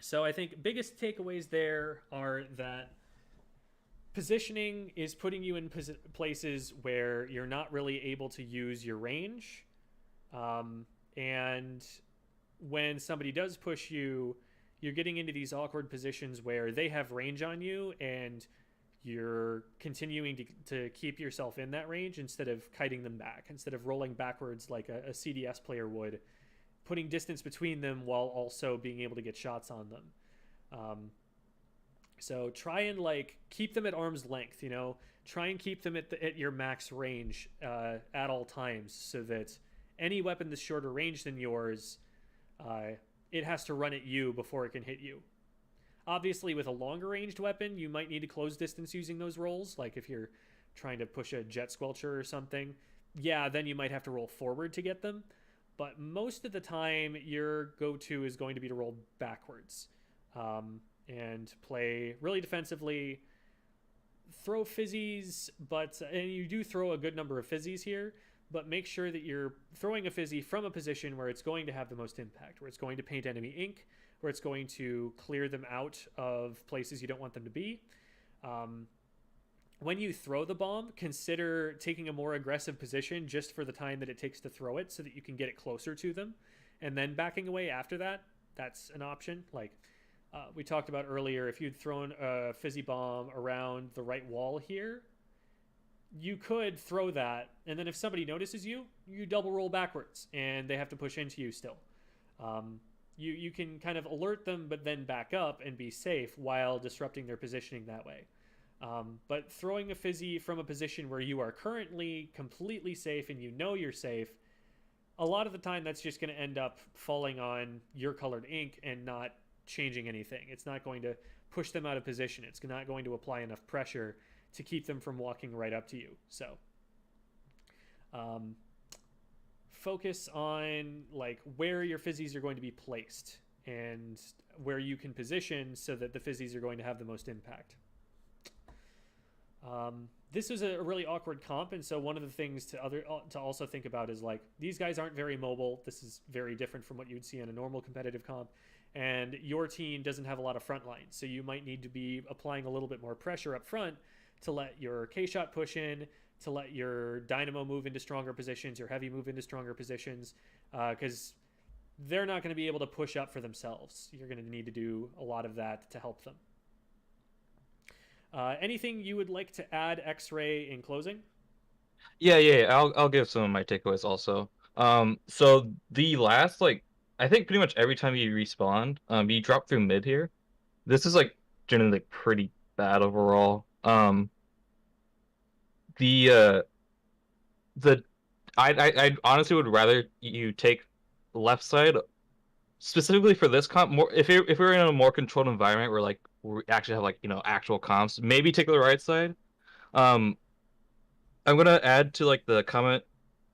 So I think biggest takeaways there are that positioning is putting you in places where you're not really able to use your range. And when somebody does push you, you're getting into these awkward positions where they have range on you and you're continuing to keep yourself in that range instead of kiting them back, instead of rolling backwards like a CDS player would, putting distance between them while also being able to get shots on them. So try and like keep them at arm's length, you know, try and keep them at your max range at all times, so that any weapon that's shorter range than yours, it has to run at you before it can hit you. Obviously, with a longer ranged weapon, you might need to close distance using those rolls. Like if you're trying to push a jet squelcher or something, yeah, then you might have to roll forward to get them. But most of the time, your go-to is going to be to roll backwards and play really defensively. Throw fizzies, and you do throw a good number of fizzies here, but make sure that you're throwing a fizzy from a position where it's going to have the most impact, where it's going to paint enemy ink, where it's going to clear them out of places you don't want them to be. When you throw the bomb, consider taking a more aggressive position just for the time that it takes to throw it, so that you can get it closer to them, and then backing away after that. That's an option. Like we talked about earlier, if you'd thrown a fizzy bomb around the right wall here, you could throw that, and then if somebody notices you, you double roll backwards, and they have to push into you still. You can kind of alert them, but then back up and be safe while disrupting their positioning that way. But throwing a fizzy from a position where you are currently completely safe and you know you're safe, a lot of the time that's just going to end up falling on your colored ink and not changing anything. It's not going to push them out of position. It's not going to apply enough pressure to keep them from walking right up to you. So focus on like where your fizzies are going to be placed and where you can position so that the fizzies are going to have the most impact. This was a really awkward comp, and so one of the things to also think about is like, these guys aren't very mobile. This is very different from what you would see in a normal competitive comp, and your team doesn't have a lot of front lines, so you might need to be applying a little bit more pressure up front to let your K-shot push in, to let your dynamo move into stronger positions, your heavy move into stronger positions, because they're not going to be able to push up for themselves. You're going to need to do a lot of that to help them. Anything you would like to add, X-Ray, in closing? Yeah. I'll give some of my takeaways also. So the last I think pretty much every time you respawn, you drop through mid here. This is generally pretty bad overall. The the I honestly would rather you take left side specifically for this comp. More if we're in a more controlled environment where we actually have actual comps, maybe take the right side. Um, I'm gonna add to the comment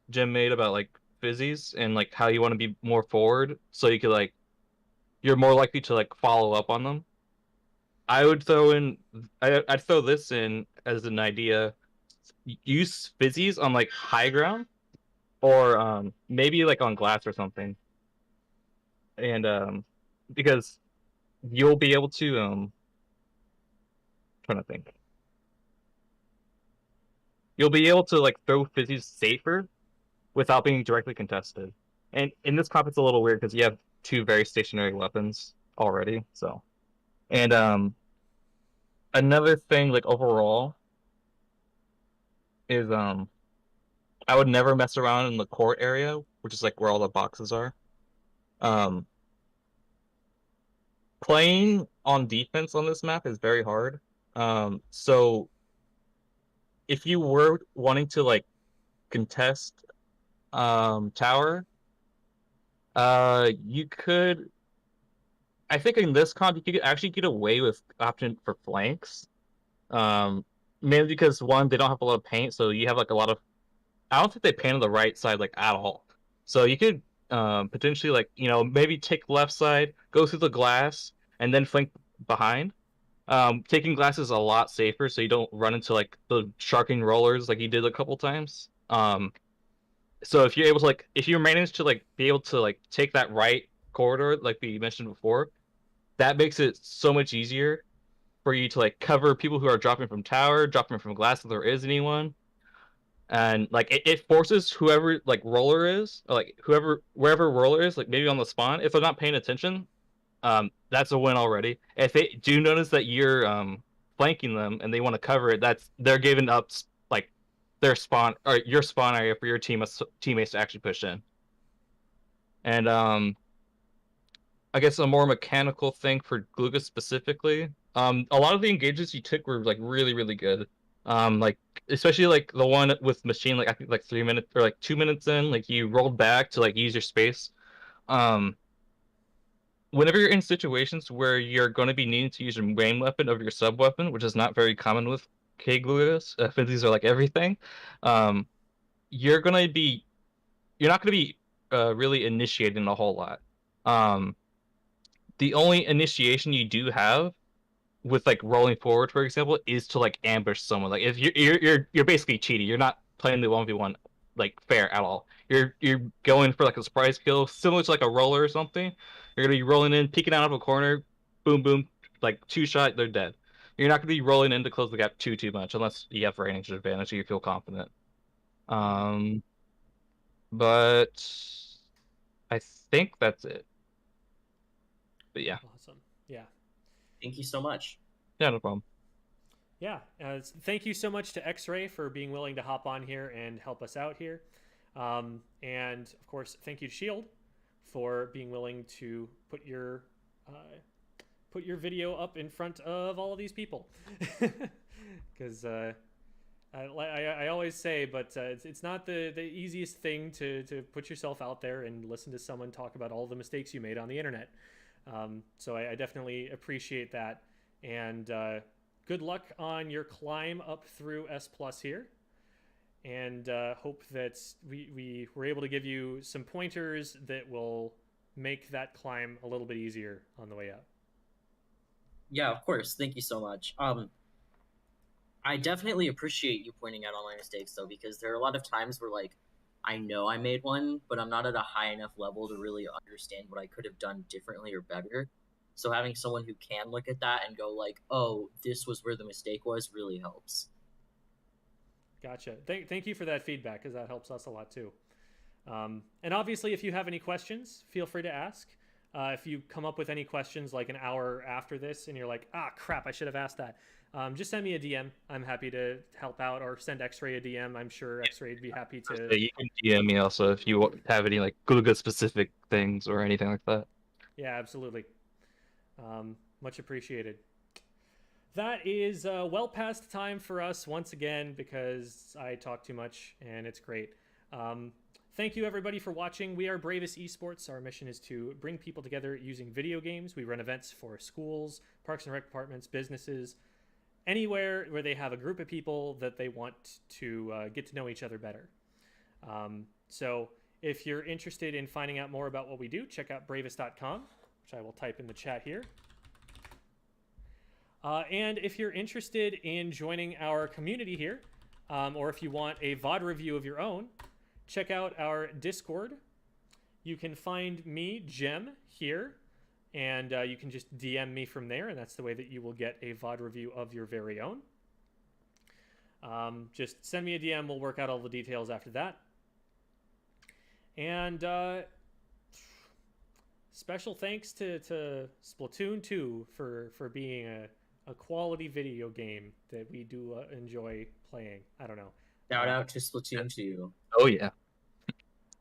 Jim made about fizzies and how you want to be more forward so you could you're more likely to follow up on them. I would throw in I'd throw this in as an idea. Use fizzies on high ground or maybe on glass or something. And because you'll be able to trying to think. You'll be able to throw fizzies safer without being directly contested. And in this comp, it's a little weird because you have two very stationary weapons already. So, and another thing overall is I would never mess around in the court area, which is where all the boxes are. Playing on defense on this map is very hard. So if you were wanting to contest tower, you could. I think in this comp you could actually get away with option for flanks. Mainly because one, they don't have a lot of paint, so you have a lot of. I don't think they paint on the right side at all. So you could potentially maybe take left side, go through the glass, and then flank behind. Taking glass is a lot safer, so you don't run into the sharking rollers like you did a couple times. So if you're able to if you manage to be able to take that right corridor like we mentioned before, that makes it so much easier for you to cover people who are dropping from tower, dropping from glass if there is anyone. And it forces whoever roller is, or wherever roller is, maybe on the spawn, if they're not paying attention, that's a win already. If they do notice that you're flanking them and they want to cover it, they're giving up their spawn or your spawn area for your teammates to actually push in. And I guess a more mechanical thing for Glooga specifically, a lot of the engages you took were really good. Especially the one with machine, I think 3 minutes or 2 minutes in, you rolled back to use your space. Whenever you're in situations where you're going to be needing to use your main weapon over your sub weapon, which is not very common with K Glugas, fizzies are everything. You're not going to be really initiating a whole lot. The only initiation you do have with rolling forward, for example, is to ambush someone. If you're basically cheating. You're not playing the 1v1 fair at all. You're going for a surprise kill, similar to a roller or something. You're gonna be rolling in, peeking out of a corner, boom boom, 2-shot, they're dead. You're not gonna be rolling in to close the gap too much unless you have range advantage or you feel confident. But I think that's it. But yeah. Awesome. Yeah. Thank you so much. Yeah, no problem. Yeah, thank you so much to X-Ray for being willing to hop on here and help us out here. And of course, thank you to Shield for being willing to put your video up in front of all of these people. Because I always say, but it's not the easiest thing to put yourself out there and listen to someone talk about all the mistakes you made on the internet. So I definitely appreciate that. And good luck on your climb up through S+ here. And hope that we were able to give you some pointers that will make that climb a little bit easier on the way up. Yeah, of course. Thank you so much. I definitely appreciate you pointing out all my mistakes, though, because there are a lot of times where, I know I made one, but I'm not at a high enough level to really understand what I could have done differently or better. So having someone who can look at that and go oh, this was where the mistake was really helps. Gotcha. Thank you for that feedback, because that helps us a lot too. And obviously, if you have any questions, feel free to ask. If you come up with any questions like an hour after this and you're like, ah, crap, I should have asked that, just send me a DM. I'm happy to help out, or send X-Ray a DM. I'm sure X-Ray would be happy to. You can DM me also if you have any like Glooga specific things or anything like that. Yeah, absolutely. Much appreciated. That is well past time for us once again, because I talk too much and it's great. Thank you everybody for watching. We are Bravest Esports. Our mission is to bring people together using video games. We run events for schools, parks and rec departments, businesses, anywhere where they have a group of people that they want to get to know each other better. So if you're interested in finding out more about what we do, check out bravest.com, which I will type in the chat here. And if you're interested in joining our community here, or if you want a VOD review of your own, check out our Discord. You can find me, Jem, here, and you can just DM me from there, and that's the way that you will get a VOD review of your very own. Just send me a DM. We'll work out all the details after that. And special thanks to Splatoon 2 for being a quality video game that we do enjoy playing. I don't know. Shout out to Splatoon 2. Oh yeah.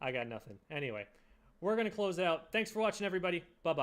I got nothing. Anyway, we're going to close out. Thanks for watching, everybody. Bye-bye.